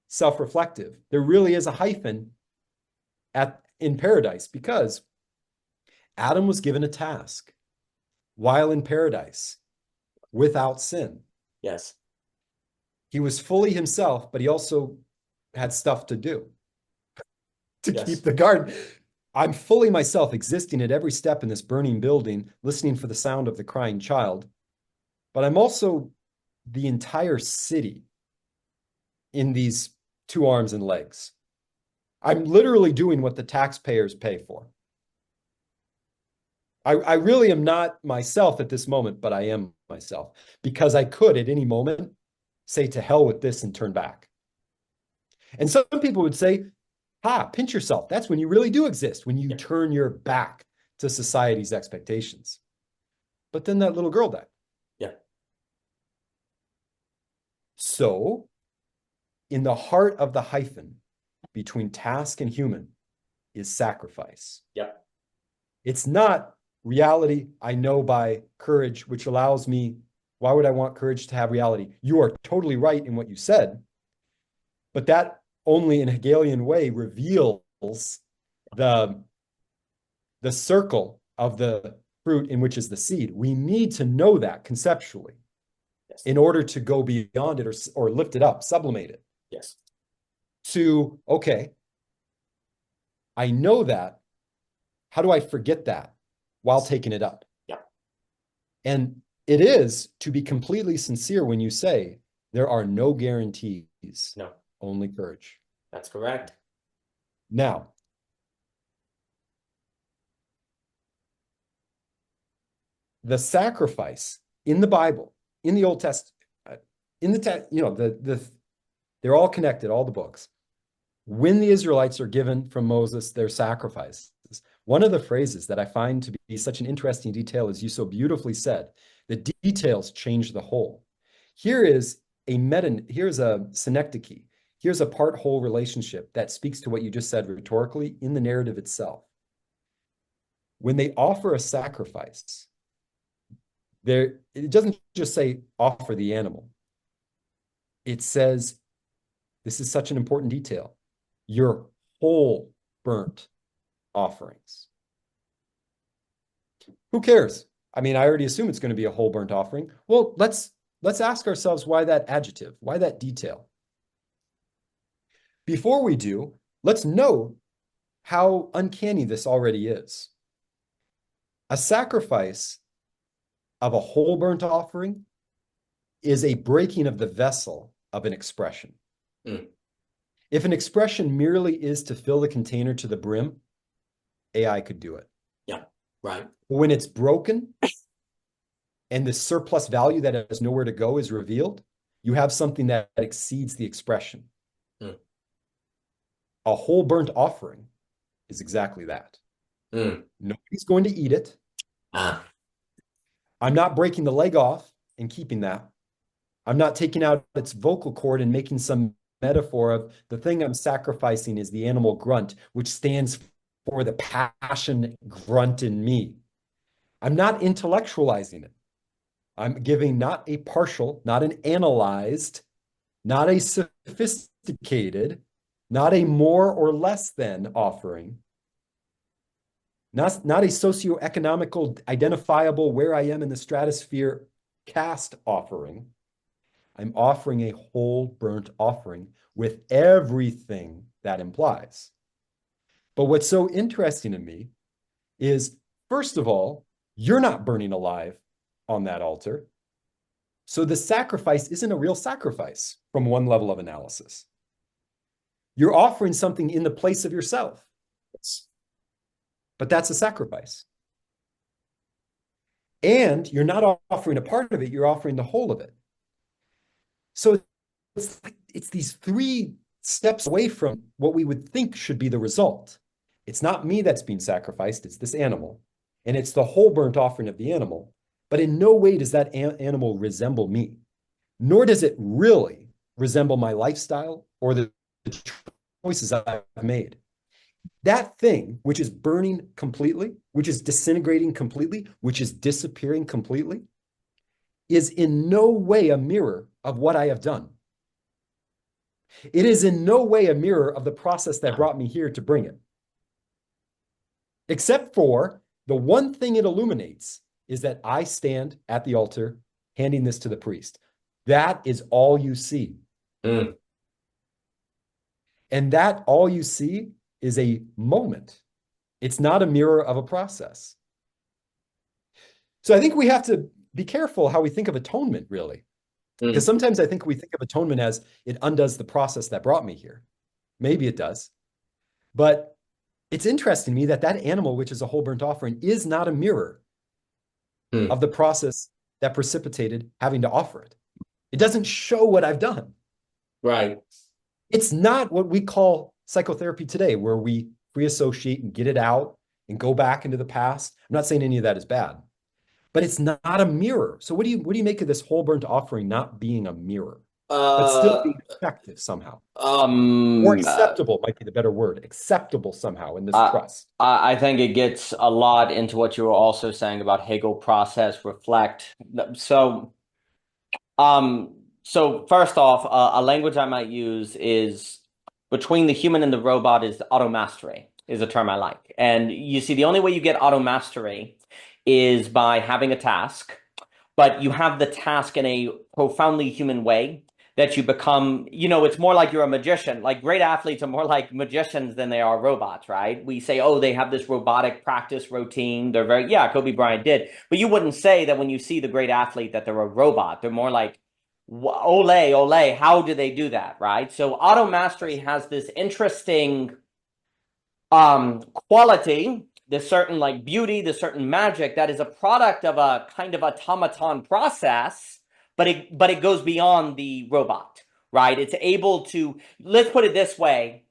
self-reflective. There really is a hyphen in paradise because Adam was given a task while in paradise without sin. Yes. He was fully himself, but he also had stuff to do to Yes. keep the garden. I'm fully myself, existing at every step in this burning building, listening for the sound of the crying child. But I'm also the entire city in these two arms and legs. I'm literally doing what the taxpayers pay for. I really am not myself at this moment, but I am myself because I could at any moment say to hell with this and turn back. And some people would say, pinch yourself. That's when you really do exist, when you turn your back to society's expectations. But then that little girl died. Yeah. So in the heart of the hyphen between task and human is sacrifice. Yep. It's not reality I know by courage, which allows me, why would I want courage to have reality? You are totally right in what you said, but that only in a Hegelian way reveals the circle of the fruit in which is the seed. We need to know that conceptually in order to go beyond it or lift it up, sublimate it. Yes. To, okay, I know that. How do I forget that while taking it up? Yeah. And it is to be completely sincere when you say there are no guarantees. No. Only courage. That's correct. Now, the sacrifice in the Bible, in the Old Testament, they're all connected, all the books. When the Israelites are given from Moses their sacrifices, one of the phrases that I find to be such an interesting detail, as you so beautifully said, the details change the whole. Here's a synecdoche. Here's a part-whole relationship that speaks to what you just said rhetorically in the narrative itself. When they offer a sacrifice, it doesn't just say offer the animal. It says, this is such an important detail, your whole burnt offerings. Who cares? I mean, I already assume it's going to be a whole burnt offering. Well, let's ask ourselves why that adjective, why that detail? Before we do, let's know how uncanny this already is. A sacrifice of a whole burnt offering is a breaking of the vessel of an expression. Mm. If an expression merely is to fill the container to the brim, AI could do it. Yeah, right. When it's broken and the surplus value that has nowhere to go is revealed, you have something that exceeds the expression. Mm. A whole burnt offering is exactly that. Mm. Nobody's going to eat it. I'm not breaking the leg off and keeping that. I'm not taking out its vocal cord and making some metaphor of the thing I'm sacrificing is the animal grunt, which stands for the passion grunt in me. I'm not intellectualizing it. I'm giving not a partial, not an analyzed, not a sophisticated, not a more or less than offering, not a socioeconomical, identifiable where I am in the stratosphere caste offering. I'm offering a whole burnt offering with everything that implies. But what's so interesting to me is, first of all, you're not burning alive on that altar. So the sacrifice isn't a real sacrifice from one level of analysis. You're offering something in the place of yourself. But that's a sacrifice. And you're not offering a part of it, you're offering the whole of it. So it's these three steps away from what we would think should be the result. It's not me that's being sacrificed, it's this animal. And it's the whole burnt offering of the animal. But in no way does that animal resemble me, nor does it really resemble my lifestyle or the choices I've made. That thing, which is burning completely, which is disintegrating completely, which is disappearing completely, is in no way a mirror of what I have done. It is in no way a mirror of the process that brought me here to bring it. Except for the one thing it illuminates is that I stand at the altar handing this to the priest. That is all you see. Mm. And that all you see is a moment. It's not a mirror of a process. So I think we have to be careful how we think of atonement, really. Because sometimes I think we think of atonement as it undoes the process that brought me here. Maybe it does. But it's interesting to me that that animal, which is a whole burnt offering, is not a mirror of the process that precipitated having to offer it. It doesn't show what I've done. Right. It's not what we call psychotherapy today, where we free associate and get it out and go back into the past. I'm not saying any of that is bad, but it's not a mirror. So what do you make of this whole burnt offering not being a mirror, but still being effective somehow? Or acceptable might be the better word. Acceptable somehow in this trust. I think it gets a lot into what you were also saying about Hegel process, reflect. So first off, a language I might use is between the human and the robot is automastery, is a term I like. And you see, the only way you get automastery is by having a task, but you have the task in a profoundly human way that you become, it's more like you're a magician. Like great athletes are more like magicians than they are robots, right? We say, oh, they have this robotic practice routine. They're Kobe Bryant did. But you wouldn't say that when you see the great athlete that they're a robot. They're more like, ole, how do they do that, right? So auto mastery has this interesting quality, this certain like beauty, this certain magic that is a product of a kind of automaton process, but it goes beyond the robot, right? It's able to, let's put it this way,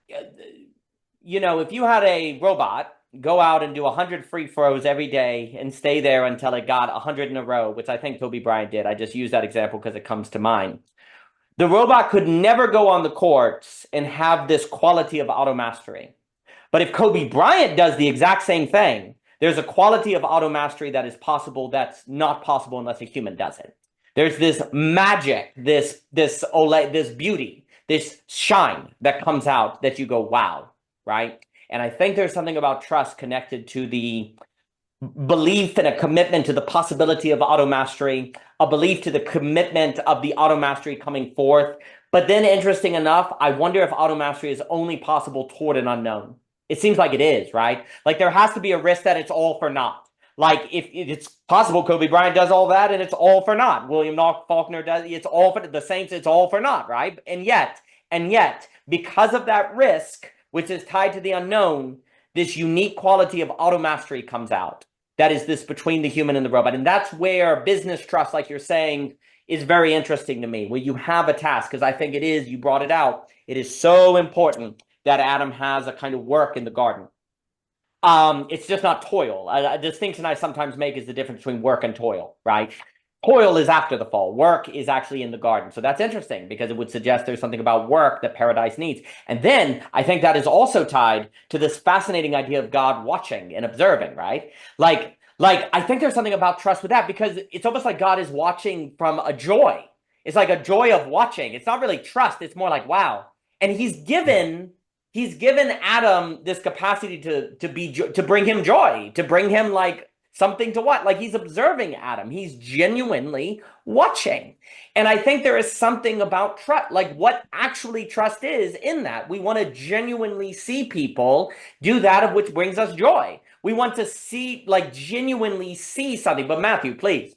if you had a robot go out and do 100 free throws every day and stay there until it got 100 in a row, which I think Kobe Bryant did. I just use that example because it comes to mind. The robot could never go on the courts and have this quality of auto mastery. But if Kobe Bryant does the exact same thing, there's a quality of auto mastery that is possible that's not possible unless a human does it. There's this magic, this beauty, this shine that comes out that you go, wow, right? And I think there's something about trust connected to the belief and a commitment to the possibility of auto mastery, a belief to the commitment of the auto mastery coming forth. But then, interesting enough, I wonder if auto mastery is only possible toward an unknown. It seems like it is, right? Like there has to be a risk that it's all for naught. Like if it's possible Kobe Bryant does all that and it's all for naught. William Faulkner does, it's all for the Saints, it's all for naught, right? And yet, because of that risk, which is tied to the unknown, this unique quality of auto mastery comes out. That is this between the human and the robot. And that's where business trust, like you're saying, is very interesting to me, where you have a task, because I think it is, you brought it out, it is so important that Adam has a kind of work in the garden. It's just not toil. A distinction I sometimes make is the difference between work and toil, right? Toil is after the fall. Work is actually in the garden. So that's interesting because it would suggest there's something about work that paradise needs. And then I think that is also tied to this fascinating idea of God watching and observing, right? Like I think there's something about trust with that because it's almost like God is watching from a joy. It's like a joy of watching. It's not really trust. It's more like, wow. And he's given Adam this capacity to bring him joy, to bring him like something to what? Like he's observing Adam. He's genuinely watching. And I think there is something about trust, like what actually trust is in that. We want to genuinely see people do that of which brings us joy. We want to see, like genuinely see something. But Matthew, please.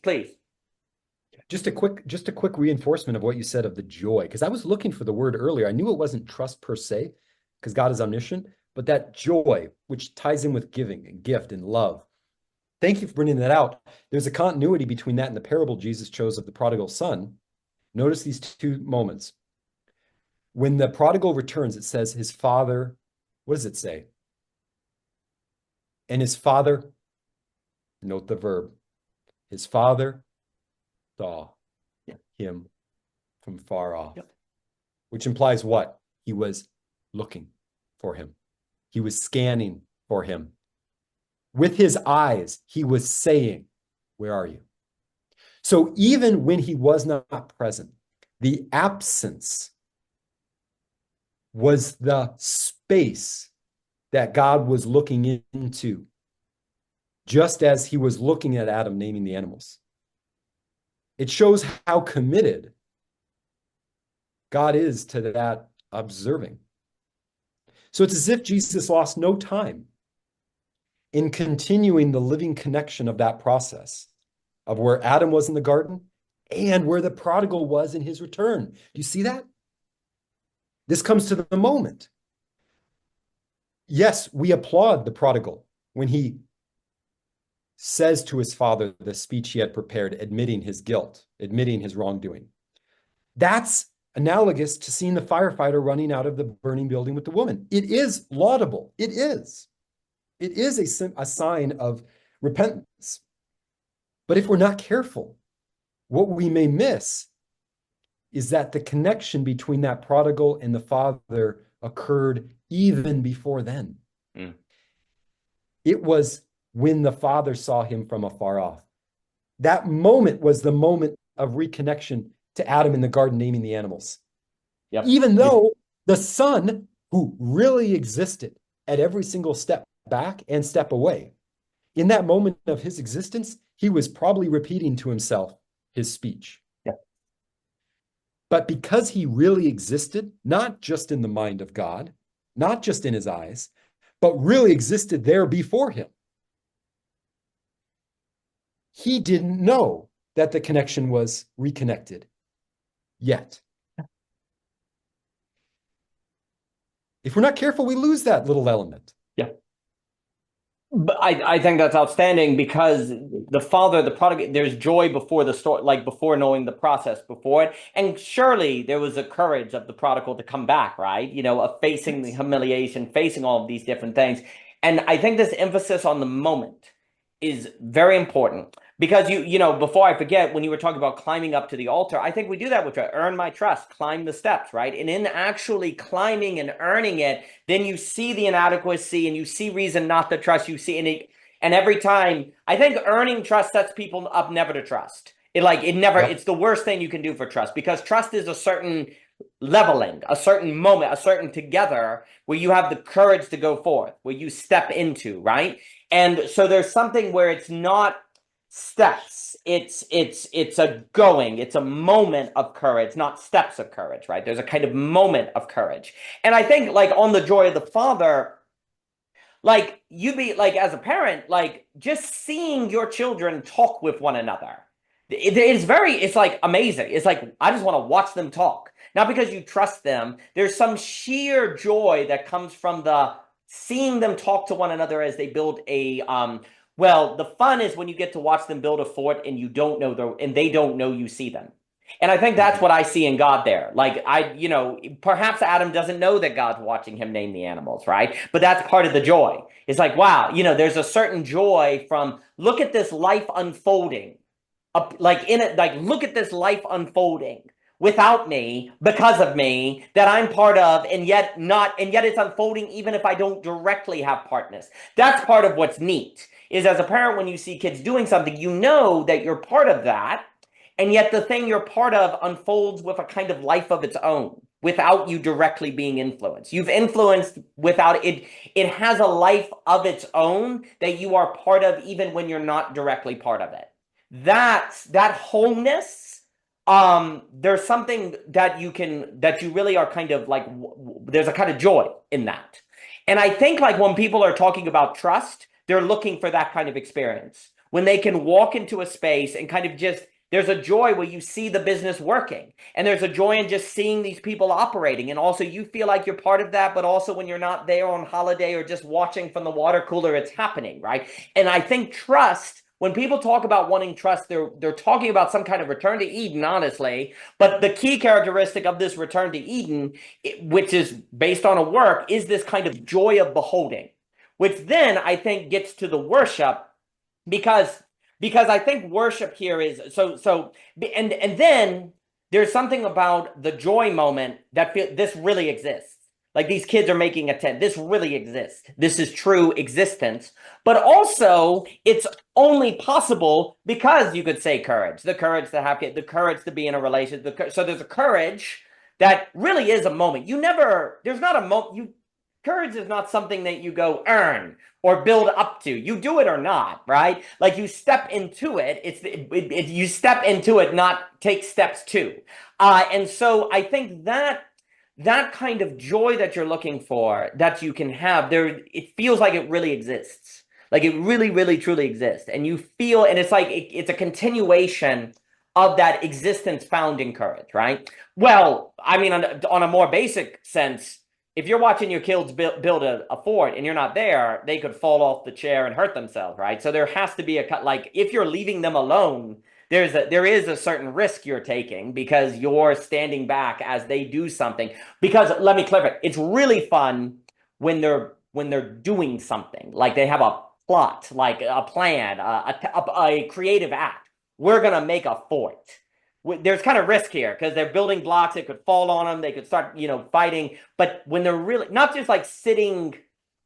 Just a quick reinforcement of what you said of the joy, because I was looking for the word earlier. I knew it wasn't trust per se, because God is omniscient, but that joy, which ties in with giving and gift and love. Thank you for bringing that out. There's a continuity between that and the parable Jesus chose of the prodigal son. Notice these two moments. When the prodigal returns, it says his father, what does it say? And his father, note the verb, his father saw him from far off, which implies what? He was looking for him. He was scanning for him. With his eyes, he was saying, where are you? So even when he was not present, the absence was the space that God was looking into, just as he was looking at Adam naming the animals. It shows how committed God is to that observing. So it's as if Jesus lost no time in continuing the living connection of that process of where Adam was in the garden and where the prodigal was in his return. Do you see that? This comes to the moment. yes, we applaud the prodigal when he says to his father the speech he had prepared, admitting his guilt, admitting his wrongdoing. That's analogous to seeing the firefighter running out of the burning building with the woman. It is laudable. It is. It is a sign of repentance. But if we're not careful, what we may miss is that the connection between that prodigal and the father occurred even before then. Mm. It was when the father saw him from afar off. That moment was the moment of reconnection to Adam in the garden, naming the animals. Yep. Even though the son, who really existed at every single step back and step away, in that moment of his existence, he was probably repeating to himself his speech. Yep. But because he really existed, not just in the mind of God, not just in his eyes, but really existed there before him, he didn't know that the connection was reconnected yet. If we're not careful, we lose that little element. Yeah. But I think that's outstanding because the father, the prodigal, there's joy before the story, like before knowing the process before it. And surely there was a courage of the prodigal to come back, right? You know, of facing the humiliation, facing all of these different things. And I think this emphasis on the moment is very important because you know, before I forget, when you were talking about climbing up to the altar, I think we do that with earn my trust, climb the steps, right? And in actually climbing and earning it, then you see the inadequacy and you see reason not to trust. You see, and every time, I think earning trust sets people up never to trust. It's the worst thing you can do for trust because trust is a certain leveling, a certain moment, a certain together where you have the courage to go forth, where you step into, right? And so there's something where it's not steps, it's a going, it's a moment of courage, not steps of courage, right? There's a kind of moment of courage. And I think like on the joy of the father, like you be like as a parent, like just seeing your children talk with one another, it's like amazing. It's like I just want to watch them talk, not because you trust them. There's some sheer joy that comes from the seeing them talk to one another as they build a well, the fun is when you get to watch them build a fort and you don't know and they don't know you see them. And I think that's what I see in God there. Like you know, perhaps Adam doesn't know that God's watching him name the animals, right? But that's part of the joy. It's like, wow, you know, there's a certain joy from look at this life unfolding. Like in it, like look at this life unfolding without me, because of me, that I'm part of, and yet it's unfolding even if I don't directly have partners. That's part of what's neat, is as a parent, when you see kids doing something, you know that you're part of that, and yet the thing you're part of unfolds with a kind of life of its own, without you directly being influenced. You've influenced without it. It has a life of its own that you are part of, even when you're not directly part of it. That wholeness, there's something that you really are kind of like, there's a kind of joy in that. And I think like when people are talking about trust, they're looking for that kind of experience. When they can walk into a space and kind of just, there's a joy where you see the business working, and there's a joy in just seeing these people operating. And also you feel like you're part of that, but also when you're not there on holiday or just watching from the water cooler, it's happening, right? And I think trust, when people talk about wanting trust, they're talking about some kind of return to Eden, honestly. But the key characteristic of this return to Eden, which is based on a work, is this kind of joy of beholding, which then I think gets to the worship, because I think worship here is and then there's something about the joy moment that this really exists. Like these kids are making a tent. This really exists. This is true existence. But also, it's only possible because you could say courage. The courage to have kids, the courage to be in a relationship. So there's a courage that really is a moment. There's not a moment. Courage is not something that you go earn or build up to. You do it or not, right? Like you step into it. You step into it, not take steps to. And so I think that kind of joy that you're looking for, that you can have there, it feels like it really exists. Like it really, really, truly exists. And you feel, and it's like, it's a continuation of that existence found in courage, right? Well, I mean, on a more basic sense, if you're watching your kids build a fort and you're not there, they could fall off the chair and hurt themselves, right? So there has to be like if you're leaving them alone, there is a certain risk you're taking because you're standing back as they do something. Because let me clarify, it's really fun when they're doing something, like they have a plot, like a plan, a creative act. We're gonna make a fort. There's kind of risk here because they're building blocks. It could fall on them. They could start, fighting. But when they're really not just like sitting,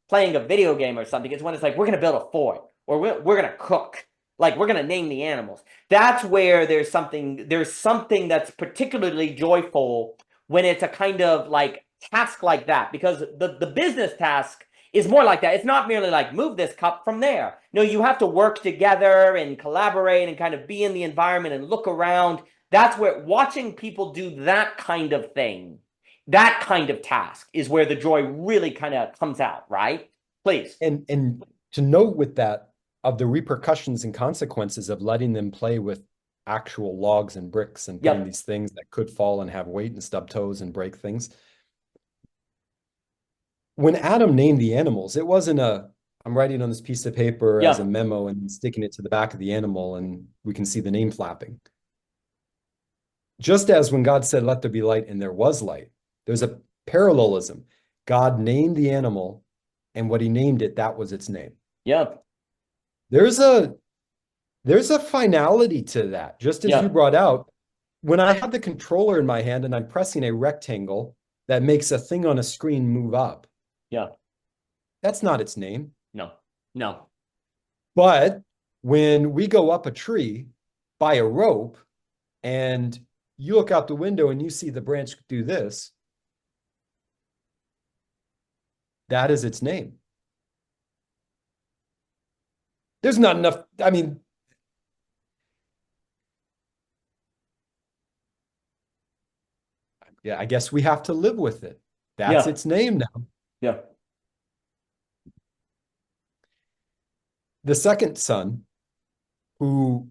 playing a video game or something, it's when it's like, we're going to build a fort or we're going to cook. Like we're going to name the animals. That's where there's something that's particularly joyful when it's a kind of like task like that, because the business task is more like that. It's not merely like move this cup from there. No, you have to work together and collaborate and kind of be in the environment and look around. That's where watching people do that kind of thing, that kind of task is where the joy really kind of comes out, right? Please. And to note with that, of the repercussions and consequences of letting them play with actual logs and bricks and putting these things that could fall and have weight and stub toes and break things. When Adam named the animals, it wasn't I'm writing on this piece of paper as a memo and sticking it to the back of the animal and we can see the name flapping. Just as when God said, let there be light, and there was light, there's a parallelism. God named the animal, and what he named it, that was its name. Yep. There's a finality to that, just as you brought out. When I have the controller in my hand and I'm pressing a rectangle that makes a thing on a screen move up. Yeah. That's not its name. No. But when we go up a tree by a rope and you look out the window and you see the branch do this, that is its name. There's not enough, I mean, yeah, I guess we have to live with it. That's its name now. Yeah. The second son, who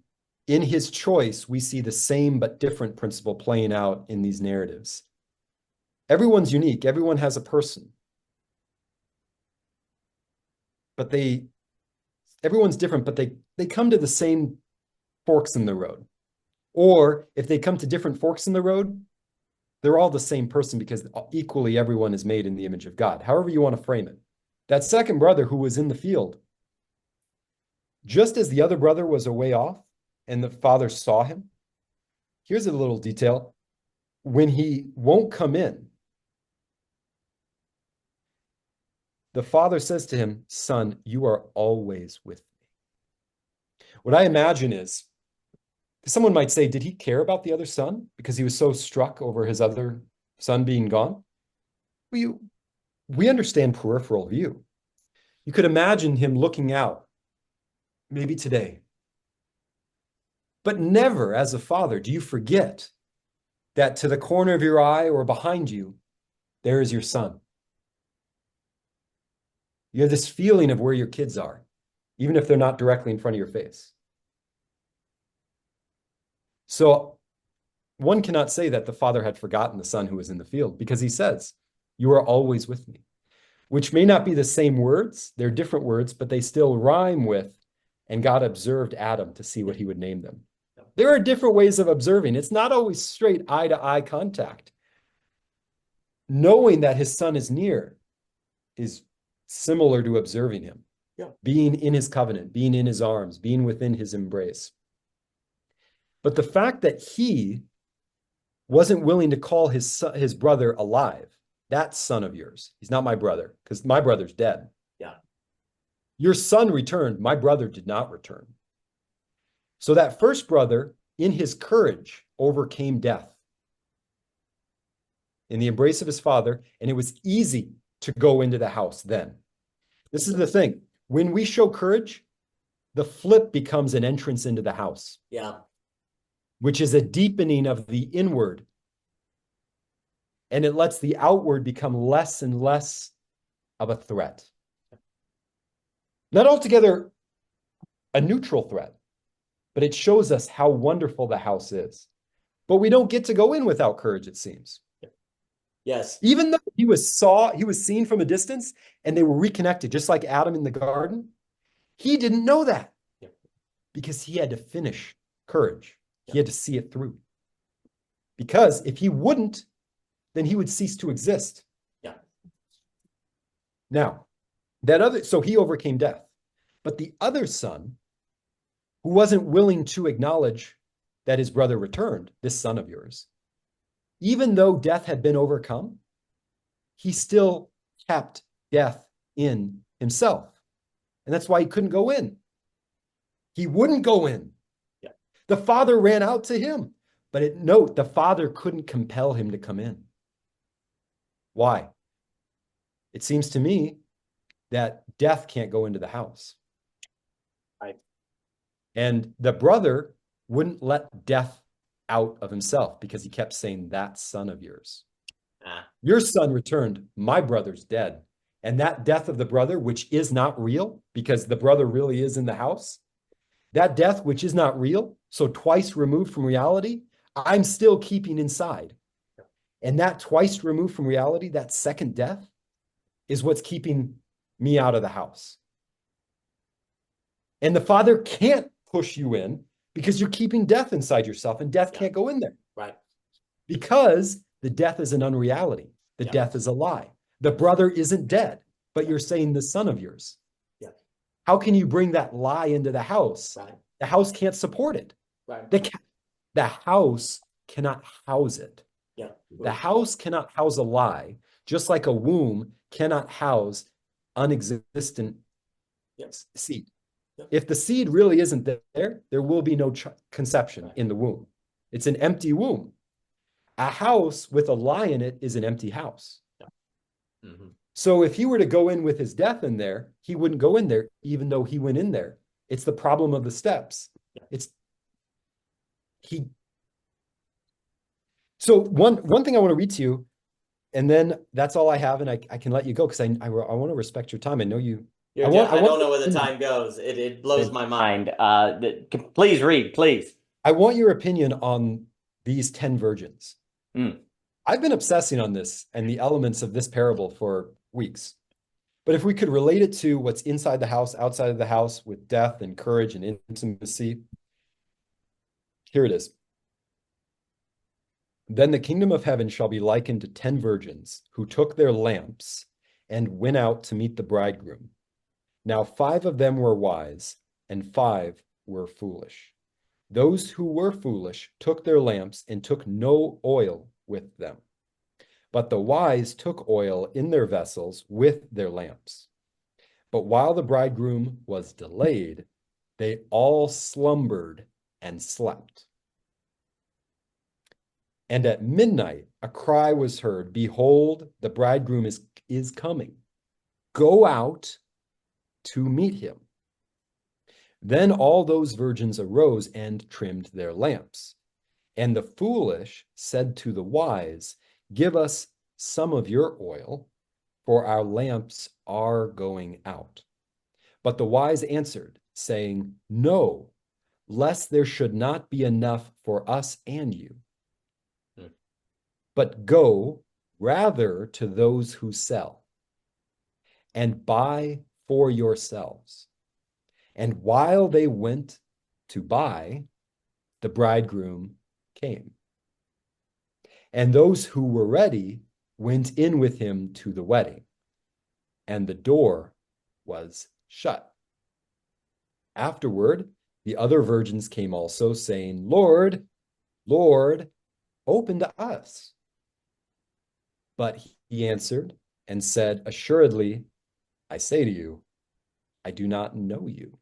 in his choice, we see the same but different principle playing out in these narratives. Everyone's unique. Everyone has a person. But everyone's different, but they come to the same forks in the road. Or if they come to different forks in the road, they're all the same person because equally everyone is made in the image of God. However you want to frame it. That second brother who was in the field, just as the other brother was a way off and the father saw him, here's a little detail. When he won't come in, the father says to him, son, you are always with me. What I imagine is, someone might say, did he care about the other son because he was so struck over his other son being gone? We understand peripheral view. You could imagine him looking out, maybe today. But never, as a father, do you forget that to the corner of your eye or behind you, there is your son. You have this feeling of where your kids are, even if they're not directly in front of your face. So one cannot say that the father had forgotten the son who was in the field, because he says, you are always with me, which may not be the same words. They're different words, but they still rhyme with, and God observed Adam to see what he would name them. There are different ways of observing. It's not always straight eye-to-eye contact. Knowing that his son is near is similar to observing him, being in his covenant, being in his arms, being within his embrace. But the fact that he wasn't willing to call his brother alive, that son of yours, he's not my brother, because my brother's dead. Yeah. Your son returned, my brother did not return. So that first brother, in his courage, overcame death in the embrace of his father, and it was easy to go into the house then. This is the thing. When we show courage, the flip becomes an entrance into the house. Yeah. Which is a deepening of the inward. And it lets the outward become less and less of a threat. Not altogether a neutral threat, but it shows us how wonderful the house is. But we don't get to go in without courage, it seems. Yes. Even though he was seen from a distance and they were reconnected, just like Adam in the garden, he didn't know that Yeah. because he had to finish courage. Yeah. He had to see it through. Because if he wouldn't, then he would cease to exist. Yeah. Now, so he overcame death. But the other son, who wasn't willing to acknowledge that his brother returned, this son of yours, even though death had been overcome, he still kept death in himself. And that's why he couldn't go in. He wouldn't go in. Yeah. The father ran out to him. But note, the father couldn't compel him to come in. Why? It seems to me that death can't go into the house. Right. And the brother wouldn't let death out of himself because he kept saying, that son of yours. Your son returned, my brother's dead. And that death of the brother, which is not real, because the brother really is in the house, that death, which is not real, so twice removed from reality, I'm still keeping inside. And that twice removed from reality, that second death, is what's keeping me out of the house. And the father can't push you in because you're keeping death inside yourself, and death can't go in there. Right. Because the death is an unreality. The death is a lie. The brother isn't dead, but you're saying the son of yours. Yeah. How can you bring that lie into the house? Right. The house can't support it. Right. The house cannot house it. Yeah. The house cannot house a lie, just like a womb cannot house unexistent seed. Yeah. If the seed really isn't there, there will be no conception in the womb. It's an empty womb. A house with a lie in it is an empty house. Yeah. Mm-hmm. So if he were to go in with his death in there, he wouldn't go in there, even though he went in there. It's the problem of the steps. Yeah. So one thing I want to read to you, and then that's all I have, and I can let you go because I want to respect your time. I know you. I don't know where the time goes. It blows my mind. Please read, please. I want your opinion on these 10 virgins. I've been obsessing on this and the elements of this parable for weeks. But if we could relate it to what's inside the house, outside of the house, with death and courage and intimacy, here it is. Then the kingdom of heaven shall be likened to 10 virgins who took their lamps and went out to meet the bridegroom. Now 5 of them were wise, and 5 were foolish. Those who were foolish took their lamps and took no oil with them. But the wise took oil in their vessels with their lamps. But while the bridegroom was delayed, they all slumbered and slept. And at midnight, a cry was heard, behold, the bridegroom is coming. Go out to meet him. Then all those virgins arose and trimmed their lamps. And the foolish said to the wise, give us some of your oil, for our lamps are going out. But the wise answered, saying, no, lest there should not be enough for us and you. But go rather to those who sell and buy for yourselves. And while they went to buy, the bridegroom came. And those who were ready went in with him to the wedding, and the door was shut. Afterward, the other virgins came also, saying, Lord, Lord, open to us. But he answered and said, assuredly, I say to you, I do not know you.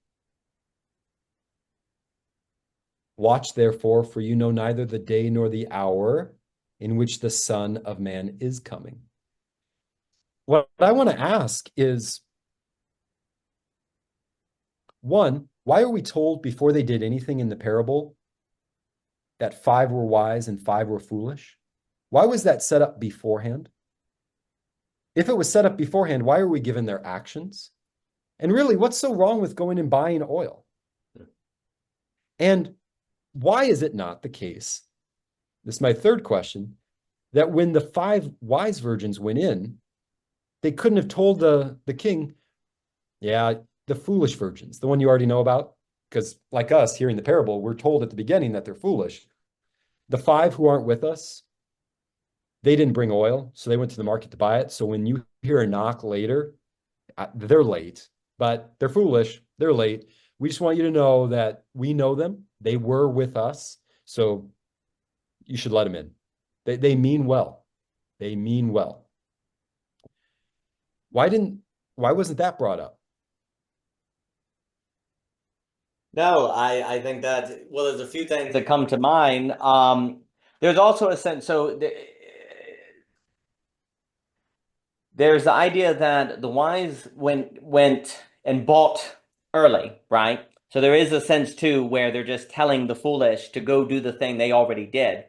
Watch therefore, for you know neither the day nor the hour in which the Son of Man is coming. What I want to ask is, one, why are we told before they did anything in the parable that 5 were wise and 5 were foolish? Why was that set up beforehand? If it was set up beforehand, why are we given their actions? And really, what's so wrong with going and buying oil? And why is it not the case? This is my third question. that when the 5 wise virgins went in, they couldn't have told the king, yeah, the foolish virgins, the one you already know about, because like us hearing the parable, we're told at the beginning that they're foolish. The 5 who aren't with us, they didn't bring oil, so they went to the market to buy it. So when you hear a knock later, they're late, but they're foolish. They're late. We just want you to know that we know them. They were with us. So you should let them in. They mean well. They mean well. Why wasn't that brought up? No, I think that, well, there's a few things that come to mind. There's also a sense, there's the idea that the wise went and bought early, right? So there is a sense too where they're just telling the foolish to go do the thing they already did.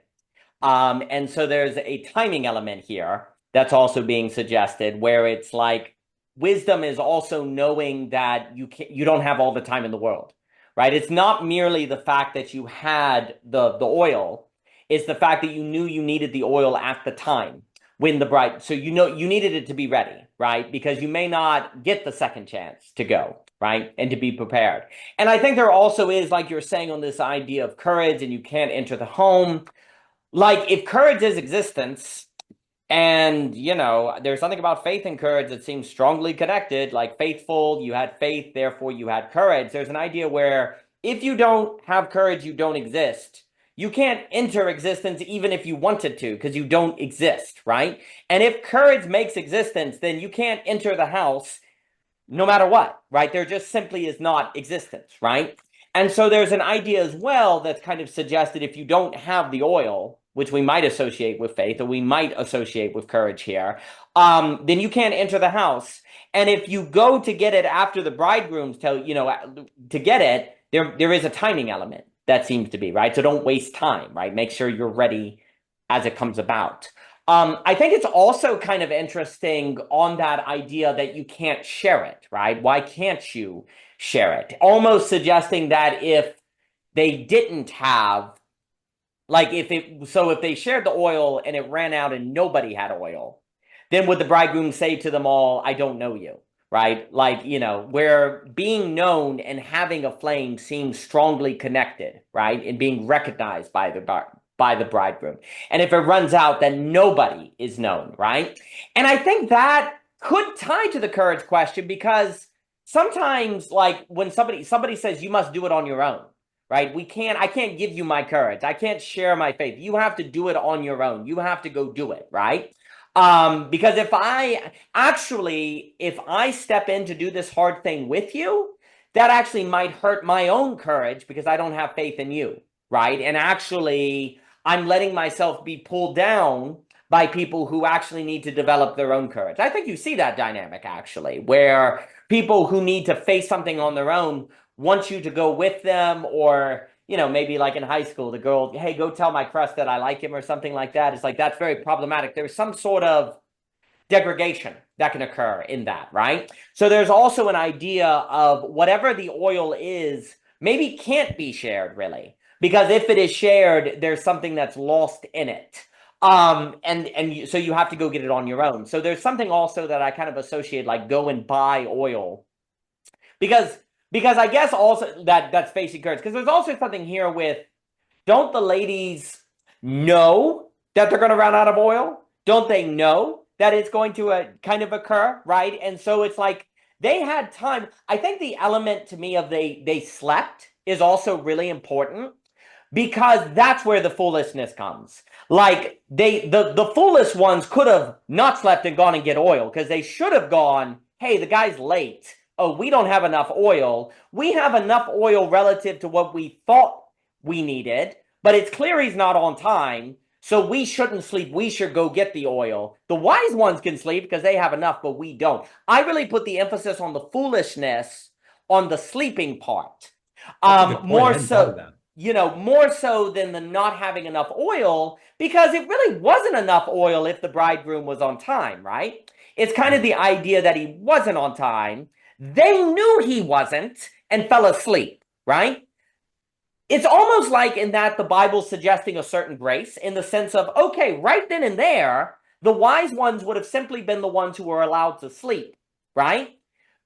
And so there's a timing element here that's also being suggested, where it's like wisdom is also knowing that you don't have all the time in the world, right? It's not merely the fact that you had the oil, it's the fact that you knew you needed the oil at the time when the bride, so you know you needed it to be ready, right? Because you may not get the second chance to go, right? And to be prepared. And I think there also is, like you're saying, on this idea of courage and you can't enter the home. Like, if courage is existence, and, there's something about faith and courage that seems strongly connected, like faithful, you had faith, therefore you had courage. There's an idea where if you don't have courage, you don't exist. You can't enter existence even if you wanted to, because you don't exist, right? And if courage makes existence, then you can't enter the house no matter what, right? There just simply is not existence, right? And so there's an idea as well that's kind of suggested if you don't have the oil, which we might associate with faith or we might associate with courage here, then you can't enter the house. And if you go to get it after the bridegrooms tell to get it, there is a timing element that seems to be, right? So don't waste time, right? Make sure you're ready as it comes about. I think it's also kind of interesting on that idea that you can't share it, right? Why can't you share it? Almost suggesting that if they didn't have, like if they shared the oil and it ran out and nobody had oil, then would the bridegroom say to them all, I don't know you, right? Like, where being known and having a flame seems strongly connected, right? And being recognized by the bridegroom. And if it runs out, then nobody is known, right? And I think that could tie to the courage question, because sometimes, like, when somebody says you must do it on your own, right? I can't give you my courage. I can't share my faith. You have to do it on your own. You have to go do it, right? Because if I step in to do this hard thing with you, that actually might hurt my own courage because I don't have faith in you, right? And actually, I'm letting myself be pulled down by people who actually need to develop their own courage. I think you see that dynamic, actually, where people who need to face something on their own want you to go with them, or, maybe like in high school, the girl, hey, go tell my crush that I like him or something like that. It's like, that's very problematic. There's some sort of degradation that can occur in that, right? So there's also an idea of whatever the oil is, maybe can't be shared really, because if it is shared, there's something that's lost in it. So you have to go get it on your own. So there's something also that I kind of associate, like go and buy oil, because I guess also that's facing courage. Because there's also something here with, don't the ladies know that they're going to run out of oil? Don't they know that it's going to kind of occur, right? And so it's like they had time. I think the element to me of they slept is also really important, because that's where the foolishness comes. Like the foolish ones could have not slept and gone and get oil, because they should have gone, hey, the guy's late. Oh, we don't have enough oil. We have enough oil relative to what we thought we needed, but it's clear he's not on time. So we shouldn't sleep. We should go get the oil. The wise ones can sleep because they have enough, but we don't. I really put the emphasis on the foolishness, on the sleeping part. That's a good point. I More hadn't thought of so, that. more so than the not having enough oil, because it really wasn't enough oil if the bridegroom was on time, right? It's kind of the idea that he wasn't on time. They knew he wasn't and fell asleep, right? it's almost like in that the Bible's suggesting a certain grace in the sense of, okay, right then and there, the wise ones would have simply been the ones who were allowed to sleep, right?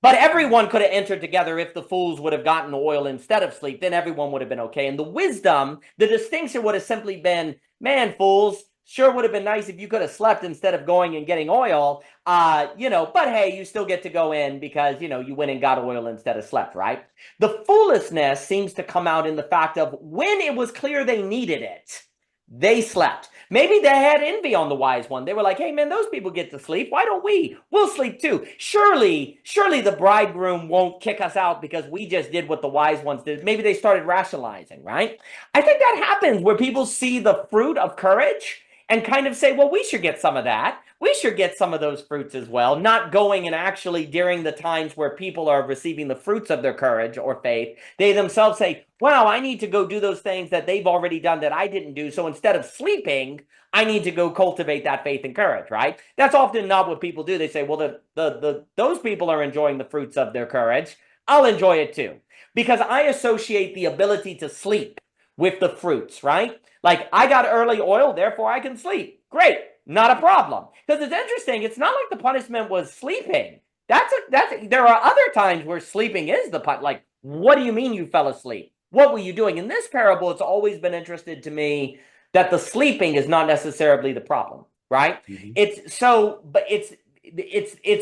But everyone could have entered together if the fools would have gotten oil instead of sleep, then everyone would have been okay. And the wisdom, the distinction would have simply been, man, fools, sure would have been nice if you could have slept instead of going and getting oil, but hey, you still get to go in because, you went and got oil instead of slept, right? The foolishness seems to come out in the fact of when it was clear they needed it, they slept. Maybe they had envy on the wise one. They were like, hey, man, those people get to sleep. Why don't we? We'll sleep too. Surely the bridegroom won't kick us out because we just did what the wise ones did. Maybe they started rationalizing, right? I think that happens where people see the fruit of courage and kind of say, well, we should get some of that. We should get some of those fruits as well, not going and actually during the times where people are receiving the fruits of their courage or faith, they themselves say, wow, I need to go do those things that they've already done that I didn't do. So instead of sleeping, I need to go cultivate that faith and courage, right? That's often not what people do. They say, well, those people are enjoying the fruits of their courage. I'll enjoy it too. Because I associate the ability to sleep with the fruits, right? Like I got early oil, therefore I can sleep. Great, not a problem. Because it's interesting, it's not like the punishment was sleeping. There are other times where sleeping is the punishment. Like, what do you mean you fell asleep? What were you doing? In this parable, it's always been interesting to me that the sleeping is not necessarily the problem, right? Mm-hmm. It's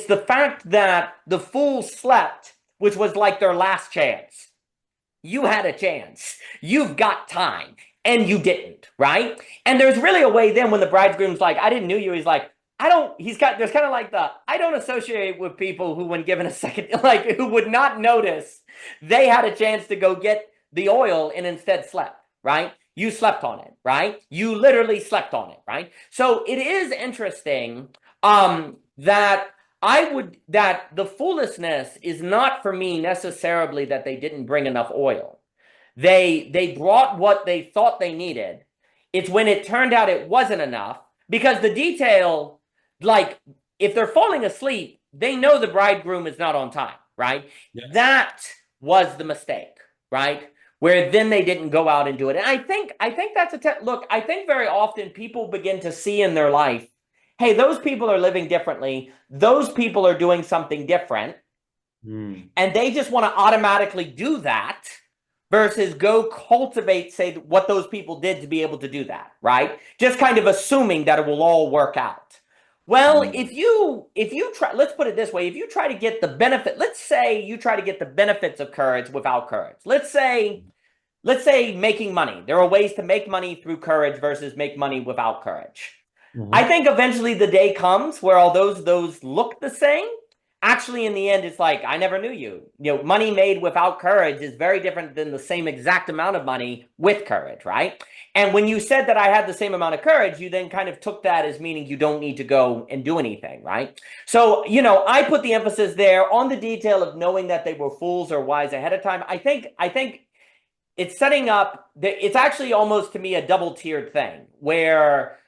the fact that the fools slept, which was like their last chance. You had a chance. You've got time. And you didn't, right? And there's really a way then when the bridegroom's like, I didn't know you. He's like, there's kind of like I don't associate with people who, when given a second, like who would not notice they had a chance to go get the oil and instead slept, right? You slept on it, right? You literally slept on it, right? So it is interesting that the foolishness is not for me necessarily that they didn't bring enough oil. They brought what they thought they needed. It's when it turned out it wasn't enough because the detail, like if they're falling asleep, they know the bridegroom is not on time, right? Yes. That was the mistake, right? Where then they didn't go out and do it. And I think that's look, I think very often people begin to see in their life, hey, those people are living differently. Those people are doing something different. And they just want to automatically do that versus go cultivate, say, what those people did to be able to do that, right? Just kind of assuming that it will all work out. Well, if you try, let's put it this way, if you try to get the benefit, let's say you try to get the benefits of courage without courage. Let's say making money. There are ways to make money through courage versus make money without courage. I think eventually the day comes where all those look the same. Actually, in the end, it's like, I never knew you. Money made without courage is very different than the same exact amount of money with courage, right? And when you said that I had the same amount of courage, you then kind of took that as meaning you don't need to go and do anything, right? So, I put the emphasis there on the detail of knowing that they were fools or wise ahead of time. I think it's setting up, it's actually almost to me a double-tiered thing where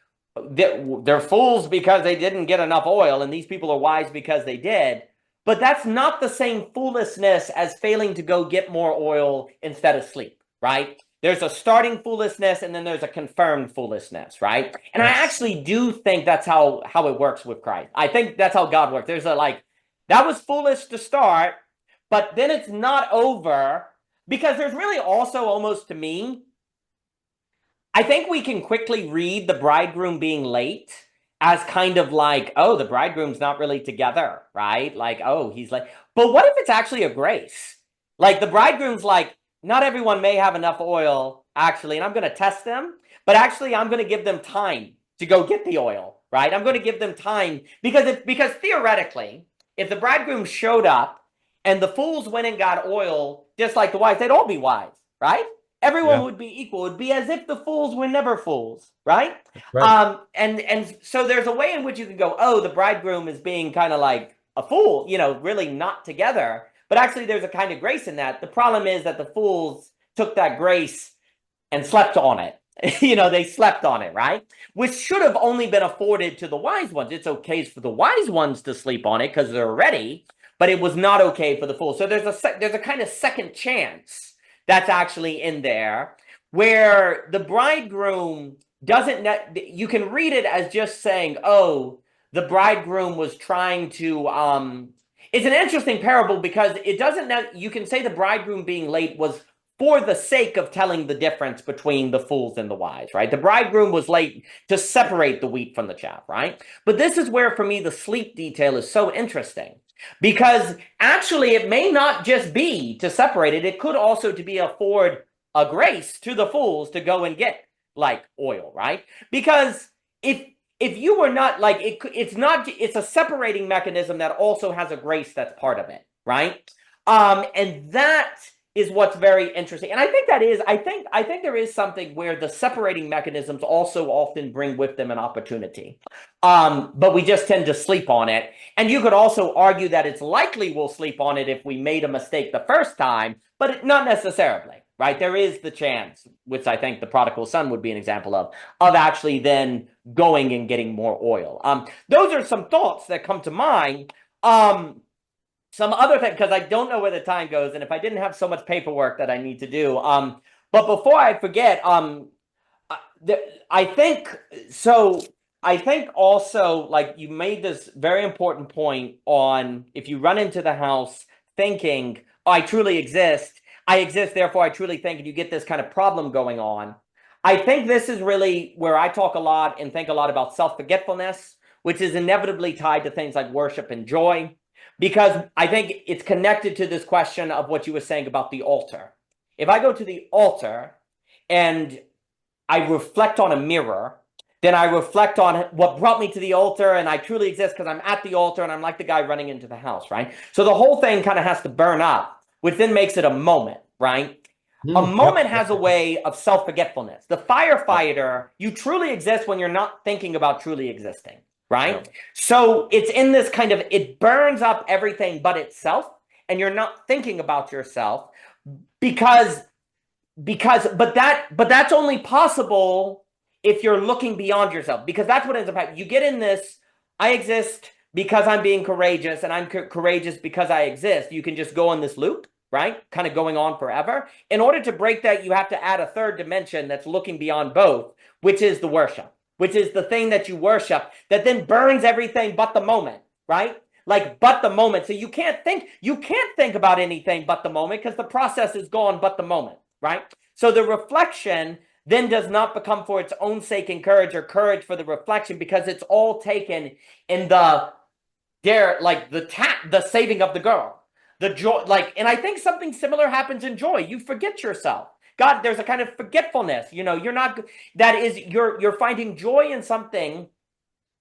they're fools because they didn't get enough oil, and these people are wise because they did. But that's not the same foolishness as failing to go get more oil instead of sleep, right? There's a starting foolishness, and then there's a confirmed foolishness, right? And I actually do think that's how it works with Christ. I think that's how God works. There's that was foolish to start, but then it's not over, because there's really also almost to me, I think we can quickly read the bridegroom being late as kind of like, oh, the bridegroom's not really together, right? Like, oh, he's late. But what if it's actually a grace? Like the bridegroom's like, not everyone may have enough oil, actually, and I'm going to test them, but actually I'm going to give them time to go get the oil, right? I'm going to give them time because theoretically, if the bridegroom showed up and the fools went and got oil, just like the wise, they'd all be wise, right? Everyone would be equal. It would be as if the fools were never fools, right? And so there's a way in which you can go, oh, the bridegroom is being kind of like a fool, really not together. But actually, there's a kind of grace in that. The problem is that the fools took that grace and slept on it. They slept on it, right? Which should have only been afforded to the wise ones. It's okay for the wise ones to sleep on it because they're ready, but it was not okay for the fools. So there's a kind of second chance that's actually in there. where the bridegroom doesn't, you can read it as just saying, oh, the bridegroom was trying to, it's an interesting parable because it doesn't, you can say the bridegroom being late was for the sake of telling the difference between the fools and the wise, right? The bridegroom was late to separate the wheat from the chaff, right? But this is where, for me, the sleep detail is so interesting because actually it may not just be to separate it. It could also to be afford a grace to the fools to go and get like oil, right? Because if you were not like it's a separating mechanism that also has a grace that's part of it, right? And that is what's very interesting. And I think that is, I think there is something where the separating mechanisms also often bring with them an opportunity. But we just tend to sleep on it. And you could also argue that it's likely we'll sleep on it if we made a mistake the first time, but not necessarily, right? There is the chance, which I think the prodigal son would be an example of actually then going and getting more oil. Those are some thoughts that come to mind. Some other thing, because I don't know where the time goes, and if I didn't have so much paperwork that I need to do, but before I forget, I think so. I think also, like you made this very important point on if you run into the house thinking, oh, I truly exist, I exist, therefore I truly think, and you get this kind of problem going on. I think this is really where I talk a lot and think a lot about self-forgetfulness, which is inevitably tied to things like worship and joy. Because I think it's connected to this question of what you were saying about the altar. If I go to the altar and I reflect on a mirror, then I reflect on what brought me to the altar, and I truly exist because I'm at the altar and I'm like the guy running into the house, right? So the whole thing kind of has to burn up, which then makes it a moment, right? A moment has a way of self-forgetfulness. The firefighter, you truly exist when you're not thinking about truly existing. Right? Yeah. So it's in this kind of, it burns up everything but itself, and you're not thinking about yourself but that's only possible if you're looking beyond yourself, because that's what ends up happening. You get in this, I exist because I'm being courageous, and I'm courageous because I exist. You can just go on this loop, right? Kind of going on forever. In order to break that, you have to add a third dimension that's looking beyond both, which is the worship. Which is the thing that you worship that then burns everything but the moment, right? Like, but the moment. So you can't think about anything but the moment because the process is gone but the moment, right? So the reflection then does not become for its own sake encourage or courage for the reflection, because it's all taken in the saving of the girl, the joy, and I think something similar happens in joy. You forget yourself. God, there's a kind of forgetfulness, you're finding joy in something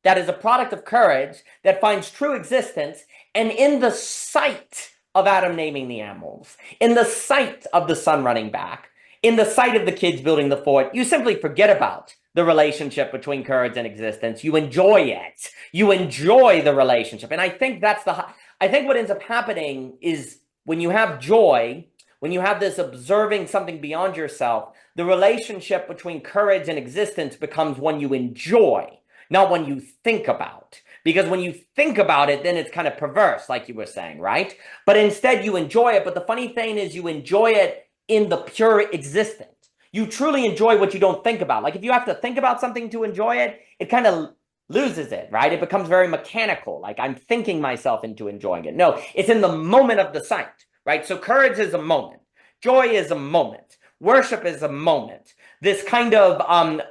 that is a product of courage, that finds true existence, and in the sight of Adam naming the animals, in the sight of the sun running back, in the sight of the kids building the fort, you simply forget about the relationship between courage and existence. You enjoy it. You enjoy the relationship. And I think I think what ends up happening is when you have joy, when you have this observing something beyond yourself, the relationship between courage and existence becomes one you enjoy, not one you think about. Because when you think about it, then it's kind of perverse, like you were saying, right? But instead you enjoy it. But the funny thing is you enjoy it in the pure existence. You truly enjoy what you don't think about. Like if you have to think about something to enjoy it, it kind of loses it, right? It becomes very mechanical. Like I'm thinking myself into enjoying it. No, it's in the moment of the sight. Right? So courage is a moment. Joy is a moment. Worship is a moment. This kind of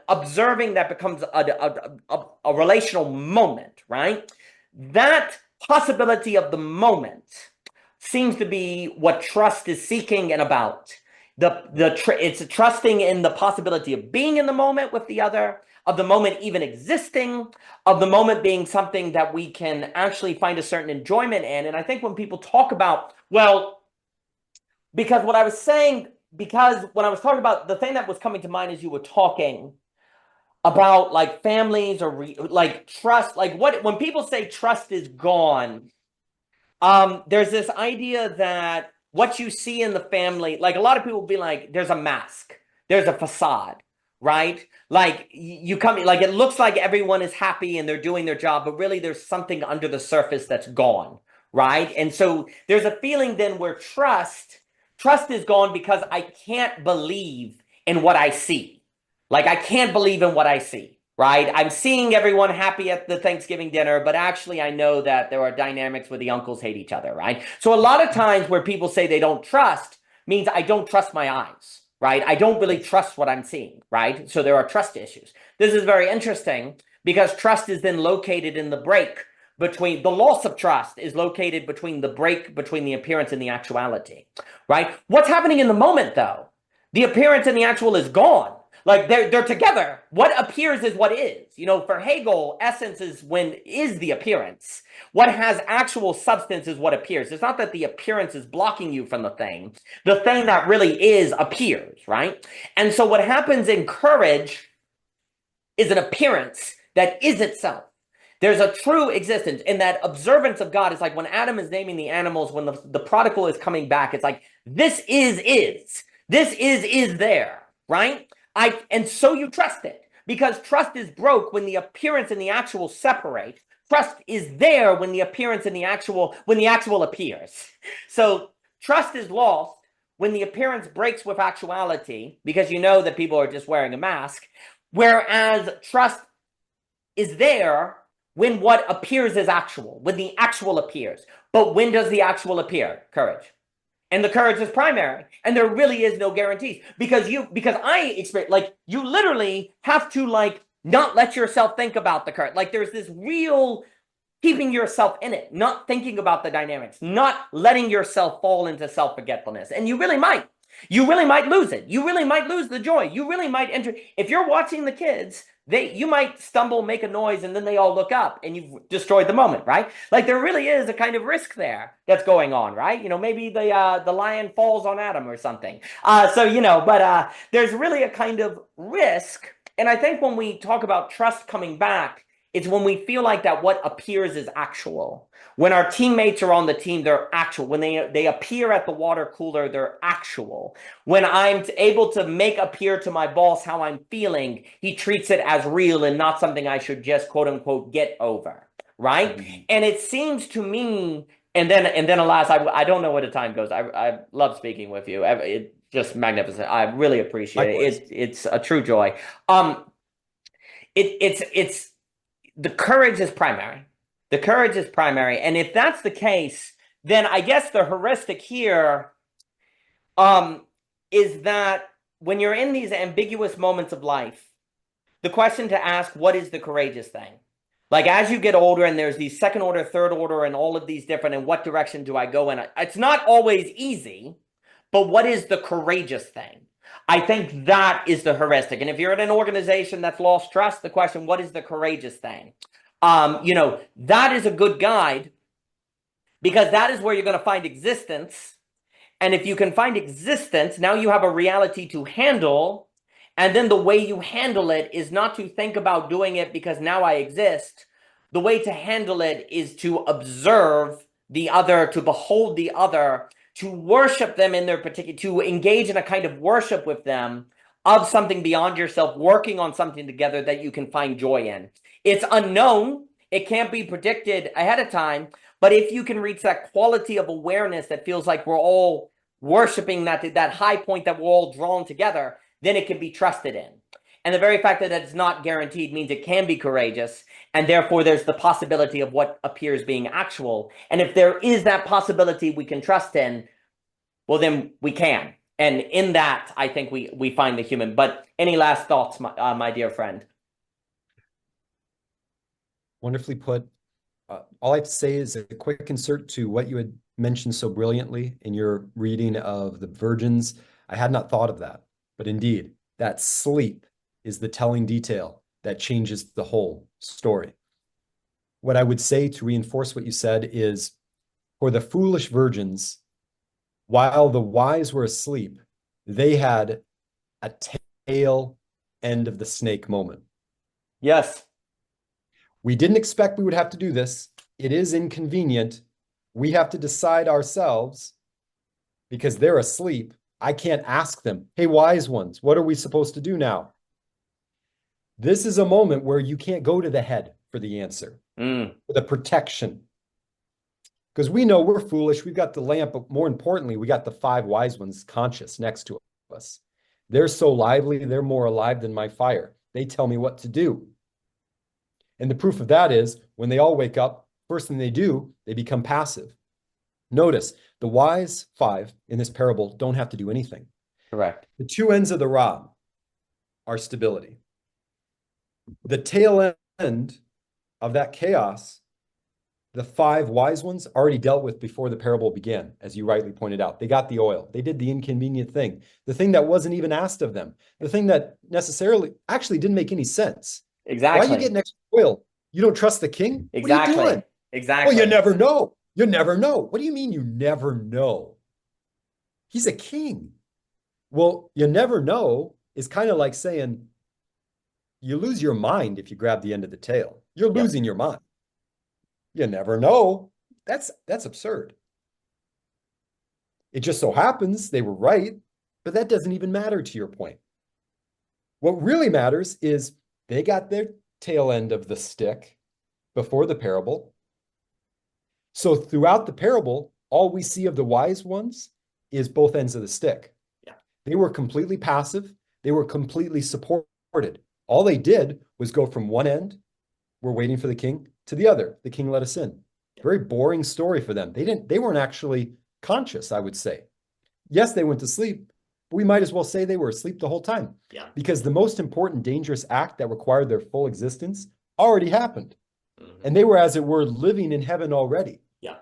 observing that becomes a relational moment, right? That possibility of the moment seems to be what trust is seeking and about. It's trusting in the possibility of being in the moment with the other, of the moment even existing, of the moment being something that we can actually find a certain enjoyment in. And I think when people talk about, because when I was talking about the thing that was coming to mind as you were talking about like families or like trust, like when people say trust is gone, there's this idea that what you see in the family, like a lot of people will be like, there's a mask, there's a facade, right? Like you come, like it looks like everyone is happy and they're doing their job, but really there's something under the surface that's gone, right? And so there's a feeling then where trust is gone because I can't believe in what I see. Like, I can't believe in what I see, right? I'm seeing everyone happy at the Thanksgiving dinner, but actually I know that there are dynamics where the uncles hate each other, right? So a lot of times where people say they don't trust means I don't trust my eyes, right? I don't really trust what I'm seeing, right? So there are trust issues. This is very interesting because trust is then located in the break between the loss of trust is located between the break between the appearance and the actuality, right? What's happening in the moment, though? The appearance and the actual is gone. Like they're together. What appears is what is. You know, for Hegel, essence is the appearance. What has actual substance is what appears. It's not that the appearance is blocking you from the thing. The thing that really is appears, right? And so what happens in courage is an appearance that is itself. There's a true existence, and that observance of God is like when Adam is naming the animals, when the prodigal is coming back, it's like, this is. This is there, right? And so you trust it, because trust is broke when the appearance and the actual separate. Trust is there when the appearance and when the actual appears. So trust is lost when the appearance breaks with actuality, because you know that people are just wearing a mask, whereas trust is there when what appears is actual, when the actual appears. But when does the actual appear? Courage. And the courage is primary. And there really is no guarantees. Because I experience, like, you literally have to, like, not let yourself think about the courage. Like, there's this real keeping yourself in it, not thinking about the dynamics, not letting yourself fall into self-forgetfulness. And you really might. You really might lose it. You really might lose the joy. You really might enter. If you're watching the kids, you might stumble, make a noise, and then they all look up and you've destroyed the moment, right? Like, there really is a kind of risk there that's going on, right? You know, maybe the lion falls on Adam or something. But there's really a kind of risk. And I think when we talk about trust coming back, it's when we feel like that what appears is actual. When our teammates are on the team, they're actual. When they appear at the water cooler, they're actual. When I'm able to make appear to my boss how I'm feeling, he treats it as real and not something I should just quote unquote get over, right? Mm-hmm. And it seems to me, and then alas, I don't know where the time goes. I love speaking with you. It's just magnificent. I really appreciate it. It's a true joy. It's the courage is primary. The courage is primary. And if that's the case, then I guess the heuristic here is that when you're in these ambiguous moments of life, the question to ask, what is the courageous thing? Like, as you get older and there's these second order, third order, and all of these different, and what direction do I go in? It's not always easy, but what is the courageous thing? I think that is the heuristic. And if you're in an organization that's lost trust, the question, what is the courageous thing? That is a good guide, because that is where you're going to find existence. And if you can find existence, now you have a reality to handle. And then the way you handle it is not to think about doing it because now I exist. The way to handle it is to observe the other, to behold the other, to worship them in their particular, to engage in a kind of worship with them of something beyond yourself, working on something together that you can find joy in. It's unknown. It can't be predicted ahead of time. But if you can reach that quality of awareness that feels like we're all worshiping that high point that we're all drawn together, then it can be trusted in. And the very fact that it's not guaranteed means it can be courageous. And therefore, there's the possibility of what appears being actual. And if there is that possibility we can trust in, well, then we can. And in that, I think we find the human. But any last thoughts, my dear friend? Wonderfully put. All I have to say is a quick insert to what you had mentioned so brilliantly in your reading of the virgins. I had not thought of that, but indeed, that sleep is the telling detail that changes the whole story. What I would say to reinforce what you said is, for the foolish virgins, while the wise were asleep, they had a tail end of the snake moment. Yes. We didn't expect we would have to do this. It is inconvenient. We have to decide ourselves because they're asleep. I can't ask them, hey, wise ones, what are we supposed to do now? This is a moment where you can't go to the head for the answer, for the protection. Because we know we're foolish. We've got the lamp, but more importantly, we got the five wise ones conscious next to us. They're so lively, they're more alive than my fire. They tell me what to do. And the proof of that is when they all wake up, first thing they do, they become passive. Notice the wise five in this parable don't have to do anything. Correct. The two ends of the rod are stability. The tail end of that chaos, the five wise ones already dealt with before the parable began, as you rightly pointed out. They got the oil. They did the inconvenient thing, the thing that wasn't even asked of them, the thing that necessarily actually didn't make any sense. Exactly. Why are you getting extra oil? You don't trust the king? Exactly. What are you doing? Exactly. Well, you never know. You never know. What do you mean you never know? He's a king. Well, you never know is kind of like saying you lose your mind if you grab the end of the tail. You're losing your mind. You never know. That's absurd. It just so happens they were right, but that doesn't even matter to your point. What really matters is they got their tail end of the stick before the parable. So throughout the parable, all we see of the wise ones is both ends of the stick. Yeah. They were completely passive. They were completely supported. All they did was go from one end, we're waiting for the king, to the other. The king let us in. Very boring story for them. They weren't actually conscious, I would say. Yes, they went to sleep, but we might as well say they were asleep the whole time. Yeah. Because the most important dangerous act that required their full existence already happened. And they were, as it were, living in heaven already. Yeah.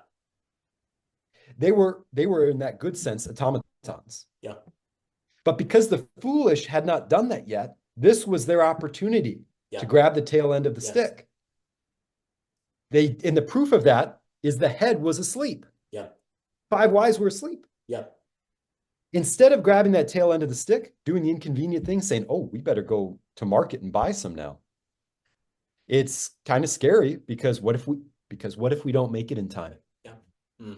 They were in that good sense automatons. Yeah. But because the foolish had not done that yet, this was their opportunity to grab the tail end of the stick. And the proof of that is the head was asleep. Yeah. Five wise were asleep. Yeah. Instead of grabbing that tail end of the stick, doing the inconvenient thing, saying, oh, we better go to market and buy some now. It's kind of scary because what if we don't make it in time? Yeah.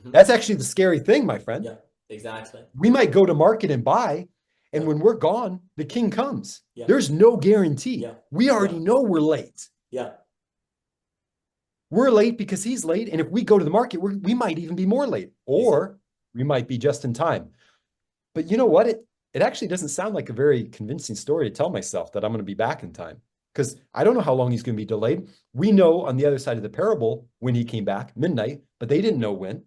That's actually the scary thing, my friend. Yeah, exactly. We might go to market and buy, and when we're gone, the king comes. There's no guarantee. We already know we're late. Yeah. We're late because he's late, and if we go to the market, we might even be more late, or we might be just in time. But you know what? It actually doesn't sound like a very convincing story to tell myself that I'm going to be back in time, because I don't know how long he's going to be delayed. We know on the other side of the parable when he came back, midnight, but they didn't know when.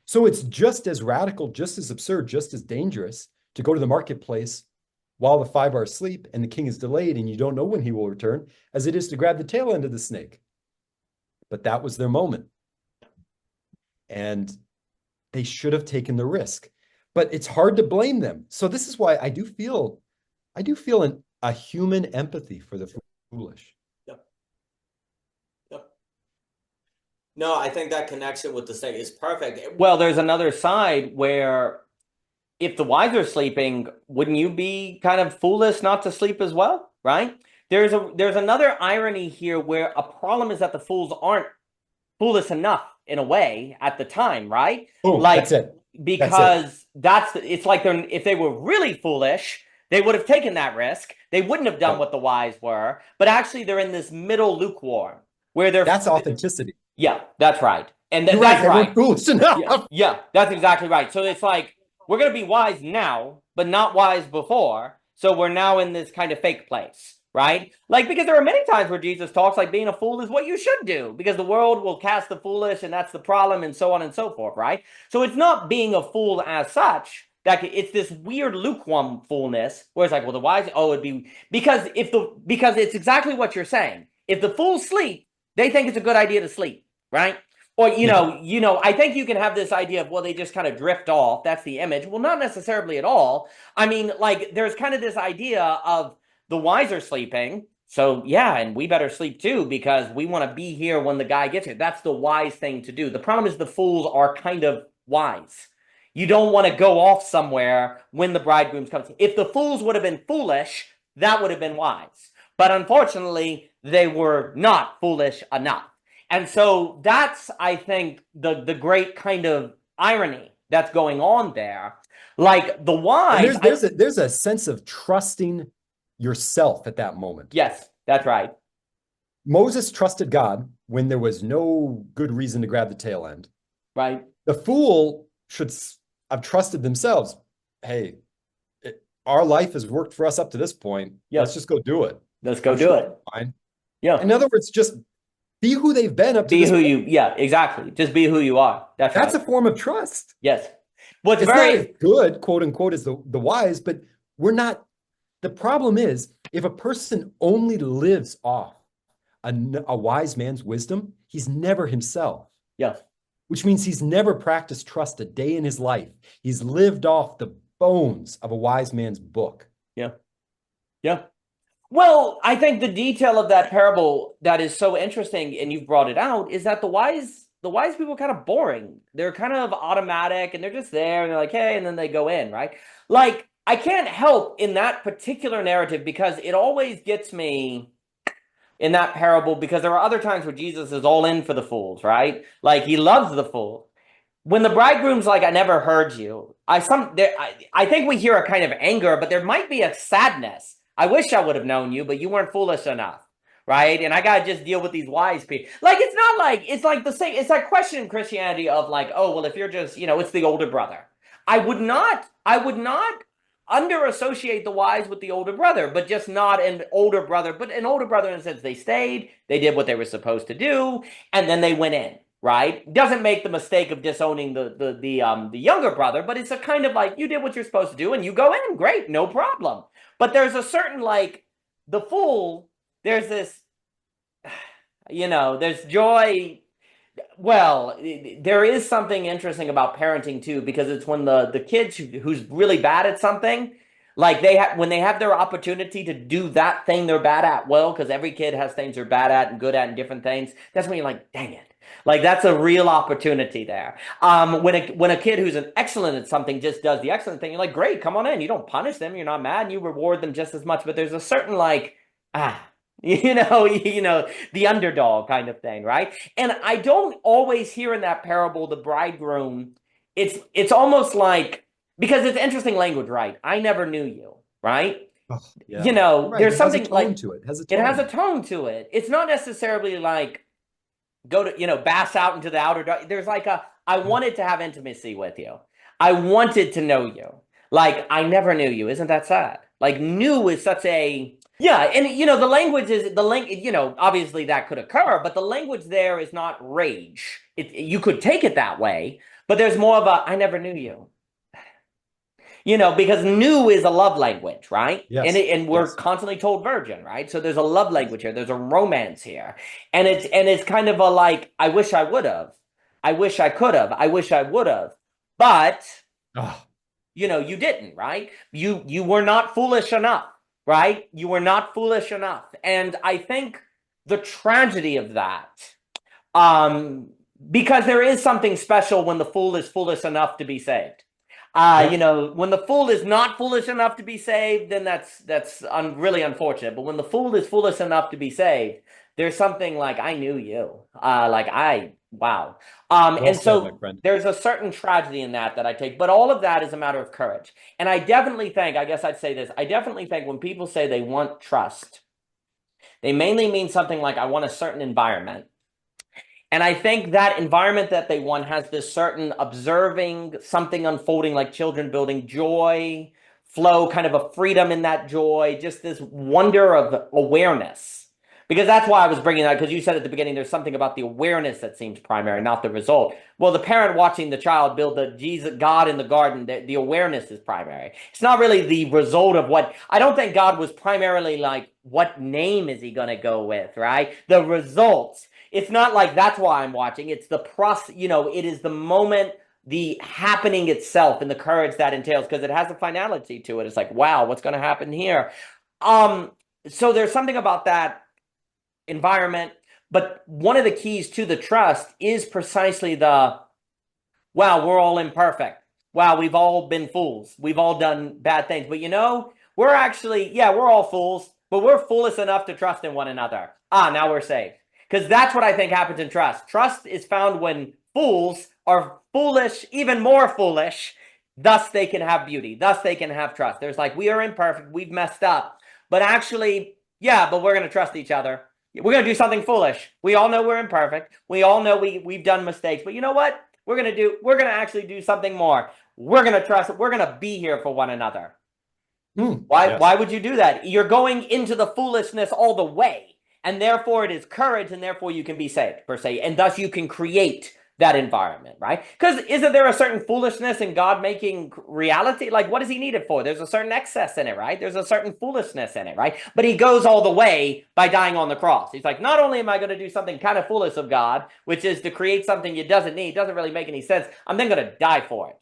So it's just as radical, just as absurd, just as dangerous to go to the marketplace while the five are asleep and the king is delayed and you don't know when he will return, as it is to grab the tail end of the snake. But that was their moment. And they should have taken the risk. But it's hard to blame them. So this is why I do feel a human empathy for the foolish. Yep. No, I think that connection with the snake is perfect. Well, there's another side where if the wise are sleeping, wouldn't you be kind of foolish not to sleep as well, right? There's another irony here where a problem is that the fools aren't foolish enough in a way at the time, right? Boom, that's it. Because it's like if they were really foolish, they would have taken that risk. They wouldn't have done what the wise were, but actually they're in this middle lukewarm where that's authenticity. Yeah, that's right. And that's right. They weren't foolish enough. Yeah, that's exactly right. So it's like we're going to be wise now, but not wise before. So we're now in this kind of fake place. Right? Like, because there are many times where Jesus talks like being a fool is what you should do because the world will cast the foolish and that's the problem and so on and so forth, right? So it's not being a fool as such, that it's this weird lukewarm foolness where it's like, well, the wise, it'd be, because it's exactly what you're saying. If the fools sleep, they think it's a good idea to sleep, right? Or, you know, I think you can have this idea of, well, they just kind of drift off. That's the image. Well, not necessarily at all. I mean, like, there's kind of this idea of, the wise are sleeping, so yeah, and we better sleep too because we want to be here when the guy gets here. That's the wise thing to do. The problem is the fools are kind of wise. You don't want to go off somewhere when the bridegroom comes. If the fools would have been foolish, that would have been wise. But unfortunately, they were not foolish enough. And so that's, I think, the great kind of irony that's going on there. Like the wise... There's a sense of trusting yourself at that moment. Yes, that's right. Moses trusted God when there was no good reason to grab the tail end. Right. The fool should have trusted themselves. Hey, our life has worked for us up to this point. Let's Yep. just go do it. Let's go I'm do sure it. we're fine. Yeah. In other words, just be who they've been up to Be this who point. you, yeah, exactly. Just be who you are. That's That's right. a form of trust. Yes. What's It's not as very, good, quote unquote, as the wise, but we're not. The problem is if a person only lives off a wise man's wisdom, he's never himself, yeah, which means he's never practiced trust a day in his life. He's lived off the bones of a wise man's book. yeah, yeah. Well, I think the detail of that parable that is so interesting, and you've brought it out, is that the wise people are kind of boring. They're kind of automatic, and they're just there, and they're like, hey, and then they go in, right? Like, I can't help in that particular narrative because it always gets me in that parable because there are other times where Jesus is all in for the fools, right? Like he loves the fool. When the bridegroom's like, I never heard you, I think we hear a kind of anger, but there might be a sadness. I wish I would have known you, but you weren't foolish enough, right? And I gotta just deal with these wise people. Like it's not like it's like the same. It's that question in Christianity of like, oh well, if you're just it's the older brother. I would not under associate the wise with the older brother, but just not an older brother, but an older brother in the sense they stayed, they did what they were supposed to do, and then they went in. Right? Doesn't make the mistake of disowning the younger brother, but it's a kind of like you did what you're supposed to do and you go in, great, no problem. But there's a certain like the fool, there's this, there's joy. Well, there is something interesting about parenting too, because it's when the kids who's really bad at something, like when they have their opportunity to do that thing they're bad at well, because every kid has things they're bad at and good at and different things. That's when you're like, dang it. Like that's a real opportunity there. When a kid who's an excellent at something just does the excellent thing, you're like, great, come on in. You don't punish them, you're not mad, and you reward them just as much. But there's a certain like, ah, the underdog kind of thing, right? And I don't always hear in that parable the bridegroom. It's almost like because it's interesting language, right? I never knew you, right? Oh, yeah. Right. There's It has a something tone like to it. It has a it has a tone. tone to it. It's not necessarily like go to bass out into the outer dark. There's like I wanted to have intimacy with you. I wanted to know you. Like I never knew you. Isn't that sad? Like new is such a yeah, and the language is the link. Obviously that could occur, but the language there is not rage. You could take it that way, but there's more of a I never knew you. Because new is a love language, right? And Yes. and we're Yes. constantly told virgin, right? So there's a love language here. There's a romance here, and it's kind of a like I wish I would have, I wish I could have, I wish I would have, but Oh, you didn't, right? You were not foolish enough, right? You were not foolish enough, and I think the tragedy of that, um, because there is something special when the fool is foolish enough to be saved. yep. When the fool is not foolish enough to be saved, then that's really unfortunate. But when the fool is foolish enough to be saved, there's something like I knew you, wow. Well And said, my so friend. there's a certain tragedy in that I take, but all of that is a matter of courage. And I definitely think, I guess I'd say this, I definitely think when people say they want trust, they mainly mean something like I want a certain environment. And I think that environment that they want has this certain observing something unfolding, like children building joy, flow, kind of a freedom in that joy, just this wonder of awareness. Because that's why I was bringing that, because you said at the beginning there's something about the awareness that seems primary, not the result. Well, the parent watching the child build the Jesus God in the garden, the awareness is primary. It's not really the result of what I don't think God was primarily like, what name is he going to go with, right? The results. It's not like that's why I'm watching. It's the process, it is the moment, the happening itself and the courage that entails because it has a finality to it. It's like, wow, what's going to happen here? Um, so there's something about that environment, but one of the keys to the trust is precisely the wow, we're all imperfect. Wow, we've all been fools. We've all done bad things. But we're actually, yeah, we're all fools, but we're foolish enough to trust in one another. Now we're saved. Because that's what I think happens in trust. Trust is found when fools are foolish, even more foolish. Thus they can have beauty. Thus they can have trust. There's like, we are imperfect. We've messed up. But actually, yeah, but we're going to trust each other. We're going to do something foolish. We all know we're imperfect. We all know we've done mistakes. But you know what? We're going to actually do something more. We're going to trust. We're going to be here for one another. Yes. Why would you do that? You're going into the foolishness all the way, and therefore it is courage, and therefore you can be saved, per se, and thus you can create that environment, right? Because isn't there a certain foolishness in God making reality? Like, what does he need it for? There's a certain excess in it, right? There's a certain foolishness in it, right? But he goes all the way by dying on the cross. He's like, not only am I going to do something kind of foolish of God, which is to create something you doesn't need, doesn't really make any sense, I'm then going to die for it.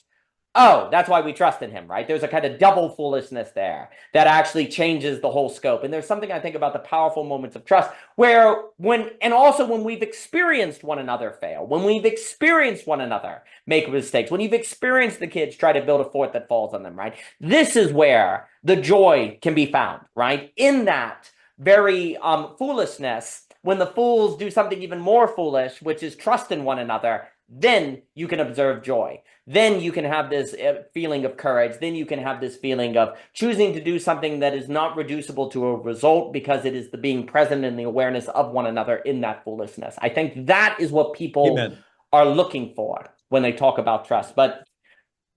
Oh, that's why we trust in him, right? There's a kind of double foolishness there that actually changes the whole scope. And there's something I think about the powerful moments of trust where and also when we've experienced one another fail, when we've experienced one another make mistakes, when you've experienced the kids try to build a fort that falls on them, right? This is where the joy can be found, right? In that very foolishness, when the fools do something even more foolish, which is trust in one another, then you can observe joy. Then you can have this feeling of courage. Then you can have this feeling of choosing to do something that is not reducible to a result because it is the being present in the awareness of one another in that foolishness. I think that is what people Amen. are looking for when they talk about trust. But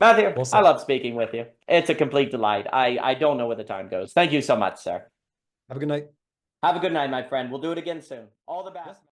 Matthew, Well I said. love speaking with you. It's a complete delight. I don't know where the time goes. Thank you so much, sir. Have a good night. Have a good night, my friend. We'll do it again soon. All the best.